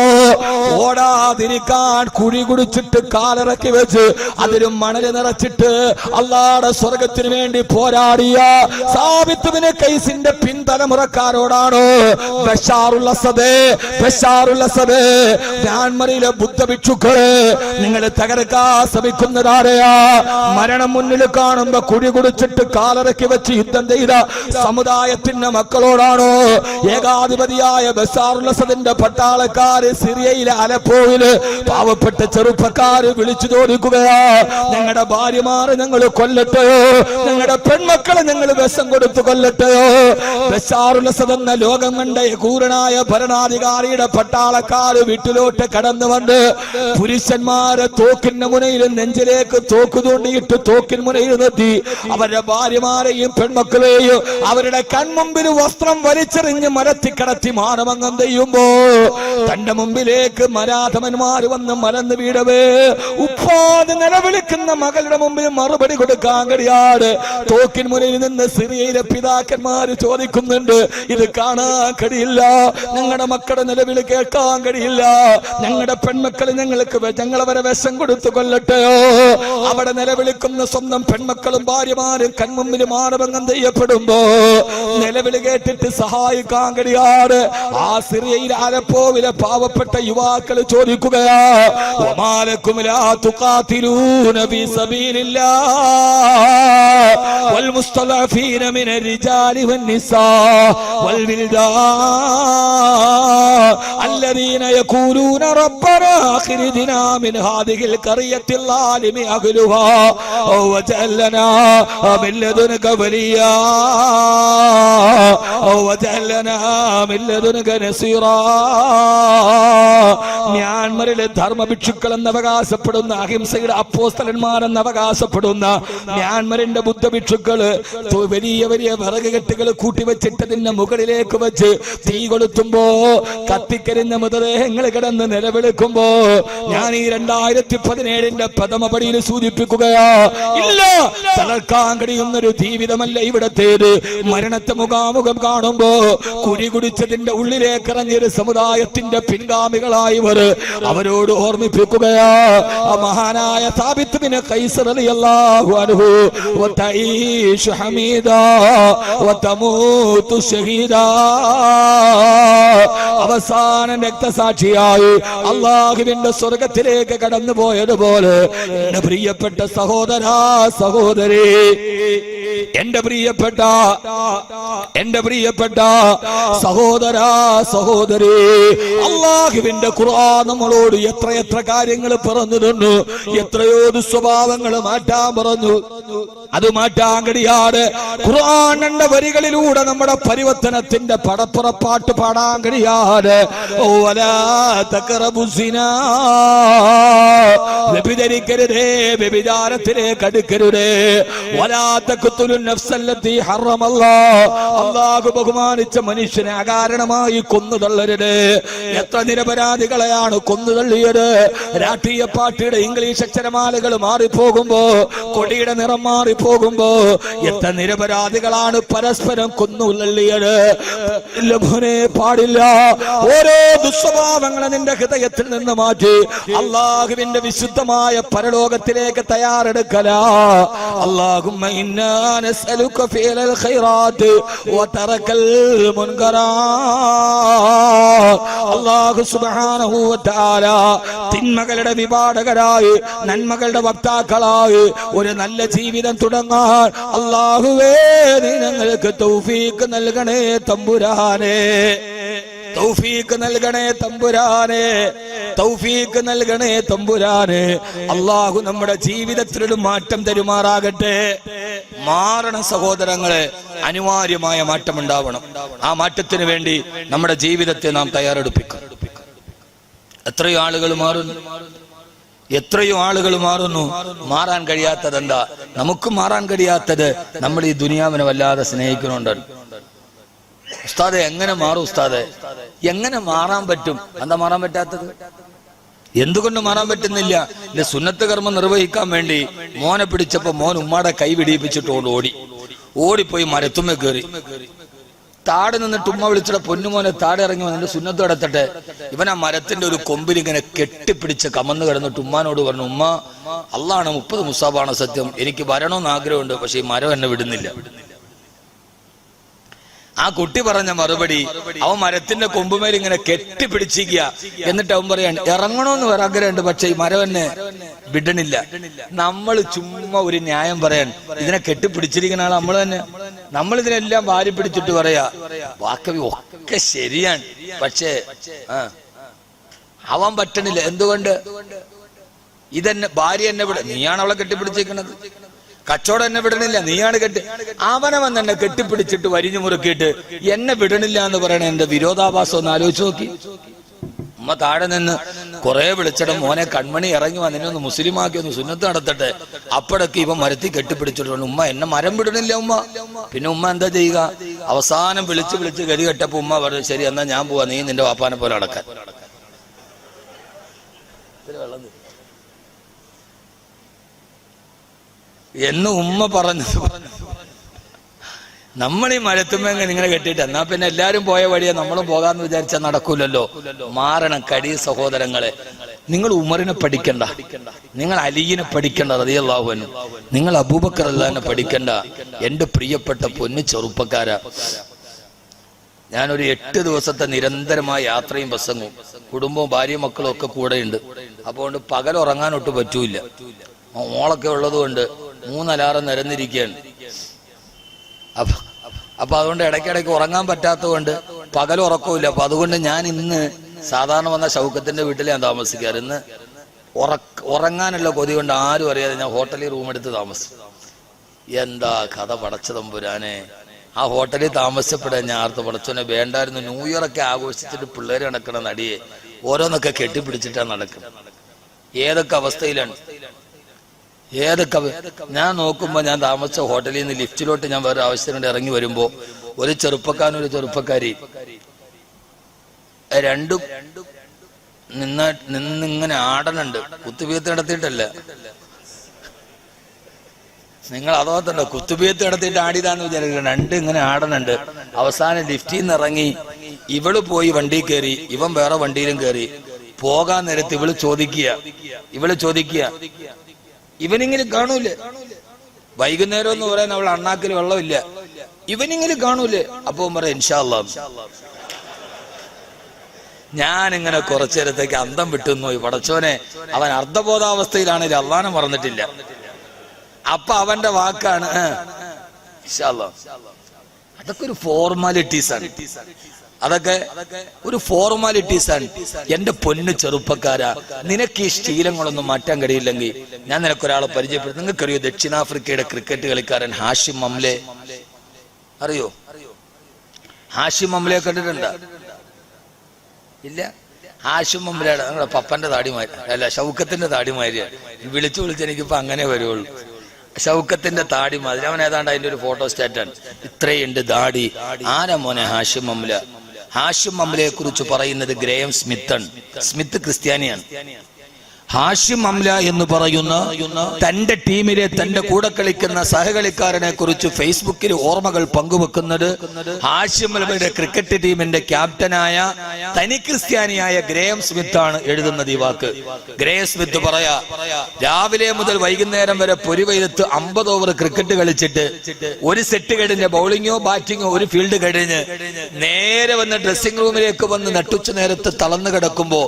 ഓടാതിരിക്കാൻ കുഴി കുടിച്ചിട്ട് കാലിറക്കി വെച്ച് അതിലും മണല് നിറച്ചിട്ട് അള്ളാഹുവിന്റെ സ്വർഗത്തിന് വേണ്ടി പോരാടിയ സാബിത്ത് ബിൻ ഖൈസിന്റെ പിൻതലമുറക്കാരോടാണ് ബശാറുൽ അസദ് മ്യാൻമറിലെ ബുദ്ധഭിക്ഷുക്കളെ നിങ്ങൾ തകർക്കാൻ ശ്രമിക്കുന്നതാരെയാ? മരണം മുന്നിൽ കാണുമ്പോ കുഴി കുടിച്ചിട്ട് കാലിറക്കി വെച്ച് യുദ്ധം ചെയ്ത സമുദായത്തിന്റെ മക്കളോടാണോ? ഏകാധിപതിയായ ബശാറുൽ അസദിന്റെ പട്ടാളക്കാര് സിറിയയിലെ അലപ്പോയില് പാവപ്പെട്ട ചെറുപ്പക്കാര് വിളിച്ചു ചോദിക്കുകയാ, ഞങ്ങളുടെ ഭാര്യമാരെ ഞങ്ങൾ കൊല്ലട്ടെയോ? ഞങ്ങളുടെ പെൺമക്കളെ ഞങ്ങൾ വിഷം കൊടുത്തു കൊല്ലട്ടെയോ? ബശാറുൽ അസദ് എന്ന ലോകം കണ്ട ക്രൂരനായ ഭരണാധികാരിയുടെ പട്ടാളക്കാര് വീട്ടിലോട്ട് കടന്നു വന്ന് പുരുഷന്മാരെ തോക്കിന്റെ മുനയിൽ നെഞ്ചിലേക്ക് തോക്ക് തോണ്ടിയിട്ട് തോക്കിൻ മുനയിൽ നിർത്തി അവരുടെ ഭാര്യമാരെയും പെൺമക്കളെയും അവരുടെ കൺമുമ്പിൽ വസ്ത്രം വലിച്ചെറിഞ്ഞ് മരത്തി കടത്തി മാനഭംഗം ചെയ്യുമ്പോ തന്റെ മുമ്പിലേക്ക് മരാധമന്മാർ വന്ന് മലന്ന് വീടവേ ഉപ്പാതെ നിലവിളിക്കുന്ന മകളുടെ മുമ്പിൽ മറുപടി കൊടുക്കാൻ കഴിയാതെ തോക്കിൻ മുനയിൽ നിന്ന് സിറിയയിലെ പിതാക്കന്മാര് ചോദിക്കുന്നുണ്ട്, ഇത് കാണാൻ കഴിയില്ല, ഞങ്ങളുടെ മക്കളുടെ നിലവിൽ കേൾക്കാൻ കഴിയില്ല, ഞങ്ങളുടെ പെൺമക്കൾ ഞങ്ങളെ വരെ വിഷം കൊടുത്തു കൊല്ലട്ടെയോ? അവിടെ നിലവിളിക്കുന്ന സ്വന്തം പെൺമക്കളും ഭാര്യമാരും കൺമുമ്പിൽ മാനഭംഗം ചെയ്യപ്പെടുമ്പോ നിലവിളി കേട്ടിട്ട് സഹായിക്കാൻ കഴിയാതെ ആ സിറിയയിലെ അലപ്പോവിലെ പാവപ്പെട്ട യുവാക്കൾ ചോദിക്കുകയാ, വമാലക്കും ലാ തുഖാതിലൂന ഫീ സബീലില്ലാഹ് വൽ മുസ്തലഫീന മിനർ റിജാലി വൻ നിസാ വൽ വിൽദാൻ അല്ലദീന യഖൂലൂന റബ്ബനാ അഖ്രിജ്നാ മിൻ ഹാദിഹിൽ ഖറിയത്തിൽ ളാലിമി അഹ്ലുഹാ വജഅൽ ലനാ മിൻ ലദുൻക വലിയാ വജഅൽ ലനാ മിൻ ലദുൻക നസീറാ. മ്യാൻമറിലെ ധർമ്മഭിക്ഷുക്കൾ എന്ന് അവകാശപ്പെടുന്ന, അഹിംസയുടെ അപ്പോസ്തലന്മാരെന്ന് അവകാശപ്പെടുന്ന മ്യാൻമറിന്റെ ബുദ്ധഭിക്ഷുക്കള് വലിയ വലിയ വിറക് കെട്ടുകൾ കൂട്ടിവെച്ചിട്ടതിന്റെ മുകളിലേക്ക് വെച്ച് തീ കൊളുത്തുമ്പോ കത്തിക്കരിഞ്ഞ മൃതദേഹങ്ങൾ കിടന്ന് നിലവിളിക്കുമ്പോ ഞാൻ ഈ 2017 പ്രഥമ പടിയിൽ സൂചിപ്പിക്കുകയാ, ഇല്ല, തളർക്കാൻ കഴിയുന്നൊരു ജീവിതമല്ല ഇവിടത്തേത്. മരണത്തെ മുഖാമുഖം കാണുമ്പോ കുഴി കുടിച്ചതിന്റെ ഉള്ളിലേക്ക് ഇറങ്ങിയൊരു സമുദായത്തിന്റെ പിൻഗാമികളായവർ അവരോട് ഓർമ്മിപ്പിക്കുകയാ, മഹാനായ സാബിത്ത് ബിൻ ഖൈസ് റളിയല്ലാഹു അൻഹു വതഈഷു ഹമീദാ വതമൂതു ഷഹീദാ. അവസാന രക്തസാക്ഷിയായി അല്ലാഹുവിന്റെ സ്വർഗത്തിലേക്ക് കടന്നു പോയതുപോലെ എന്റെ പ്രിയപ്പെട്ട സഹോദരാ സഹോദരി, എന്റെ പ്രിയപ്പെട്ട സഹോദരാ സഹോദരി, അല്ലാഹുവിന്റെ ഖുർആൻ നമ്മളോട് എത്ര കാര്യങ്ങൾ പറഞ്ഞു തന്നു, എത്രയോ ദുസ്വഭാവങ്ങൾ മാറ്റാൻ പറഞ്ഞു. അത് മാറ്റാൻ കഴിയാതെ ഖുർആന്റെ വരികളിലൂടെ നമ്മുടെ പരിവർത്തനത്തിന്റെ പടപ്പുറപ്പാട്ട് പാടാൻ കഴിയാതെ വ്യഭിചരിക്കരുതേ, വ്യഭിചാരത്തിലേക്ക് അടുക്കരുതേ, അല്ലാഹു ബഹുമാനിച്ച മനുഷ്യനെ അകാരണമായി കൊന്നുതള്ളരുത്. എത്ര നിരപരാധികളെയാണ് കൊന്നുതള്ളിയത്? രാഷ്ട്രീയ പാർട്ടിയുടെ ഇംഗ്ലീഷ് അക്ഷരമാലകൾ മാറിപ്പോകുമ്പോ, കൊടിയുടെ നിറം മാറിപ്പോകുമ്പോ എത്ര നിരപരാധികളാണ് പരസ്പരം കൊന്നുതള്ളിയത്? പാടില്ല. ഓരോ ദുസ്വഭാവങ്ങളെ നിന്റെ ഹൃദയത്തിൽ നിന്ന് മാറ്റി അല്ലാഹുവിന്റെ വിശുദ്ധമായ പരലോകത്തിലേക്ക് തയ്യാറെടുക്കലാ. അല്ലാഹുമ്മ ഇന്നാ നസ്അലുക ഫിഅലൽ ഖൈറാത്ത് വതറകൽ മുൻകറാത്ത്. അല്ലാഹു സുബ്ഹാനഹു വ തആല തിന്മകളുടെ വിപാടകരായി നന്മകളുടെ വക്താക്കളായി ഒരു നല്ല ജീവിതം തുടങ്ങാൻ അല്ലാഹുവേ നീ ഞങ്ങൾക്ക് തൗഫീഖ് നൽകണേ തമ്പുരാനേ, തൗഫീഖ് നൽകണേ തമ്പുരാനെ, തൗഫീഖ് നൽകണേ തമ്പുരാനെ. അല്ലാഹു നമ്മുടെ ജീവിതത്തിലൊരു മാറ്റം തരുമാറാകട്ടെ. മാറണം സഹോദരങ്ങളെ, അനിവാര്യമായ മാറ്റം ഉണ്ടാവണം. ആ മാറ്റത്തിന് വേണ്ടി നമ്മുടെ ജീവിതത്തെ നാം തയ്യാറെടുപ്പിക്കും. എത്രയോ ആളുകൾ മാറുന്നു. മാറാൻ കഴിയാത്തത് എന്താ? നമുക്ക് മാറാൻ കഴിയാത്തത് നമ്മൾ ഈ ദുനിയാവിനെ വല്ലാതെ സ്നേഹിക്കുന്നുണ്ട്. ഉസ്താദെ എങ്ങനെ മാറും? ഉസ്താദെ എങ്ങനെ മാറാൻ പറ്റും? എന്താ മാറാൻ പറ്റാത്തത്? എന്തുകൊണ്ട് മാറാൻ പറ്റുന്നില്ല? സുന്നത്ത് കർമ്മം നിർവഹിക്കാൻ വേണ്ടി മോനെ പിടിച്ചപ്പോ മോൻ ഉമ്മാടെ കൈ പിടിപ്പിച്ചിട്ട് ഓടിപ്പോയി മരത്തുമ്മ കയറി. താടെ നിന്നിട്ട് ഉമ്മ വിളിച്ചിട്ട് പൊന്നുമോനെ താടെ ഇറങ്ങി വന്നിട്ട് സുന്നത്ത് കിടത്തട്ടെ. ഇവൻ ആ മരത്തിന്റെ ഒരു കൊമ്പിൽ ഇങ്ങനെ കെട്ടിപ്പിടിച്ച് കമന്ന് കിടന്നിട്ട് ഉമ്മാനോട് പറഞ്ഞു, ഉമ്മ അള്ളാണ് 30 മുസാബാണ് സത്യം, എനിക്ക് വരണമെന്ന് ആഗ്രഹമുണ്ട്, പക്ഷെ ഈ മരം എന്നെ വിടുന്നില്ല. ആ കുട്ടി പറഞ്ഞ മറുപടി, അവൻ മരത്തിന്റെ കൊമ്പുമേൽ ഇങ്ങനെ കെട്ടിപ്പിടിച്ചിരിക്കുക. എന്നിട്ട് അവൻ പറയാൻ ഇറങ്ങണമെന്ന് ആഗ്രഹമുണ്ട്, പക്ഷെ ഈ മരം എന്നെ വിടണില്ല. നമ്മൾ ചുമ്മാ ഒരു ന്യായം പറയാൻ ഇതിനെ കെട്ടിപ്പിടിച്ചിരിക്കുന്ന ആൾ നമ്മൾ തന്നെ. നമ്മൾ ഇതിനെല്ലാം വാരി പിടിച്ചിട്ട് പറയാ വാക്കവി ഒക്കെ ശരിയാണ്, പക്ഷേ അവൻ പറ്റണില്ല. എന്തുകൊണ്ട്? ഇതെന്നെ ഭാര്യ എന്നെ വിട, നീയാണ് അവളെ കെട്ടിപ്പിടിച്ചിരിക്കുന്നത്. കച്ചവടം എന്നെ വിടണില്ല, നീയാണ് അവനവൻ തന്നെ കെട്ടിപ്പിടിച്ചിട്ട് വരിഞ്ഞു മുറുക്കിയിട്ട് എന്നെ വിടണില്ല എന്ന് പറയണ എന്റെ വിരോധാഭാസം ഒന്ന് ആലോചിച്ച് നോക്കി. ഉമ്മ താഴെ നിന്ന് കുറെ വിളിച്ചിടം മോനെ കൺമണി ഇറങ്ങി വന്നിനെ ഒന്ന് മുസ്ലിമാക്കി ഒന്ന് സുന്നത്ത് നടത്തട്ടെ. അപ്പോഴൊക്കെ ഇവ മരത്തിൽ കെട്ടിപ്പിടിച്ചിട്ടുണ്ട്. ഉമ്മ എന്നെ മരം വിടണില്ല ഉമ്മ. പിന്നെ ഉമ്മ എന്താ ചെയ്യുക? അവസാനം വിളിച്ച് വിളിച്ച് ഗതി കെട്ടപ്പോ ഉമ്മ പറഞ്ഞു, ശരി എന്നാ ഞാൻ പോവാ, നീ നിന്റെ വാപ്പാനെ പോലെ അടക്കാൻ. എന്ന് ഉമ്മ പറഞ്ഞു. നമ്മൾ ഈ മരത്തുമെങ്ങനെ ഇങ്ങനെ കെട്ടിയിട്ട് എന്നാ പിന്നെ എല്ലാരും പോയ വഴിയെ നമ്മളും പോകാന്ന് വിചാരിച്ചാൽ നടക്കൂലല്ലോ. മാറണം കടി സഹോദരങ്ങളെ. നിങ്ങൾ ഉമറിനെ പഠിക്കണ്ട, നിങ്ങൾ അലിയിനെ പഠിക്കണ്ട റളിയല്ലാഹു അൻഹു, നിങ്ങൾ അബൂബക്കർ റളിയല്ലാഹു പഠിക്കണ്ട. എന്റെ പ്രിയപ്പെട്ട പൊന്നു ചെറുപ്പക്കാരാ, ഞാനൊരു 8 ദിവസത്തെ നിരന്തരമായ യാത്രയും പ്രസംഗവും, കുടുംബവും ഭാര്യയും മക്കളും ഒക്കെ കൂടെയുണ്ട്. അപ്പോൾ പകൽ ഉറങ്ങാനൊട്ട് പറ്റൂല. മോളൊക്കെ ഉള്ളത് കൊണ്ട് 3 അലാറം നിരന്നിരിക്കുകയാണ്. അപ്പൊ അതുകൊണ്ട് ഇടയ്ക്കിടയ്ക്ക് ഉറങ്ങാൻ പറ്റാത്തത് കൊണ്ട് പകൽ ഉറക്കമില്ല. അപ്പൊ അതുകൊണ്ട് ഞാൻ ഇന്ന് സാധാരണ വന്ന ഷൗക്കത്തിന്റെ വീട്ടിൽ ഞാൻ താമസിക്കാറ്. ഇന്ന് ഉറങ്ങാനുള്ള കൊതി കൊണ്ട് ആരും അറിയാതെ ഞാൻ ഹോട്ടലിൽ റൂം എടുത്ത് താമസിച്ചു. എന്താ കഥ പടച്ച തമ്പുരാനെ. ആ ഹോട്ടലിൽ താമസിച്ചപ്പെടാൻ ഞാൻ ആർത്ത് പടച്ചോനെ വേണ്ടായിരുന്നു. ന്യൂ ഇയർ ഒക്കെ ആഘോഷിച്ചിട്ട് പിള്ളേര് നടക്കണ നടിയെ ഓരോന്നൊക്കെ കെട്ടിപ്പിടിച്ചിട്ടാണ് നടക്കുന്നത്. ഏതൊക്കെ അവസ്ഥയിലാണ്, ഏതൊക്കെ. ഞാൻ നോക്കുമ്പോ ഞാൻ താമസിച്ച ഹോട്ടലിൽ നിന്ന് ലിഫ്റ്റിലോട്ട് ഞാൻ വേറെ ആവശ്യത്തിനോട് ഇറങ്ങി വരുമ്പോ ഒരു ചെറുപ്പക്കാരനും ഒരു ചെറുപ്പക്കാരി രണ്ടും നിന്നിങ്ങനെ ആടനുണ്ട്. കുത്തുബിയത്ത് നടത്തിയിട്ടല്ല, നിങ്ങൾ അതോത്തുണ്ടോ? കുത്തുബിയത്ത് നടത്തിയിട്ട് ആടിയതാന്ന് വിചാരിക്കുന്നത്. രണ്ടും ഇങ്ങനെ ആടനുണ്ട്. അവസാനം ലിഫ്റ്റിൽ നിന്ന് ഇറങ്ങി ഇവള് പോയി വണ്ടി കയറി, ഇവൻ വേറെ വണ്ടിയിലും കയറി. പോകാൻ നേരത്ത് ഇവള് ചോദിക്കുക ഇവനിങ്ങനെ കാണൂലേ? വൈകുന്നേരം എന്ന് പറയാൻ അവൾ അണ്ണാക്കിൽ വെള്ളമില്ല, ഇവനിങ്ങനെ കാണൂലേ? അപ്പൊ പറയാം ഇൻഷാ അല്ലാഹ്. ഞാനിങ്ങനെ കുറച്ചു നേരത്തേക്ക് അന്തം വിട്ടുന്നു. പടച്ചോനെ, അവൻ അർദ്ധബോധാവസ്ഥയിലാണെങ്കിൽ അള്ളാനെ മറന്നിട്ടില്ല. അപ്പൊ അവന്റെ വാക്കാണ് ഇൻഷാ അല്ലാഹ്. അതൊക്കെ ഒരു ഫോർമാലിറ്റീസാണ്, അതൊക്കെ ഒരു ഫോർമാലിറ്റീസാണ്. എന്റെ പൊന്നു ചെറുപ്പക്കാരാ, നിനക്ക് ഈ ശീലങ്ങളൊന്നും മാറ്റാൻ കഴിയില്ലെങ്കിൽ ഞാൻ നിനക്കൊരാളെ പരിചയപ്പെടുത്തും. നിങ്ങൾക്കറിയോ ദക്ഷിണാഫ്രിക്കയുടെ ക്രിക്കറ്റ് കളിക്കാരൻ ഹാഷിം മംലെ? അറിയോ? ഹാഷിം മംലെ കണ്ടിട്ടുണ്ടോ? ഇല്ല. ഹാഷിം മംലയുടെ നിങ്ങളുടെ പപ്പന്റെ താടിമാരി അല്ല, ഷൗക്കത്തിന്റെ താടിമാരിയാണ്. വിളിച്ച് എനിക്കിപ്പോ അങ്ങനെ വരുള്ളൂ. ഷൗക്കത്തിന്റെ താടി മാതിരി. അവൻ ഏതാണ്ട് അതിന്റെ ഒരു ഫോട്ടോ സ്റ്റാറ്റാണ്. ഇത്രയുണ്ട് ദാടി. ആരാ മോനെ ഹാഷിം മംല? ഹാഷിം മംലയെ കുറിച്ച് പറയുന്നത് ഗ്രേം സ്മിത്താണ്. സ്മിത്ത് ക്രിസ്ത്യാനിയാണ്. ഹാഷിം മംല എന്ന് പറയുന്ന തന്റെ ടീമിലെ തന്റെ കൂടെ കളിക്കുന്ന സഹകളിക്കാരനെ കുറിച്ച് ഫേസ്ബുക്കിൽ ഓർമ്മകൾ പങ്കുവെക്കുന്നത് ഹാഷിം മംലയുടെ ക്രിക്കറ്റ് ടീമിന്റെ ക്യാപ്റ്റനായ തനി ക്രിസ്ത്യാനിയായ ഗ്രേം സ്മിത്ത് ആണ് എഴുതുന്നത് ഈ വാക്ക്. ഗ്രേം സ്മിത്ത് പറയാ, രാവിലെ മുതൽ വൈകുന്നേരം വരെ പൊരിവെയിലത്ത് 50 ഓവർ ക്രിക്കറ്റ് കളിച്ചിട്ട് ഒരു സെറ്റ് കഴിഞ്ഞ് ബൗളിങ്ങോ ബാറ്റിങ്ങോ ഒരു ഫീൽഡ് കഴിഞ്ഞ് നേരെ വന്ന് ഡ്രസ്സിംഗ് റൂമിലേക്ക് വന്ന് നട്ടുച്ച നേരത്ത് തളർന്നു കിടക്കുമ്പോ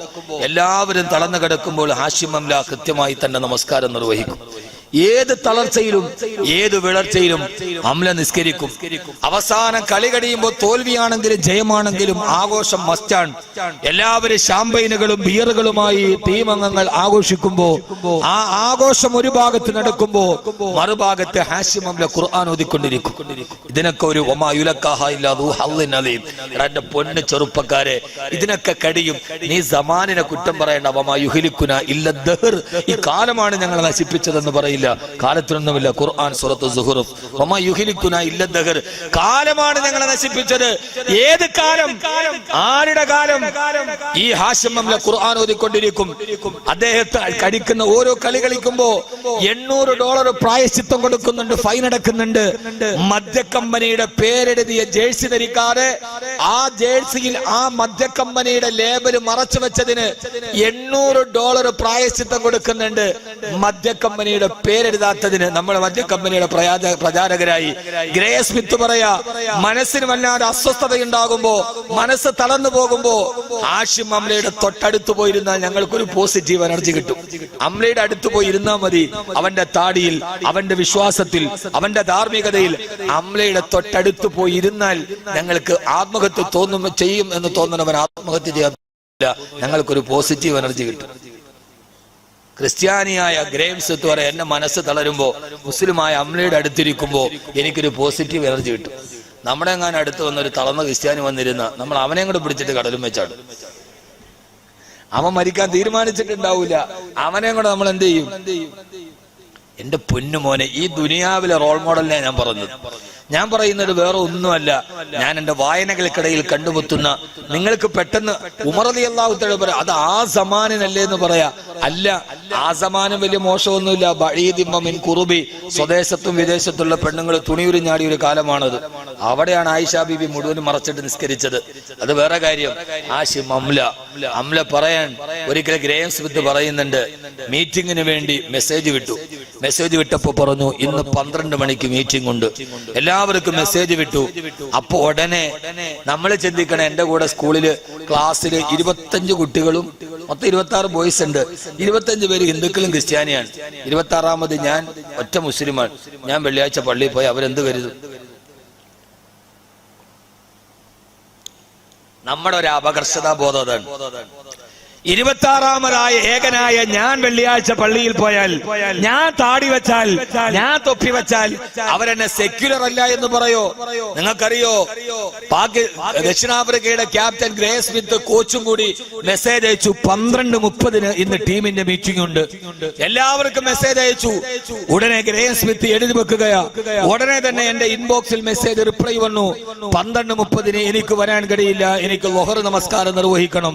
എല്ലാവരും തളർന്നു കിടക്കുമ്പോൾ ഹാഷിം മംല കൃത്യമായി തന്നെ നമസ്കാരം നിർവഹിക്കും. ഏത് തളർച്ചയിലും ഏത് വിളർച്ചയിലും അംല നിസ്കരിക്കും. അവസാനം കളി കഴിയുമ്പോൾ തോൽവിയാണെങ്കിലും ജയമാണെങ്കിലും ആഘോഷം മസ്റ്റാണ്. എല്ലാവരും ഷാമ്പൈനുകളും ബിയറുകളുമായി ടീം അംഗങ്ങൾ ആഘോഷിക്കുമ്പോ ആ ആഘോഷം ഒരു ഭാഗത്ത് നടക്കുമ്പോ മറുഭാഗത്ത് ഹാഷിം അംല ഖുർആൻ ഓതിക്കൊണ്ടിരിക്കും. ഇതിനൊക്കെ ഒരു എന്റെ പൊന്ന് ചെറുപ്പക്കാരെ, ഇതിനൊക്കെ കഴിയും. നീ സമാനിനെ കുറ്റം പറയേണ്ട. ഈ കാലമാണ് ഞങ്ങളെ നശിപ്പിച്ചതെന്ന് പറയും. പറയില്ല, കാലത്തിനൊന്നുമില്ല. ഖുർആൻ സൂറത്ത് സുഹ്റുഫ്, വമാ യുഹ്ലികുനാ ഇല്ല ദഹർ, കാലമാണ് ഞങ്ങളെ നശിപ്പിച്ചത്. ഏത് കാലം? ആരുടെ കാലം? ഈ ഹാഷിം മംല ഖുർആൻ ഓതിക്കൊണ്ടിരിക്കും. അദ്ദേഹത്തെ കടിക്കുന്ന ഓരോ കളി കളിക്കുമ്പോ $800 പ്രായശ്ചിത്തം കൊടുക്കുന്നുണ്ട്, ഫൈൻ അടക്കുന്നുണ്ട്. മദ്യ കമ്പനിയുടെ പേരെഴുതിയ ജേഴ്സി ധരിക്കാതെ ആ ജേഴ്സിയിൽ ആ മദ്യ കമ്പനിയുടെ ലേബൽ മറച്ചു വെച്ചതിന് $800 പ്രായശ്ചിത്തം കൊടുക്കുന്നുണ്ട്. മദ്യ കമ്പനിയുടെ പേരെഴുതാത്തതിന് നമ്മൾ മദ്യ കമ്പനിയുടെ പ്രചാരകരായി. ഗ്രേ സ്മിത്ത് പറയാ, മനസ്സിന് വല്ലാതെ അസ്വസ്ഥതയുണ്ടാകുമ്പോ, മനസ്സ് തളർന്നു പോകുമ്പോ ഹാഷിം അംലയുടെ തൊട്ടടുത്ത് പോയിരുന്നാൽ ഞങ്ങൾക്കൊരു പോസിറ്റീവ് എനർജി കിട്ടും. അംലയുടെ അടുത്ത് പോയി ഇരുന്നാൽ മതി. അവന്റെ താടിയിൽ, അവന്റെ വിശ്വാസത്തിൽ, അവന്റെ ധാർമ്മികതയിൽ അംലയുടെ തൊട്ടടുത്ത് പോയി ഇരുന്നാൽ ഞങ്ങൾക്ക് ആത്മഹത്യ ചെയ്യും എന്ന് തോന്നുന്നവൻ ആത്മഹത്യ ചെയ്യാറില്ല. ഞങ്ങൾക്കൊരു പോസിറ്റീവ് എനർജി കിട്ടും. ക്രിസ്ത്യാനിയായ ഗ്രേംസ് എന്ന് പറയാം, എന്റെ മനസ്സ് തളരുമ്പോ മുസ്ലിമായ അംലയുടെ അടുത്തിരിക്കുമ്പോ എനിക്കൊരു പോസിറ്റീവ് എനർജി കിട്ടും. നമ്മുടെ എങ്ങാനും അടുത്ത് വന്നൊരു തളർന്ന ക്രിസ്ത്യാനി വന്നിരുന്ന നമ്മൾ അവനെ കൂടെ പിടിച്ചിട്ട് കടലും വെച്ചാടും. അവൻ മരിക്കാൻ തീരുമാനിച്ചിട്ടുണ്ടാവില്ല, അവനെ കൂടെ നമ്മൾ എന്ത് ചെയ്യും? എന്റെ പൊന്നുമോനെ, ഈ ദുനിയാവിലെ റോൾ മോഡലിനെ ഞാൻ പറഞ്ഞത്. ഞാൻ പറയുന്നത് വേറെ ഒന്നുമല്ല, ഞാൻ എന്റെ വായനകൾക്കിടയിൽ കണ്ടുമുട്ടുന്ന നിങ്ങൾക്ക് പെട്ടെന്ന് ഉമർ റളിയല്ലാഹു തആല പറയാം, അത് ആ സമാനല്ലേ എന്ന് പറയാ. അല്ല, ആ സമാനം വലിയ മോശമൊന്നുമില്ല. ബഈദിമ്മ മിൻ ഖുറുബി, സ്വദേശത്തും വിദേശത്തുള്ള പെണ്ണുങ്ങൾ തുണിയുരിഞ്ഞാടിയ ഒരു കാലമാണത്. അവിടെയാണ് ആയിഷ ബീബി മുഴുവൻ മറച്ചിട്ട് നിസ്കരിച്ചത്. അത് വേറെ കാര്യം. ഹാഷിം അംല പറയാൻ ഒരിക്കൽ ഗ്രേം സ്മിത്ത് പറയുന്നുണ്ട്, മീറ്റിംഗിന് വേണ്ടി മെസ്സേജ് വിട്ടു. മെസ്സേജ് വിട്ടപ്പോ പറഞ്ഞു, ഇന്ന് 12 മണിക്ക് മീറ്റിംഗ് ഉണ്ട്. എല്ലാവർക്കും മെസ്സേജ് വിട്ടു. അപ്പൊ ഉടനെ നമ്മൾ ചിന്തിക്കണം, എന്റെ കൂടെ സ്കൂളില് ക്ലാസ്സില് 25 കുട്ടികളും മൊത്തം 26 ബോയ്സ് ഉണ്ട്. 25 പേര് ഹിന്ദുക്കളും ക്രിസ്ത്യാനിയാണ്. 26ാമത് ഞാൻ ഒറ്റ മുസ്ലിമാണ്. ഞാൻ വെള്ളിയാഴ്ച പള്ളിയിൽ പോയി അവരെന്ത് കരുതും? നമ്മുടെ ഒരു അപകർഷതാ ബോധം അതാണ്. 26ാമതായ ഏകനായ ഞാൻ വെള്ളിയാഴ്ച പള്ളിയിൽ പോയാൽ, ഞാൻ താടി വെച്ചാൽ, ഞാൻ തൊപ്പി വെച്ചാൽ അവരെന്നെ സെക്യുലർ അല്ല എന്ന് പറയോ? നിങ്ങൾക്കറിയോ, ദക്ഷിണാഫ്രിക്കയുടെ ക്യാപ്റ്റൻ ഗ്രേ സ്മിത്ത് കോച്ചും കൂടി മെസ്സേജ് അയച്ചു, 12:30 ഇന്ന് ടീമിന്റെ മീറ്റിംഗ് ഉണ്ട്. എല്ലാവർക്കും മെസ്സേജ് അയച്ചു. ഉടനെ ഗ്രേ സ്മിത്ത് എഴുതി വെക്കുകയാ. ഉടനെ തന്നെ എന്റെ ഇൻബോക്സിൽ മെസ്സേജ് റിപ്ലൈ വന്നു, 12:30 എനിക്ക് വരാൻ കഴിയില്ല, എനിക്ക് ളുഹർ നമസ്കാരം നിർവഹിക്കണം,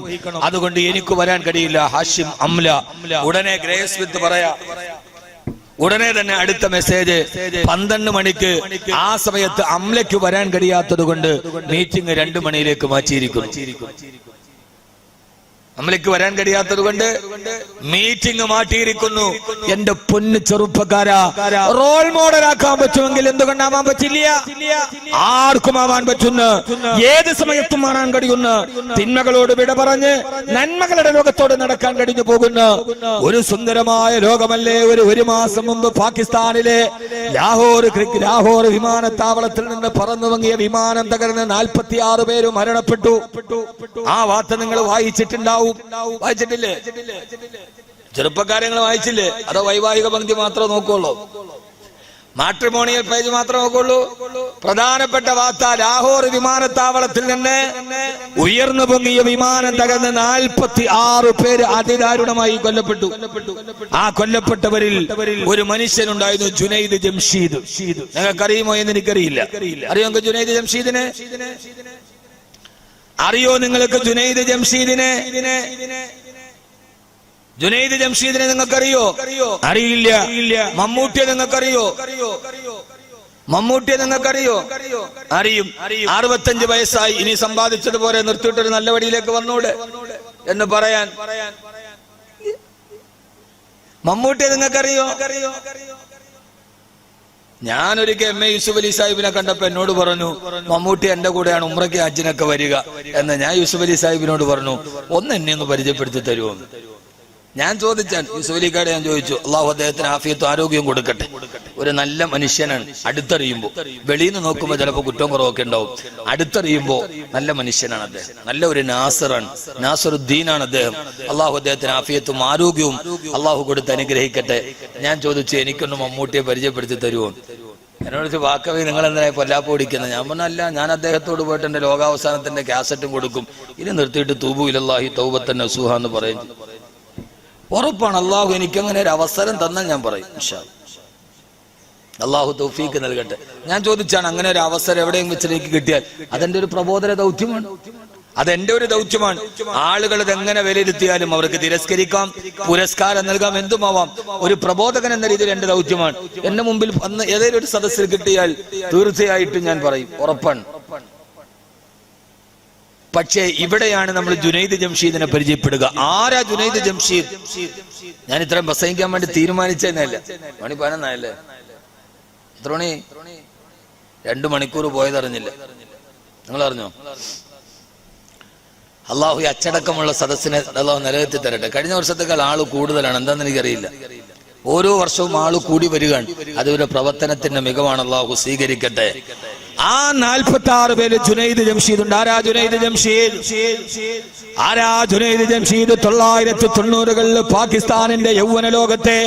അതുകൊണ്ട് എനിക്ക് വരാൻ കഴിയില്ല. ഹാഷിം അംല. ഉടനെ ഗ്രേ സ്മിത്ത് പറയാ, ഉടനെ തന്നെ അടുത്ത മെസ്സേജ് 12 മണിക്ക്. ആ സമയത്ത് അംലയ്ക്ക് വരാൻ കഴിയാത്തത് കൊണ്ട് മീറ്റിംഗ് 2 മണിയിലേക്ക് മാറ്റിയിരിക്കുന്നു. അംലയ്ക്ക് വരാൻ കഴിയാത്തത് കൊണ്ട് മീറ്റിംഗ് മാറ്റിയിരിക്കുന്നു. എന്റെ പൊന്നു ചെറുപ്പക്കാരാ, റോൾ മോഡലാക്കാൻ പറ്റുമെങ്കിൽ എന്തുകൊണ്ടാവാൻ പറ്റില്ല? ആർക്കും ആവാൻ പറ്റുന്ന, ഏത് സമയത്തും കാണാൻ കഴിയുന്ന, തിന്മകളോട് വിട പറഞ്ഞ് നന്മകളുടെ ലോകത്തോട് നടക്കാൻ കഴിഞ്ഞു പോകുന്ന ഒരു സുന്ദരമായ ലോകമല്ലേ? ഒരു മാസം മുമ്പ് പാകിസ്ഥാനിലെ ലാഹോർ വിമാനത്താവളത്തിൽ നിന്ന് പറന്നു വങ്ങിയ വിമാനം തകർന്ന് 46 പേര് മരണപ്പെട്ടു. ആ വാർത്ത നിങ്ങൾ വായിച്ചിട്ടുണ്ടാവും, വായിച്ചിട്ടില്ലേ? ചെറുപ്പക്കാരങ്ങൾ വായിച്ചില്ലേ? അതോ വൈവാഹിക പങ്ക്തി മാത്രമേ നോക്കുള്ളൂ? മാട്രിമോണിയൽ പേജ് മാത്രമേ നോക്കുള്ളൂ? പ്രധാനപ്പെട്ട വാർത്ത, ലാഹോർ വിമാനത്താവളത്തിൽ നിന്ന് ഉയർന്നു പൊങ്ങിയ വിമാനം തകർന്ന് 46 പേര് അതിദാരുണമായി കൊല്ലപ്പെട്ടു. ആ കൊല്ലപ്പെട്ടവരിൽ ഒരു മനുഷ്യനുണ്ടായിരുന്നു, ജുനൈദ് ജംഷീദ്. നിങ്ങൾക്കറിയുമോ എന്ന് എനിക്കറിയില്ല. അറിയോ ജുനൈദ് ജംഷീദിനെ? അറിയോ നിങ്ങൾക്ക് ജുനൈദ് ജംഷീദിനെ? ജുനൈദ് ജംഷീദിനെ നിങ്ങൾക്കറിയോ? അറിയില്ല. മമ്മൂട്ടിയെ നിങ്ങൾക്കറിയോ? മമ്മൂട്ടിയെ നിങ്ങൾക്കറിയോ? അറിയും. 65 വയസ്സായി, ഇനി സമ്പാദിച്ചതുപോലെ നിർത്തിയിട്ടൊരു നല്ല വഴിയിലേക്ക് വന്നൂടെ എന്ന് പറയാൻ മമ്മൂട്ടിയെ നിങ്ങൾക്കറിയോ? ഞാനൊരിക്കൽ എം എ യൂസുഫ് അലി സാഹിബിനെ കണ്ടപ്പോ എന്നോട് പറഞ്ഞു, മമ്മൂട്ടി എന്റെ കൂടെയാണ് ഉംറയ്ക്ക് ഹജ്ജിനൊക്കെ വരിക എന്ന്. ഞാൻ യൂസുഫ് അലി സാഹിബിനോട് പറഞ്ഞു, ഒന്ന് എന്നെ ഒന്ന് പരിചയപ്പെടുത്തി തരുമോ? ഞാൻ ചോദിച്ചാൽ യൂസുഫ് അലിക്കാട് ഞാൻ ചോദിച്ചു, അള്ളാഹു അദ്ദേഹത്തിന് ആഫിയത്തും ആരോഗ്യവും കൊടുക്കട്ടെ. ഒരു നല്ല മനുഷ്യനാണ്. അടുത്തറിയുമ്പോ, വെളിയിൽ നിന്ന് നോക്കുമ്പോൾ ചിലപ്പോൾ കുറ്റവും കുറവൊക്കെ ഉണ്ടാവും. അടുത്തറിയുമ്പോ നല്ല മനുഷ്യനാണ് അദ്ദേഹം. നല്ല ഒരു നാസറാണ്, നാസറുദ്ദീനാണ് അദ്ദേഹം. അള്ളാഹു അദ്ദേഹത്തിന് ആഫിയത്തും ആരോഗ്യവും അള്ളാഹു കൊടുത്ത് അനുഗ്രഹിക്കട്ടെ. ഞാൻ ചോദിച്ചു, എനിക്കൊന്ന് മമ്മൂട്ടിയെ പരിചയപ്പെടുത്തി തരുമോ? എന്നോട് വാക്കവി നിങ്ങൾ എന്തിനായി പൊല്ലാപ്പ് ഓടിക്കുന്നത്? ഞാൻ പറഞ്ഞല്ല, ഞാൻ അദ്ദേഹത്തോട് പോയിട്ട് എന്റെ ലോകാവസാനത്തിന്റെ കാസറ്റും കൊടുക്കും. ഇനി നിർത്തിയിട്ട് തൂബു ഇലല്ലാഹി തൗബത്തൻ നസൂഹ എന്ന് പറയും. ഉറപ്പാണ്, അള്ളാഹു എനിക്കങ്ങനെ ഒരു അവസരം തന്നാൽ ഞാൻ പറയും ഇൻഷാ അല്ലാഹ്. അള്ളാഹു തൗഫീക്ക് നൽകട്ടെ. ഞാൻ ചോദിച്ചാണ്, അങ്ങനെ ഒരു അവസരം എവിടെയും വെച്ചിലേക്ക് കിട്ടിയാൽ അതെന്റെ ഒരു പ്രബോധന ദൗത്യമാണ്, അതെന്റെ ഒരു ദൗത്യമാണ്. ആളുകൾ ഇതെങ്ങനെ വിലയിരുത്തിയാലും അവർക്ക് തിരസ്കരിക്കാം, പുരസ്കാരം നൽകാം, എന്തുമാവാം. ഒരു പ്രബോധകൻ എന്ന രീതിയിൽ എന്റെ ദൗത്യമാണ്. എന്റെ മുമ്പിൽ അന്ന് ഏതെങ്കിലും ഒരു സദസ്സിൽ കിട്ടിയാൽ തീർച്ചയായിട്ടും ഞാൻ പറയും, ഉറപ്പാണ്. പക്ഷേ ഇവിടെയാണ് നമ്മൾ ജുനൈദ് ജംഷീദിനെ പരിചയപ്പെടുക. ആരാ ജുനൈദ് ജംഷീദ്? ഞാൻ ഇത്രയും പ്രസംഗിക്കാൻ വേണ്ടി തീരുമാനിച്ചതന്നെയല്ല. മണി 11 എത്ര മണി? 2 മണിക്കൂർ പോയതറിഞ്ഞില്ല. നിങ്ങൾ അറിഞ്ഞോ? അള്ളാഹു അച്ചടക്കമുള്ള സദസ്സിനെ അള്ളാഹു നിലനിർത്തി തരട്ടെ. കഴിഞ്ഞ വർഷത്തേക്കാൾ ആള് കൂടുതലാണ്, എന്താണെന്ന് എനിക്കറിയില്ല. ഓരോ വർഷവും ആള് കൂടി വരികയാണ്. അതൊരു പ്രവർത്തനത്തിന്റെ മികവാണ്, അള്ളാഹു സ്വീകരിക്കട്ടെ. ആ 46 പേര് ജുനൈദ് ജംഷീദ് ഉണ്ട്. ആരാ ജുനൈദ് ജംഷീദ്? ആരാ ജുനൈദ് ജംഷീദ്? 1990-കളിൽ പാകിസ്ഥാനിന്റെ യൗവന ലോകത്തെ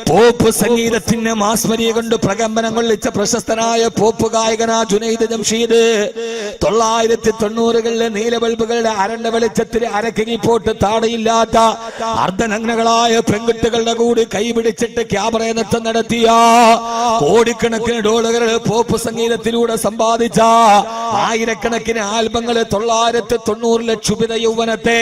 പോപ്പ് സംഗീതത്തിന് മാസ്മരിയെ കൊണ്ട് പ്രകമ്പനം കൊള്ളിച്ച പ്രശസ്തനായ പോപ്പ് ഗായകനാ ജുനൈദ് ജംഷീദ്. 1990-കളിലെ നീലബൾബുകളുടെ അരണ്ട വെളിച്ചത്തിൽ അരക്കിനി പോട്ട് താടയില്ലാത്ത അർദ്ധനഗ്നകളായ പെൺകുട്ടികളുടെ കൂടി കൈപിടിച്ചിട്ട് ക്യാമറ നൃത്തം നടത്തിയ കോടിക്കണക്കിന് ഡോളറുകൾ പോപ്പ് സംഗീതത്തിലൂടെ സമ്പാദിച്ച ആയിരക്കണക്കിന് ആൽബങ്ങൾ 1990-ലെ ക്ഷുഭിത യൗവനത്തെ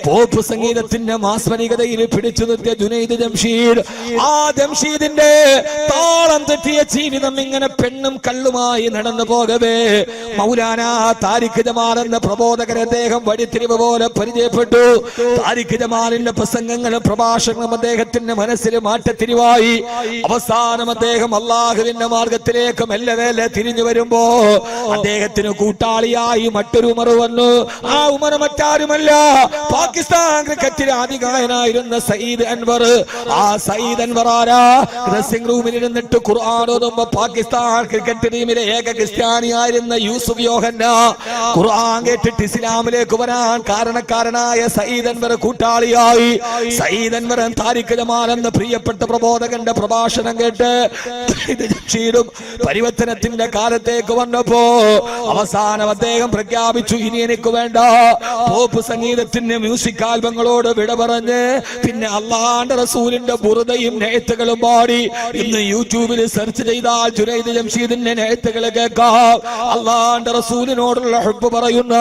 പോപ്പ് സംഗീതത്തിന്റെ മാസ്മരികതയിൽ പിടിച്ചു നിർത്തിയ ജുനൈദ് ജംഷീദ്. ആ ജംഷീദിന്റെ താളം തെറ്റിയ ജീവിതം ഇങ്ങനെ പെണ്ണും കള്ളുമായി നടന്നു പോകവേ മൗലാന താരിഖ് ജമാൽ എന്ന പ്രബോധകരെ അദ്ദേഹം വഴിത്തിരിവ് പോലെ പരിചയപ്പെട്ടു. താരിഖ് ജമാലിന്റെ പ്രസംഗങ്ങളും പ്രഭാഷണങ്ങളും അദ്ദേഹത്തിന്റെ മനസ്സിൽ മാറ്റത്തിരിവായി. അവസാനം അദ്ദേഹം അള്ളാഹുവിന്റെ മാർഗത്തിലേക്ക് മെല്ലെ മെല്ലെ തിരിഞ്ഞു വരുമ്പോ അദ്ദേഹത്തിന് കൂട്ടാളിയായി മറ്റൊരു ഉമർ വന്നു. ആ ഉമർ മറ്റാരുമല്ല, പാകിസ്ഥാൻ ക്രിക്കറ്റിലെ അധികായനായിരുന്ന സയ്യിദ് അൻവർ. ആ സയ്യിദ് അൻവർ ആരാ? ഡ്രസ്സിംഗ് റൂമിൽ ഇരുന്നിട്ട് ഖുർആൻ ഓതുമ്പോ പാകിസ്ഥാൻ ക്രിക്കറ്റ് ടീമിലെ ഏക ക്രിസ്ത്യാനിയായിരുന്ന യൂസുഫ് യോഹന്ന ഖുർആൻ കേട്ടിട്ട് ഇസ്ലാമിലേക്ക് വരാൻ കാരണക്കാരനായ സയ്യിദ് അൻവർ കൂട്ടാളിയായി. സയ്യിദ് അൻവർ താരിഖ് ജമാൽ എന്ന പ്രിയപ്പെട്ട പ്രബോധകന്റെ പ്രഭാഷണം കേട്ട് ജംഷീദും പരിവർത്തനത്തിന്റെ കാലത്തേക്ക് വന്നപ്പോ അവസാനം അദ്ദേഹം പ്രഖ്യാപിച്ചു, ഇനി എനിക്ക് വേണ്ട പോപ്പ് സംഗീതത്തിന്റെ മ്യൂസിക് ആൽബങ്ങളോട് വിട പറഞ്ഞ് പിന്നെ അള്ളാന്റെ റസൂലിന്റെ ബുറുദയും നെയ്ത്തുകളും പാടി. ഇന്ന് യൂട്യൂബിൽ സെർച്ച് ചെയ്താൽ ജുനൈദ് ജംഷീദിന്റെ നെയ്ത്തുകൾ കേൾക്കാം. അള്ളാന്റെ റസൂലിനോടുള്ള ഹുബ്ബ് പറയുന്ന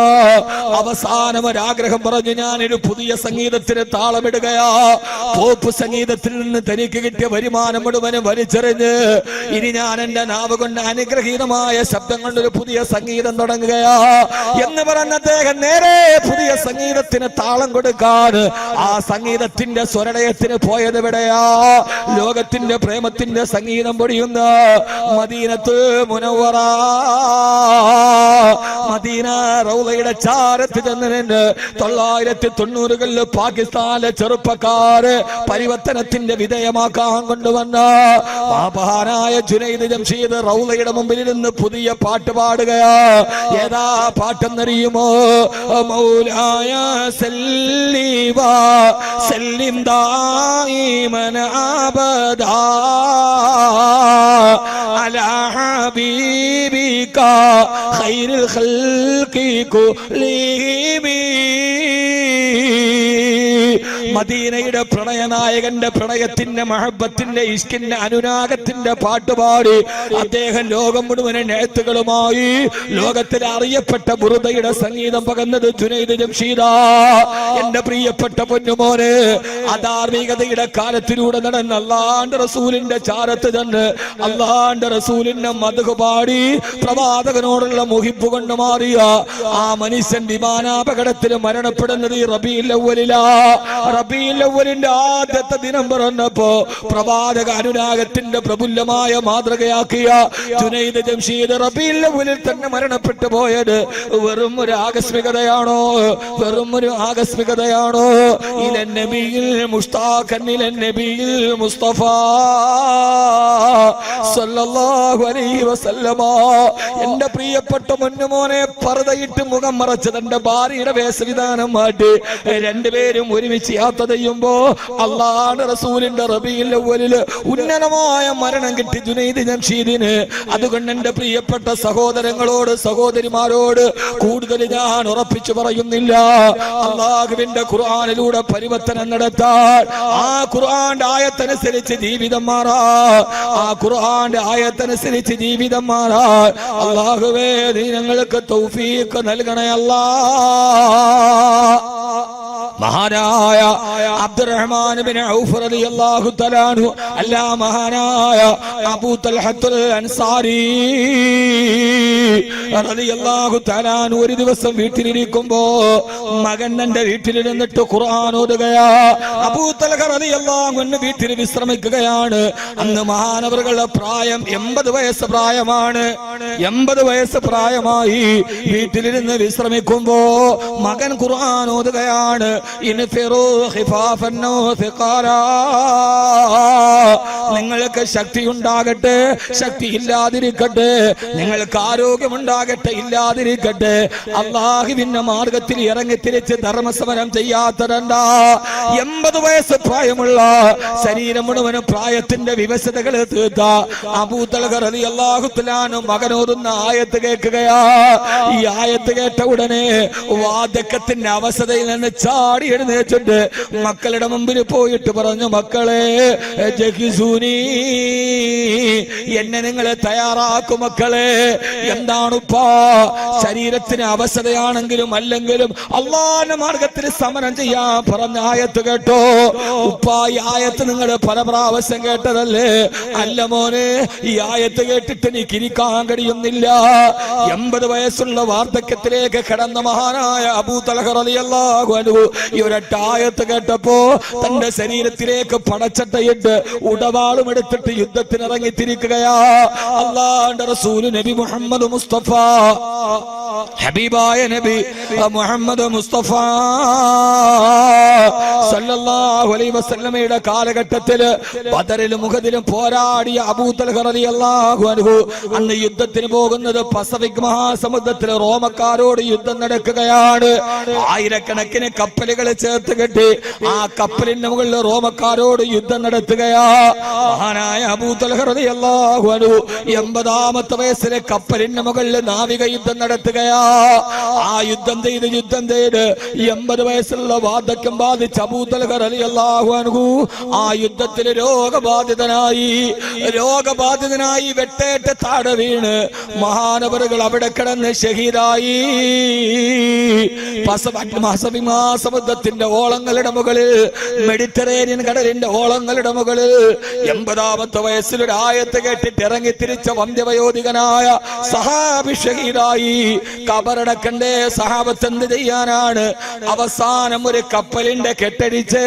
അവസാനം ഒരാഗ്രഹം പറഞ്ഞു, ഞാനൊരു പുതിയ സംഗീതത്തിന് താളമിടുകയാ. പോപ്പ് സംഗീതത്തിൽ നിന്ന് തനിക്ക് കിട്ടിയ വരുമാനം മുഴുവനും വലിച്ചെറിഞ്ഞ് ഇനി ഞാൻ എന്റെ നാവ് കൊണ്ട് അനുഗ്രഹീതമായ ശബ്ദം കൊണ്ടൊരു പുതിയ സംഗീതം തുടങ്ങുകയാ എന്ന് പറഞ്ഞ അദ്ദേഹം നേരെ പുതിയ സംഗീതത്തിന് താളം കൊടുക്കാൻ ആ സംഗീതത്തിന്റെ സ്വരലയത്തിന് പോയത് എവിടെയാ? ലോകത്തിന്റെ പ്രേമത്തിന്റെ സംഗീതം പൊടിയുന്ന മദീനത്ത് മുനവ്വറ, മദീന റൗളയുടെ ചാരത്ത് ചെന്നിട്ട് 1990-കളിൽ പാകിസ്ഥാനിലെ ചെറുപ്പക്കാര് പരിവർത്തനത്തിന്റെ വിധേയമാക്കാൻ കൊണ്ടുവന്ന മഹാനായ ജുനൈദ് ജംഷീദ് റൗളയുടെ മുമ്പിൽ നിന്ന് പുതിയ പാട്ട് പാടുകയാ. ഏതാ പാട്ടെന്നറിയുമോ? മൗലായ സല്ലി വ സല്ലിം ദായിമൻ അബദാ അലാ ഹബീബിക ഖൈറുൽ ഖൽഖി കുല്ലിഹിം. മദീനയുടെ പ്രണയനായകന്റെ പ്രണയത്തിന്റെ മഹബത്തിന്റെ ഇഷ്കിന്റെ അനുരാഗത്തിന്റെ പാട്ടുപാടി അദ്ദേഹം ലോകം മുഴുവൻ എഴുത്തുകളുമായി ലോകത്തിൽ അറിയപ്പെട്ട ബുറുദയുടെ സംഗീതം പകർന്നത് ജുനൈദ് ജംഷീദാ. എന്റെ പ്രിയപ്പെട്ട പൊന്നുമോനെ, അധാർമികതയുടെ കാലത്തിലൂടെ നടന്ന അള്ളാന്റെ റസൂലിന്റെ ചാരത്ത് ചെന്ന് അള്ളാന്റെ റസൂലിന്റെ മദ്ഹ് പാടി പ്രവാചകനോടുള്ള മുഹിബ് കൊണ്ട് മാറിയ ആ മനുഷ്യൻ വിമാനാപകടത്തിൽ മരണപ്പെടുന്നത് ഈ റബീഉൽ അവ്വലിലാ. റബീഉൽ അവ്വലിന്റെ ആദ്യത്തെ ദിനം പറഞ്ഞപ്പോ പ്രവാചക അനുരാഗത്തിന്റെ പ്രബുല്ലമായ മാതൃകയാക്കിയ ജുനൈദ് ജംഷീദ് റബീഉൽ അവ്വലിൽ തന്നെ മരണപ്പെട്ടു പോയത് വെറും ഒരു ആകസ്മികതയാണോ? വെറും ഒരു ആകസ്മികതയാണോ? ഇലൻ നബിയിൽ മുസ്താഖൻ ഇലൻ നബിയിൽ മുസ്തഫ സല്ലല്ലാഹു അലൈഹി വസല്ലമ. എന്റെ പ്രിയപ്പെട്ട മുന്നുമോനെ, പർദയിട്ട് മുഖം മറച്ച് തന്റെ ഭാര്യയുടെ വേഷവിധാനം മാറ്റി രണ്ടുപേരും ഒരുമിച്ച് യാത്ര ചെയ്യുമ്പോ അള്ളാഹുവിന്റെ റസൂലിന്റെ റബീഉൽ അവ്വലിൽ ഉന്നതമായ മരണം കിട്ടി ജുനൈദ് ജംഷീദിന്. അതുകൊണ്ട് എന്റെ പ്രിയപ്പെട്ട സഹോദരങ്ങളോട് സഹോദരിമാരോട് കൂടുതൽ ഞാൻ ഉറപ്പിച്ചു പറയുന്നില്ല. അള്ളാഹുവിന്റെ ഖുർആനിലൂടെ പരിവർത്തനം നടത്താൻ, ആ ഖുർആന്റെ ആയത്തനുസരിച്ച് ജീവിതം മാറാ, ആ ഖുർആന്റെ ആയത്തനുസരിച്ച് ജീവിതം മാറാ. അള്ളാഹുവേ നീ ഞങ്ങൾക്ക് തൗഫീഖ് നൽകണേ അല്ലാ. മഹാനായ അബ്ദുറഹ്മാൻ ബിൻ ഔഫ് റളിയല്ലാഹു തആല അൻഹു, അല്ല മഹാനായ അബൂ തൽഹത്തുൽ അൻസാരി റളിയല്ലാഹു തആല അൻഹു ഒരു ദിവസം വീട്ടിലിരിക്കുമ്പോ മകൻ തന്റെ വീട്ടിലിരുന്നിട്ട് ഖുർആൻ ഓതുകയാ. അബൂ തൽഹ റളിയല്ലാഹു അൻഹു വീട്ടിൽ വിശ്രമിക്കുകയാണ്. അന്ന് മഹാനവറുകളുടെ പ്രായം 80 വയസ്സ് പ്രായമാണ്. 80 വയസ്സ് പ്രായമായി വീട്ടിലിരുന്ന് വിശ്രമിക്കുമ്പോ മകൻ ഖുർആൻ ഓതുകയാണ്. നിങ്ങൾക്ക് ശക്തി ഉണ്ടാകട്ടെ, ശക്തി ഇല്ലാതിരിക്കട്ടെ, നിങ്ങൾക്ക് ആരോഗ്യമുണ്ടാകട്ടെ, ഇല്ലാതിരിക്കട്ടെ. അള്ളാഹുവിന്റെ മാർഗത്തിൽ ഇറങ്ങി തിരിച്ച് ധർമ്മസമരം ചെയ്യാത്തതണ്ടാ. 80 വയസ്സ് പ്രായമുള്ള ശരീരം മുഴുവനും പ്രായത്തിന്റെ വിവശതകൾ തീർത്ത അബൂ തൽഹ റളിയല്ലാഹു തആല മകനോതുന്ന ആയത്ത് കേൾക്കുകയാ. ഈ ആയത്ത് കേട്ട ഉടനെ വാദക്കത്തിന്റെ അവസ്ഥയിൽ നിന്ന് ചാടി എഴുന്നേറ്റിട്ട് മക്കളുടെ മുമ്പിൽ പോയിട്ട് പറഞ്ഞു, മക്കളെ ജഹിസൂനി, എന്നെ നിങ്ങളെ തയ്യാറാക്കും മക്കളെ. എന്താണുപ്പാ? ശരീരത്തിന് അവശതയാണെങ്കിലും അല്ലെങ്കിലും അള്ളാന്റെ മാർഗത്തിൽ സമരം ചെയ്യാൻ പറഞ്ഞ ആയത്ത് കേട്ടോ ഉപ്പാ. ഈ ആയത്ത് നിങ്ങൾ പല പ്രാവശ്യം കേട്ടതല്ലേ? അല്ല മോനെ, ഈ ആയത്ത് കേട്ടിട്ട് എനിക്ക് ഇരിക്കാൻ കഴിയുന്നില്ല. 80 വയസ്സുള്ള വാർദ്ധക്യത്തിലേക്ക് കടന്ന മഹാനായ അബൂ തൽഹ റളിയല്ലാഹു അൻഹു ഈ ഒരൊറ്റ ആയത്ത് കേട്ടപ്പോ തന്റെ ശരീരത്തിലേക്ക് പടച്ചട്ടയിട്ട് ഉടവാളും എടുത്തിട്ട് യുദ്ധത്തിനിറങ്ങി തിരിക്കുകയാ. അല്ലാഹുവിന്റെ റസൂൽ നബി മുഹമ്മദ് മുസ്തഫ, ഹബീബായ നബി മുഹമ്മദ് മുസ്തഫ സല്ലല്ലാഹു അലൈഹി വസല്ലമയുടെ കാലഘട്ടത്തിൽ ബദറിലും ഉഹദിലും പോരാടിയ അബൂ തൽഹ റളിയല്ലാഹു അൻഹു അന്ന് യുദ്ധത്തിന് പോകുന്നത് പസഫിക് മഹാസമുദ്രത്തിൽ റോമക്കാരോട് യുദ്ധം നടക്കുകയാണ്. ആയിരക്കണക്കിന് കപ്പലുകൾ ചേർത്ത് കെട്ടി ആ കപ്പലിന്റെ മുകളിൽ റോമക്കാരോട് യുദ്ധം നടത്തുകയാ. മഹാനായ അബൂ തൽഹ റളിയല്ലാഹു അൻഹു 80ാമത്തെ വയസ്സിലെ കപ്പലിന്റെ മുകളിൽ നാവിക യുദ്ധം നടത്തുകയാ. ആ യുദ്ധം ചെയ്ത് 80 വയസ്സുള്ള വാർദ്ധക്യം ബാധിച്ച അബൂ തൽഹ റളിയല്ലാഹു അൻഹു ആ യുദ്ധത്തിൽ രോഗബാധിതനായി വെട്ടേറ്റ് താഴെ വീണ് മഹാനവറുകൾ അവിടെ കിടന്ന് ഷഹീദായി. സമുദ്രത്തിന്റെ ഓളങ്ങളുടെ മുകളിൽ, മെഡിറ്ററേനിയൻ കടലിന്റെ ഓളങ്ങളുടെ മുകളിൽ 80ാമത്തെ വയസ്സിൽ ഒരു ആയത്ത് കേട്ടിട്ട് ഇറങ്ങി തിരിച്ച വന്ധ്യവയോധികനായ സഹാബി ഷഹീദായി. കബറടക്കണ്ടേ? സഹാബത്ത് എന്ത് ചെയ്യാനാണ്? അവസാനം ഒരു കപ്പലിന്റെ കെട്ടടിച്ച്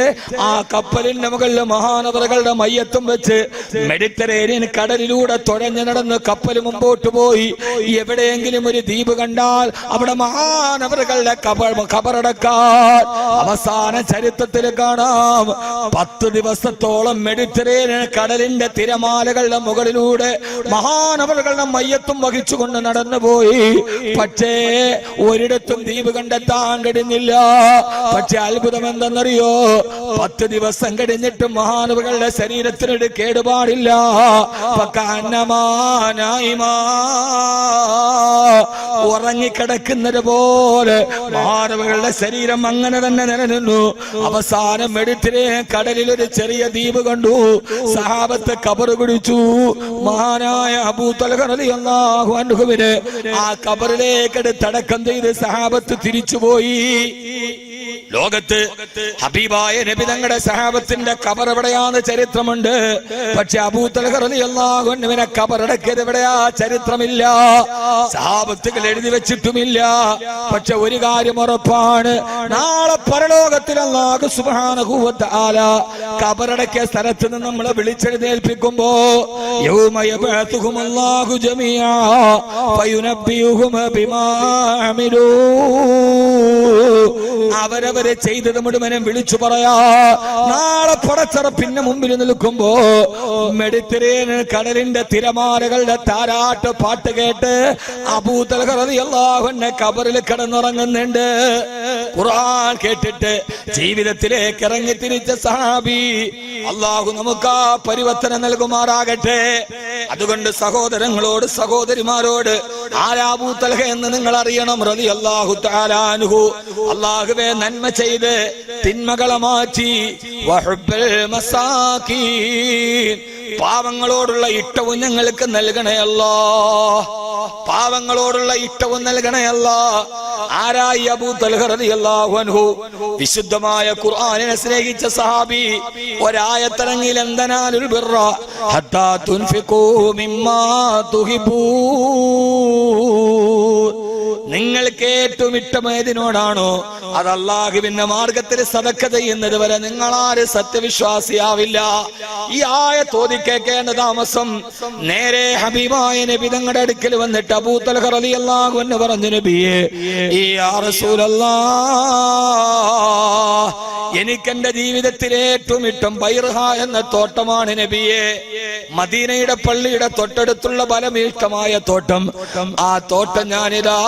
ആ കപ്പലിന്റെ മുകളിൽ മഹാനവറുകളുടെ മയ്യത്തും വെച്ച് മെഡിറ്ററേനിയൻ കടലിലൂടെ തുഴഞ്ഞു നടന്ന് കപ്പൽ മുമ്പോട്ട് പോയി. എവിടെയെങ്കിലും ഒരു ദ്വീപ് കണ്ടാൽ അവിടെ മഹാനവറുകളുടെ ഖബറടക്കാൻ അവസാന ചരിത്രത്തിൽ കാണാം. 10 ദിവസത്തോളം മെഡിറ്ററേനിയൻ കടലിന്റെ തിരമാലകളുടെ മുകളിലൂടെ മഹാനവറുകളുടെ മയ്യത്തും വഹിച്ചുകൊണ്ട് നടന്നുപോയി. പക്ഷേ ഒരിടത്തും ദ്വീപ് കണ്ടെത്താൻ കഴിഞ്ഞില്ല. പക്ഷെ അത്ഭുതം എന്തെന്നറിയോ? 10 ദിവസം കഴിഞ്ഞിട്ട് മഹാനവറുകളുടെ ശരീരത്തിനൊരു കേടുപാടില്ല. ഉറങ്ങിക്കിടക്കുന്നത് പോലെ മഹാനവറുകളുടെ ശരീരം അങ്ങനെ തന്നെ നിലനിന്നു. അവസാനം മെഡിറ്ററേനിയൻ കടലിൽ ഒരു ചെറിയ ദ്വീപ് കണ്ടു. സഹാബത്ത് ഖബർ കുടിച്ചു. മഹാനായ അബൂ തൽഹ റളിയല്ലാഹു അൻഹുവിനെ ആ ഖബറിലേക്ക് അടക്കം ചെയ്ത് സഹാബത്ത് തിരിച്ചുപോയി. ലോകത്ത് ഹബീബായ നബി തങ്ങളുടെ സഹാബത്തിന്റെ ഖബർ എവിടെയാന്ന് ചരിത്രമുണ്ട്. പക്ഷെ അബൂ തൽഹ റളിയല്ലാഹു അൻഹുവിനെ ഖബറടക്കിയത് എവിടെയാ ചരിത്രമില്ല, സഹാബത്തുകൾ എഴുതി വെച്ചിട്ടുമില്ല. പക്ഷെ ഒരു കാര്യം ഉറപ്പാണ്, നാളെ പരലോകത്തിൽ അല്ലാഹു സുബ്ഹാനഹു വ തആല ഖബറടക്കിയ സ്ഥലത്ത് നിന്ന് നമ്മളെ വിളിച്ചെഴുന്നേൽപ്പിക്കുമ്പോ യൗമ യബഅതുഹും അല്ലാഹു ജമീഅ ഫയുനബ്ബിയുഹും ബിമാ അമിലൂ, അവരവരെ ചെയ്തത് മുഴുവനും വിളിച്ചു പറയാ. നാളെ പടച്ചറപ്പിന്റെ മുമ്പിൽ നിൽക്കുമ്പോ മെഡിറ്ററേനിയൻ കടലിന്റെ തിരമാലകളുടെ താരാട്ട് പാട്ട് കേട്ട് അബൂ തൽഹ റളിയല്ലാഹു അൻഹു ഖബറിൽ കിടന്നുറങ്ങുന്നുണ്ട്. ഖുർആൻ കേട്ടിട്ട് ജീവിതത്തിലേക്ക് ഇറങ്ങി തിരിച്ച സഹാബി. അള്ളാഹു നമുക്ക് ആ പരിവർത്തനം നൽകുമാറാകട്ടെ. അതുകൊണ്ട് സഹോദരങ്ങളോട് സഹോദരിമാരോട് ആരാ അബൂ തൽഹ എന്ന് നിങ്ങൾ അറിയണം. റളിയല്ലാഹു തആല അൻഹു. അല്ലാഹുവേ നന്മ ചെയ്ത് തിന്മകളെ മാറ്റി വഹുബ്ബൽ മസാകീൻ, പാവങ്ങളോടുള്ള ഇഷ്ടവും ഞങ്ങൾക്ക് നൽകണേ അല്ലാഹ്. പാവങ്ങളോടുള്ള ഇഷ്ടവും നൽകണേ അല്ലാഹ്. ആരായി അബൂ തൽഹ റളിയല്ലാഹു അൻഹു? വിശുദ്ധമായ ഖുർആനിനെ സ്നേഹിച്ച സഹാബി. ഒരായത്തിറങ്ങിൽ എന്തനാലുൽ ബിർറ ഹത്താ തുൻഫിഖൂ മിമ്മാ തുഹിബ്ബൂൻ. നിങ്ങൾക്ക് ഏറ്റവും ഇഷ്ടമേതിനോടാണോ അത് അല്ലാഹുവിന്റെ മാർഗത്തിൽ സദഖ ചെയ്യുന്നത് വരെ നിങ്ങളാരും സത്യവിശ്വാസിയാവില്ല. ഈ ആയത്ത് ഓതി കേൾക്കേണ്ട താമസം നേരെ ഹബീബായ നബി തങ്ങളുടെ അടുക്കൽ വന്നിട്ട് അബൂ തൽഹ റളിയല്ലാഹു അൻഹു പറഞ്ഞു, നബിയേ യാ റസൂലല്ലാഹ്, എനിക്കെന്റെ ജീവിതത്തിൽ ഏറ്റവും ഇഷ്ടം ബൈർഹ എന്ന തോട്ടമാണ് നബിയെ. മദീനയുടെ പള്ളിയുടെ തൊട്ടടുത്തുള്ള ബലമീഷ്ടമായ തോട്ടം. ആ തോട്ടം ഞാനിതാ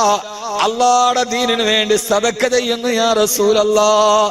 അല്ലാഹുവിന്റെ ദീനിനു വേണ്ടി സദഖ ചെയ്യുന്നു യാ റസൂലല്ലാഹ്.